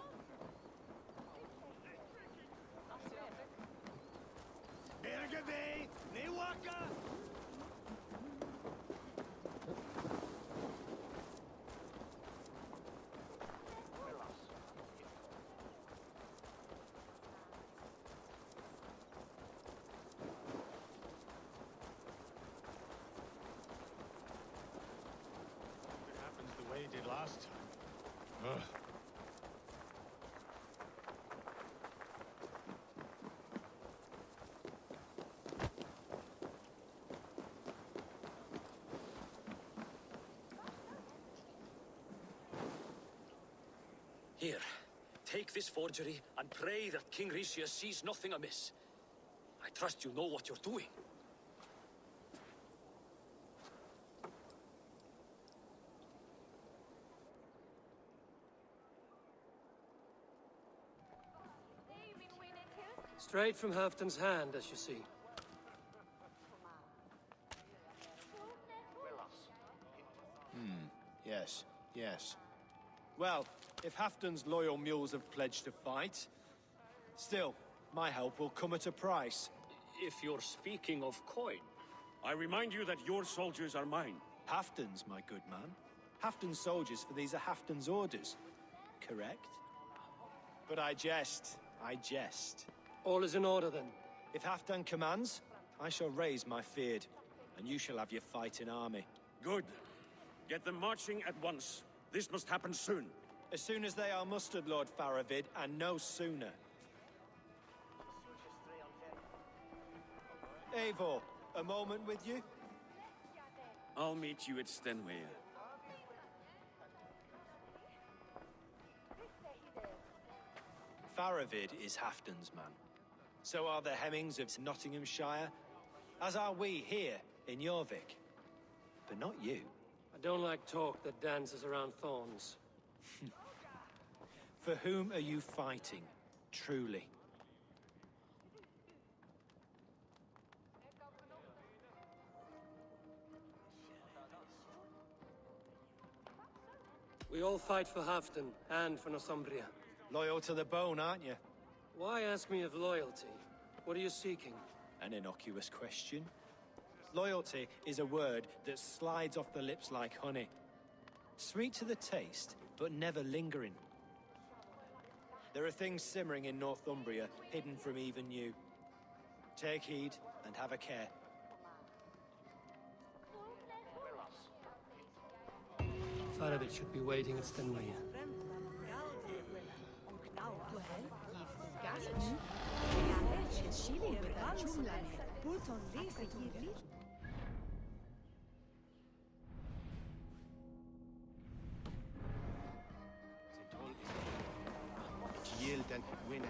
Did last time. Ugh. Here, take this forgery and pray that King Rishia sees nothing amiss. I trust you know what you're doing. Straight from Halfdan's hand, as you see. Yes, yes. Well, if Halfdan's loyal mules have pledged to fight, still, my help will come at a price. If you're speaking of coin, I remind you that your soldiers are mine. Halfdan's, my good man. Halfdan's soldiers, for these are Halfdan's orders. Correct? But I jest. I jest. All is in order, then. If Halfdan commands, I shall raise my feared, and you shall have your fighting army. Good. Get them marching at once. This must happen soon. As soon as they are mustered, Lord Faravid, and no sooner. Eivor, a moment with you? I'll meet you at Stenway. Faravid is Halfdan's man. So are the Hemmings of Nottinghamshire, as are we here in Jorvik. But not you. I don't like talk that dances around thorns. For whom are you fighting, truly? We all fight for Halfdan and for Northumbria. Loyal to the bone, aren't you? Why ask me of loyalty? What are you seeking? An innocuous question. Loyalty is a word that slides off the lips like honey. Sweet to the taste, but never lingering. There are things simmering in Northumbria, hidden from even you. Take heed and have a care. Faravid should be waiting at Stenway. Yield and win.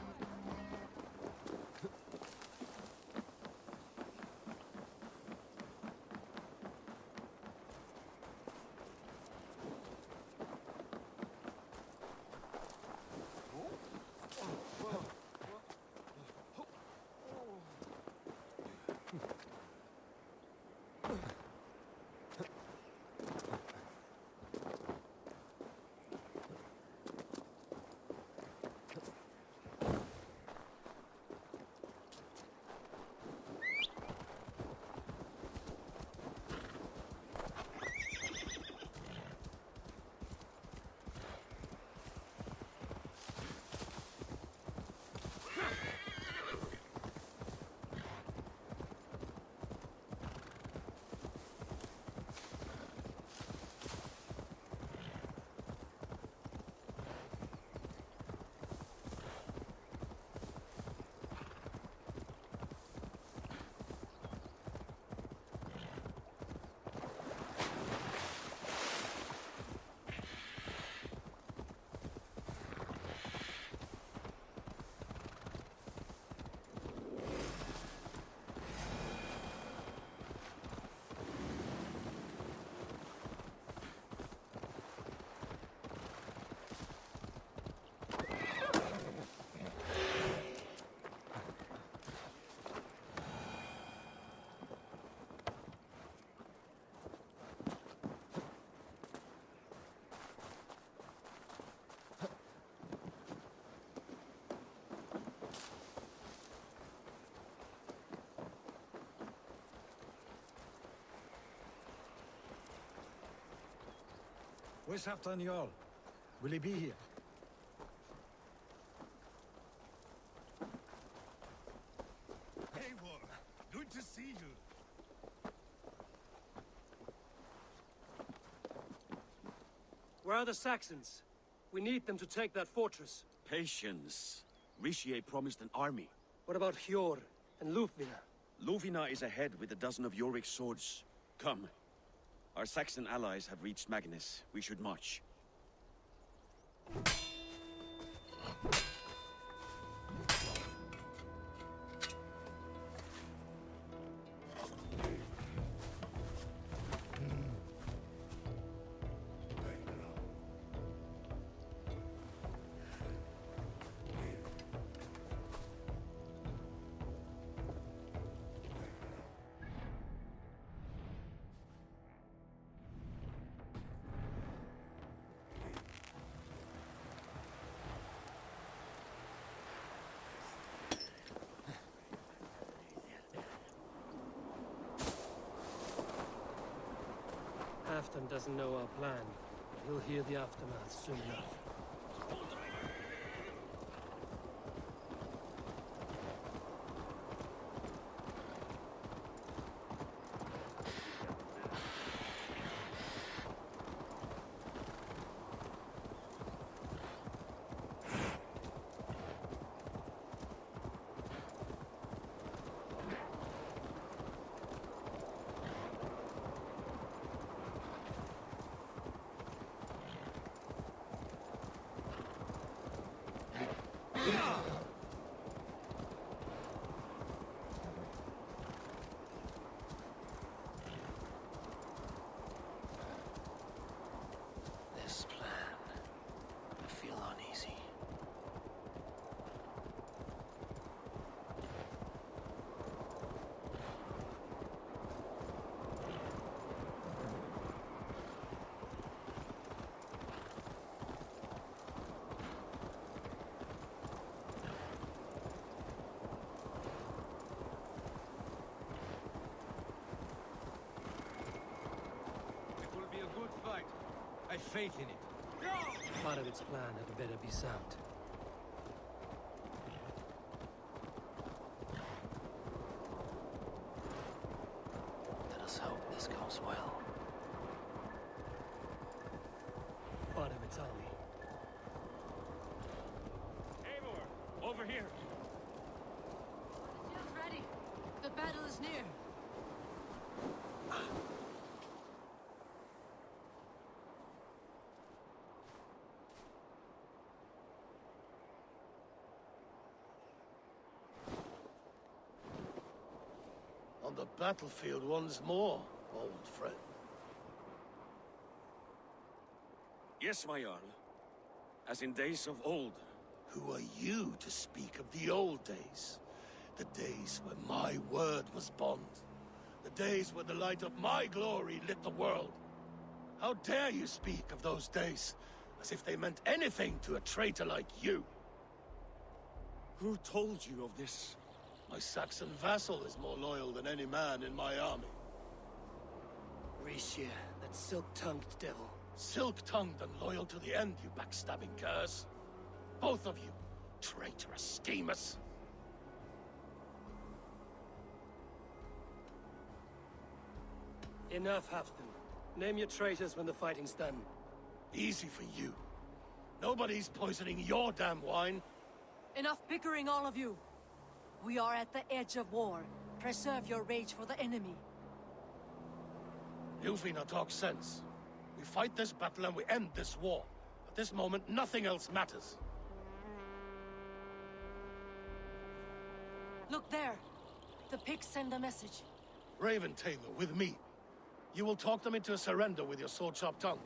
Where's Halfdan Jarl? Will he be here? Eivor, good to see you. Where are the Saxons? We need them to take that fortress. Patience. Richier promised an army. What about Hjor and Lufvina? Lufvina is ahead with a dozen of Jorvik's swords. Come. Our Saxon allies have reached Magnus. We should march. Halfdan doesn't know our plan. He'll hear the aftermath soon enough. This plan, I feel uneasy. It will be a good fight. I have faith in it. Part of its plan had better be sound. Let us hope this goes well. Part of its army. Eivor, over here. Shields ready. The battle is near. On the battlefield once more, old friend. Yes, my Jarl. As in days of old. Who are you to speak of the old days? The days when my word was bond. The days when the light of my glory lit the world. How dare you speak of those days as if they meant anything to a traitor like you? Who told you of this? My Saxon vassal is more loyal than any man in my army. Rishia, that silk-tongued devil. Silk-tongued and loyal to the end, you backstabbing curs. Both of you, traitorous schemers. Enough, Halfdan. Name your traitors when the fighting's done. Easy for you. Nobody's poisoning your damn wine. Enough bickering, all of you. We are at the edge of war. Preserve your rage for the enemy. Ilfina talks sense. We fight this battle and we end this war. At this moment, nothing else matters. Look there. The pigs send a message. Raven Tamer, with me. You will talk them into a surrender with your sword-sharp tongue.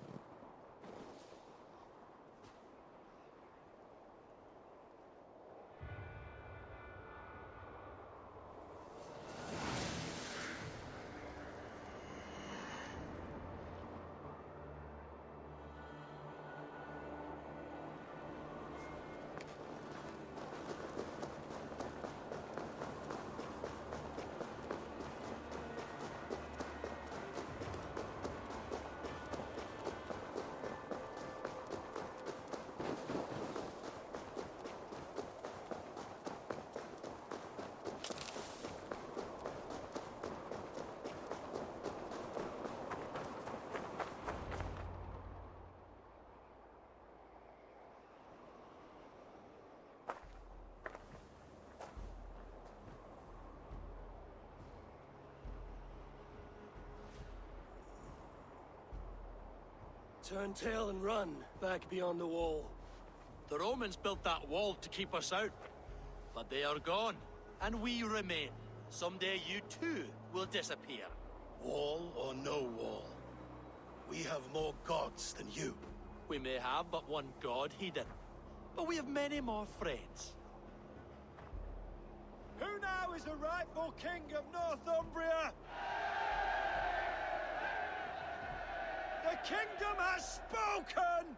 Turn tail and run, back beyond the wall. The Romans built that wall to keep us out. But they are gone, and we remain. Someday you too will disappear. Wall or no wall, we have more gods than you. We may have but one god, Hedon. But we have many more friends. Who now is the rightful king of Northumbria? The kingdom has spoken!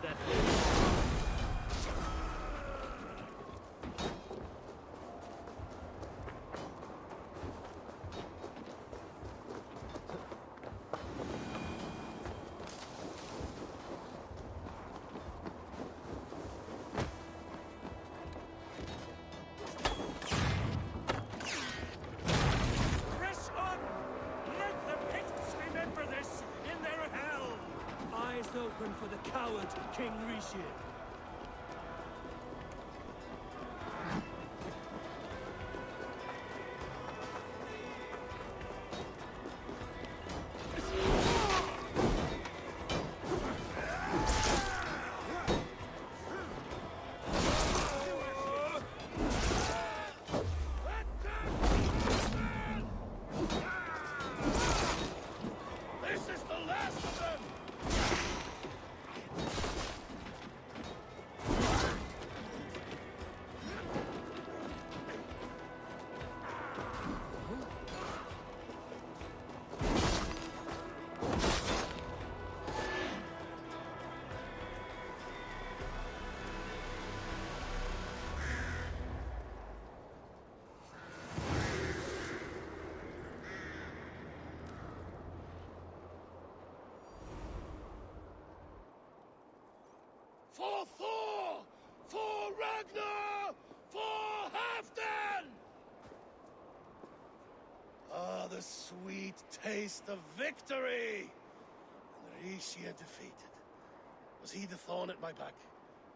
that way. Press on! Let the Picts remember this in their hell! Eyes open for the coward, King Rishi. This is the last of them! For Thor! For Ragnar! For Halfdan! Ah, the sweet taste of victory! And Rishia defeated. Was he the thorn at my back?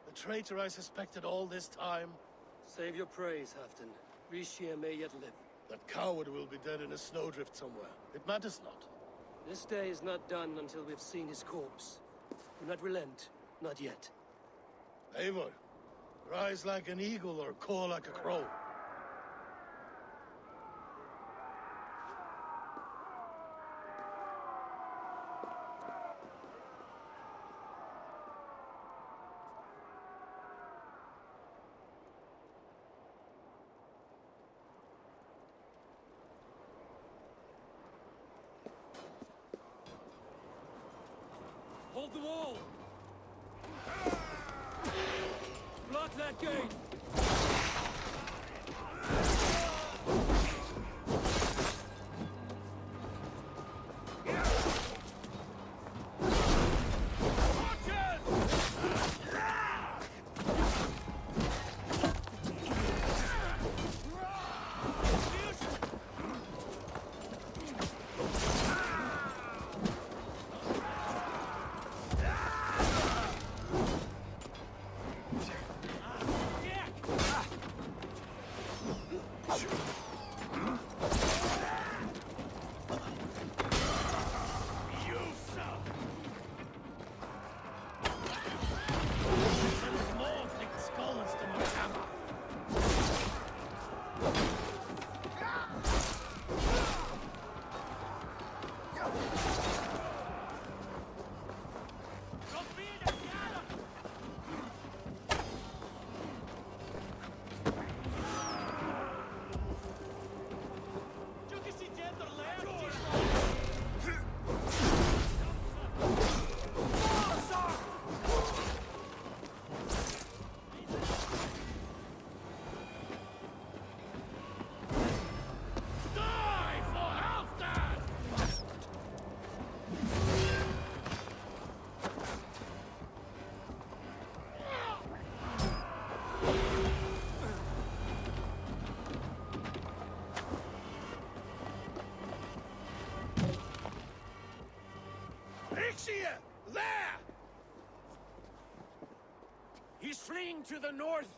The traitor I suspected all this time? Save your praise, Halfdan. Rishia may yet live. That coward will be dead in a snowdrift somewhere. It matters not. This day is not done until we've seen his corpse. Do not relent. Not yet. Eivor, rise like an eagle or caw like a crow. Hold the wall! Block that gate! Rixia! There! He's fleeing to the north.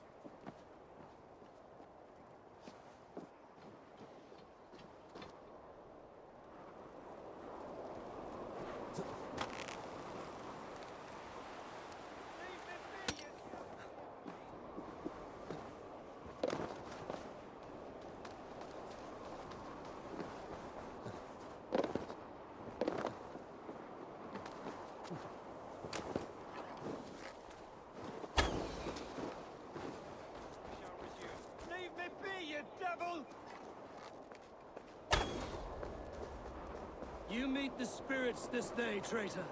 You meet the spirits this day, traitor.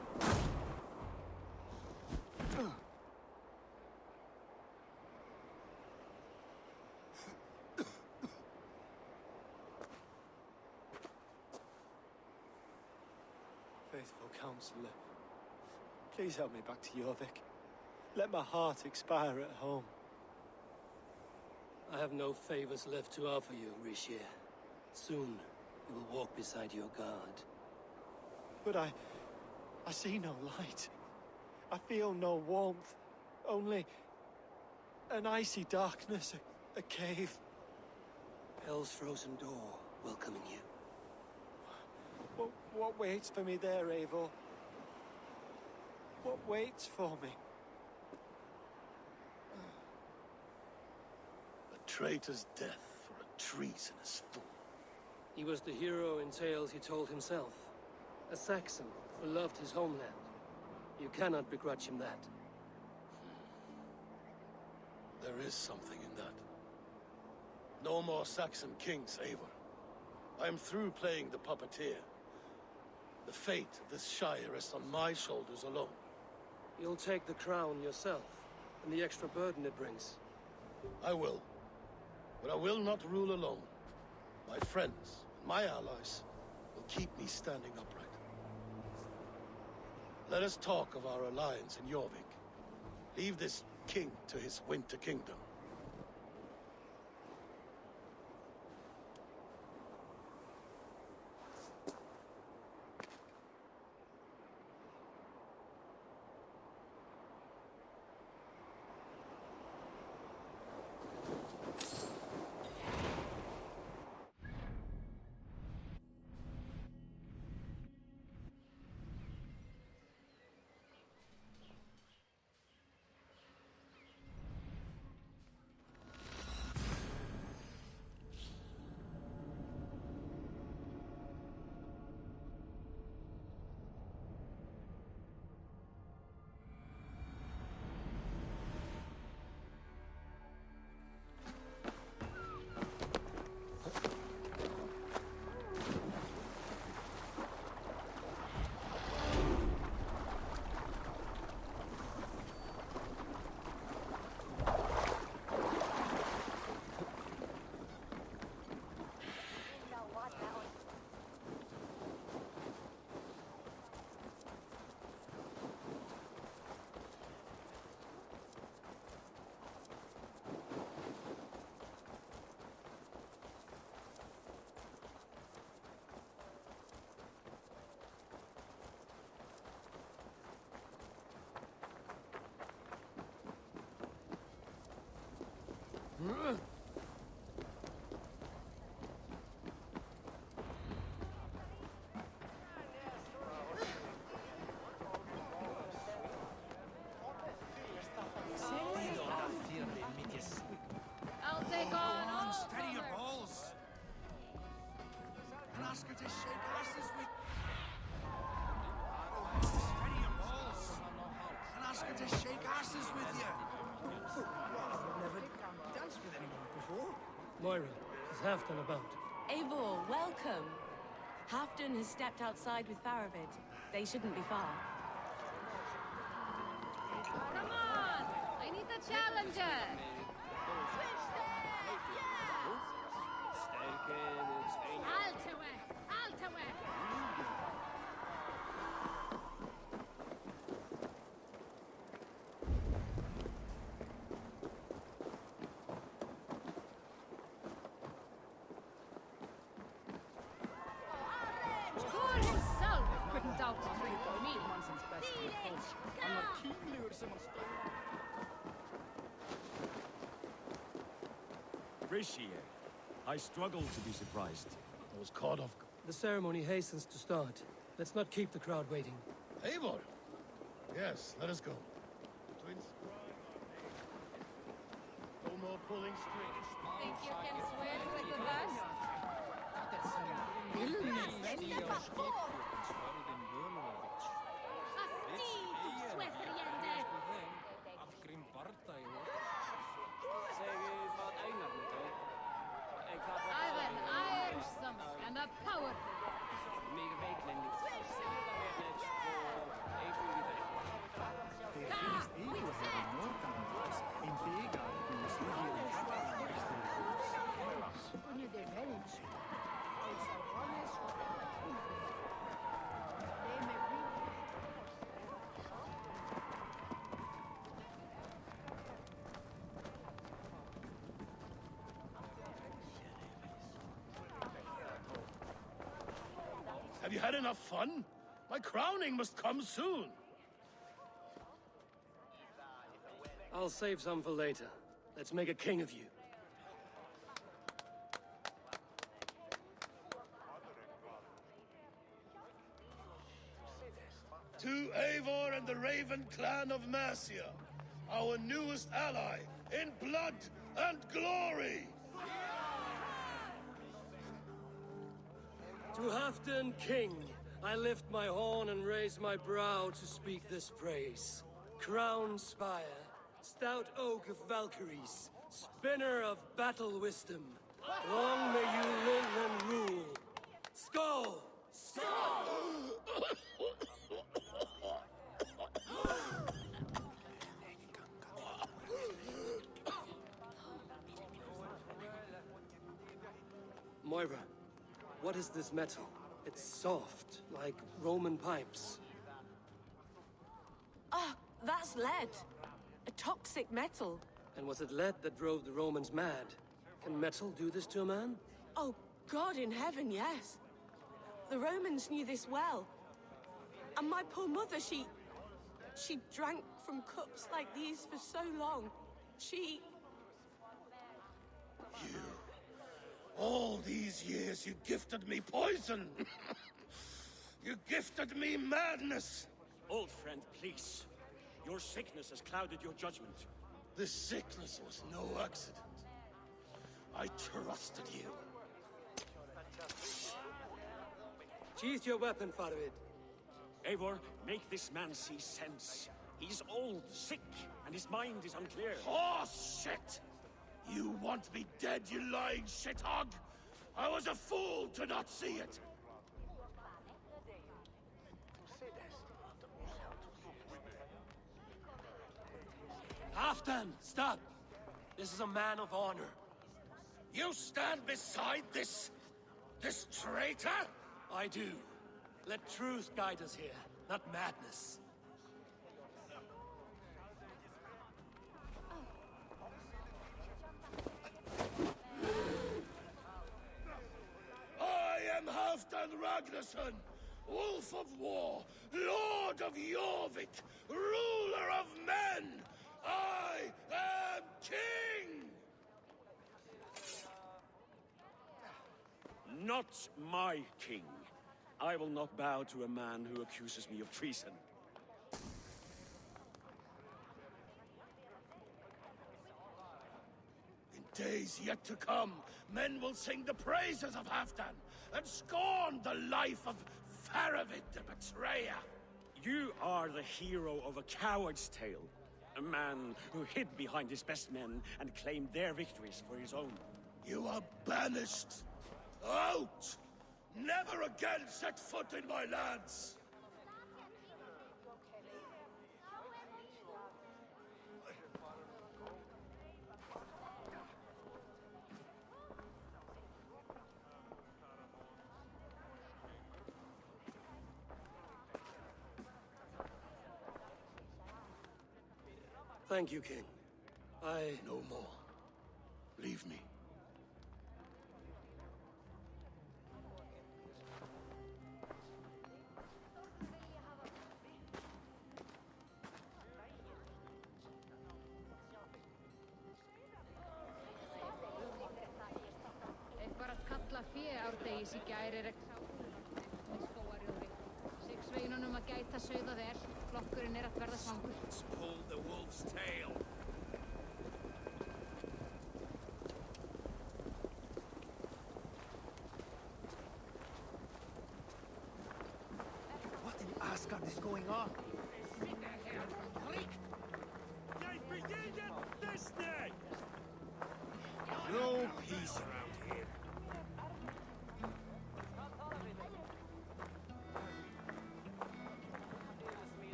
merciful counselor, please help me back to Jorvik. Let my heart expire at home. I have no favors left to offer you, Rishi. Soon, you will walk beside your god. But I see no light. I feel no warmth. Only an icy darkness, a cave. Hell's frozen door welcoming you. What waits for me there, Eivor? What waits for me? A traitor's death for a treasonous fool. He was the hero in tales he told himself. A Saxon who loved his homeland. You cannot begrudge him that. There is something in that. No more Saxon kings, Eivor. I am through playing the puppeteer. The fate of this Shire rests on my shoulders alone. You'll take the crown yourself, and the extra burden it brings. I will. But I will not rule alone. My friends and my allies will keep me standing upright. Let us talk of our alliance in Jorvik. Leave this king to his winter kingdom. I'll take on all Steady your balls. And ask her to shake asses with. Steady your balls. And ask her to shake asses with you. I've never danced with anyone before. Moira, is Halfdan about? Eivor, welcome. Halfdan has stepped outside with Faravid. They shouldn't be far. Come on! I need a challenger! Switch there! Yeah! Altawe! Altawe! Thor himself couldn't doubt the trick for me. Rishi, I struggle to be surprised. I was caught off. The ceremony hastens to start. Let's not keep the crowd waiting. Eivor! Yes, let us go. No more pulling strings. Think you can swim with the best? I've an iron stomach and a powerful. Have you had enough fun? My crowning must come soon. I'll save some for later. Let's make a king of you. To Eivor and the Raven clan of Mercia, our newest ally, in blood and glory! To Halfdan King, I lift my horn and raise my brow to speak this praise. Crown spire, stout oak of Valkyries, spinner of battle wisdom. Long may you live and rule. Skull! Moira, what is this metal? It's soft, like Roman pipes. Ah, that's lead. A toxic metal. And was it lead that drove the Romans mad? Can metal do this to a man? Oh, God in heaven, yes. The Romans knew this well. And my poor mother, she drank from cups like these for so long. She... You... All these years you gifted me poison! You gifted me madness! Old friend, please. Your sickness has clouded your judgment. This sickness was no accident. I trusted you. Sheath your weapon, Farid. Eivor, make this man see sense. He's old, sick, and his mind is unclear. Oh, shit! You want me dead, you lying shithog? I was a fool to not see it! Halfdan, stop! This is a man of honor. You stand beside this traitor? I do. Let truth guide us here, not madness. I am Halfdan Ragnarsson, Wolf of War, Lord of Jorvik, ruler of men! I am king! Not my king. I will not bow to a man who accuses me of treason. In days yet to come, men will sing the praises of Halfdan and scorn the life of Faravid the betrayer. You are the hero of a coward's tale. A man who hid behind his best men and claimed their victories for his own. You are banished. Out! Never again set foot in my lands! Thank you, King. No more. Leave me. Í gær ekki skógarjóðri. Sveinunum að gæta sauða vel. Flokkurinn að verða svangur. Pull the wolf's tail. What in Asgard is going on? No peace around here.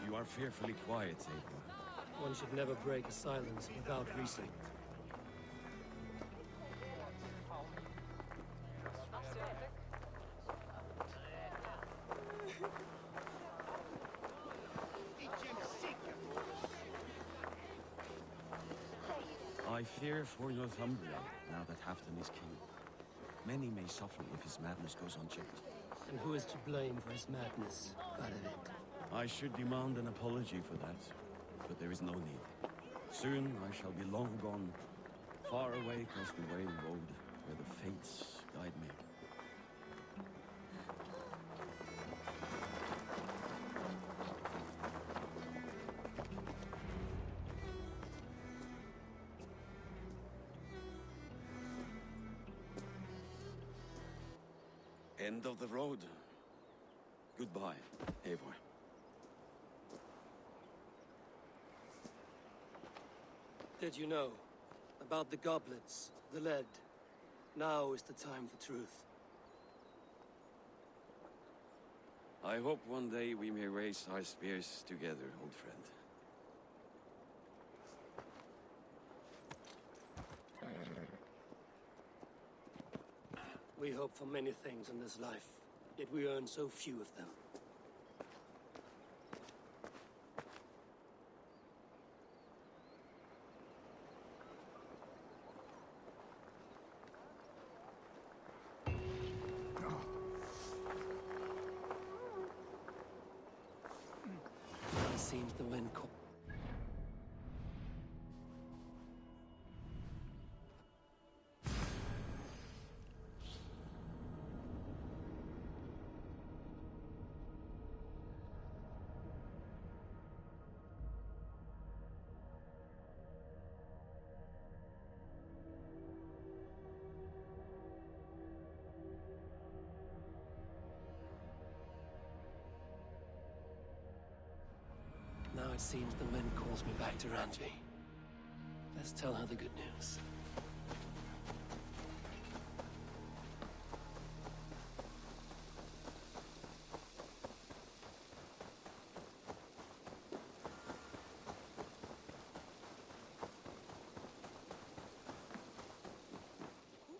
You are fearfully quiet, Eivor. One should never break a silence without reason. I fear for Northumbria, now that Halfdan is king. Many may suffer if his madness goes unchecked. And who is to blame for his madness, Faravik? I should demand an apology for that, but there is no need. Soon I shall be long gone, far away across the Whale Road, where the fates guide me. End of the road. Goodbye, Eivor. Did you know about the goblets, the lead? Now is the time for truth. I hope one day we may raise our spears together, old friend. We hope for many things in this life, yet we earn so few of them. It seems the wind caught. Now it seems the wind calls me back to Ranji. Let's tell her the good news.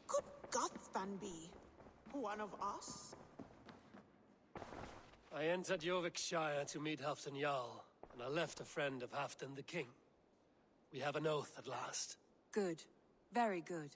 Could Gothban be? One of us? I entered Jorvikshire to meet Halfdan Jarl, and I left a friend of Halfdan the King. We have an oath at last. Good. Very good.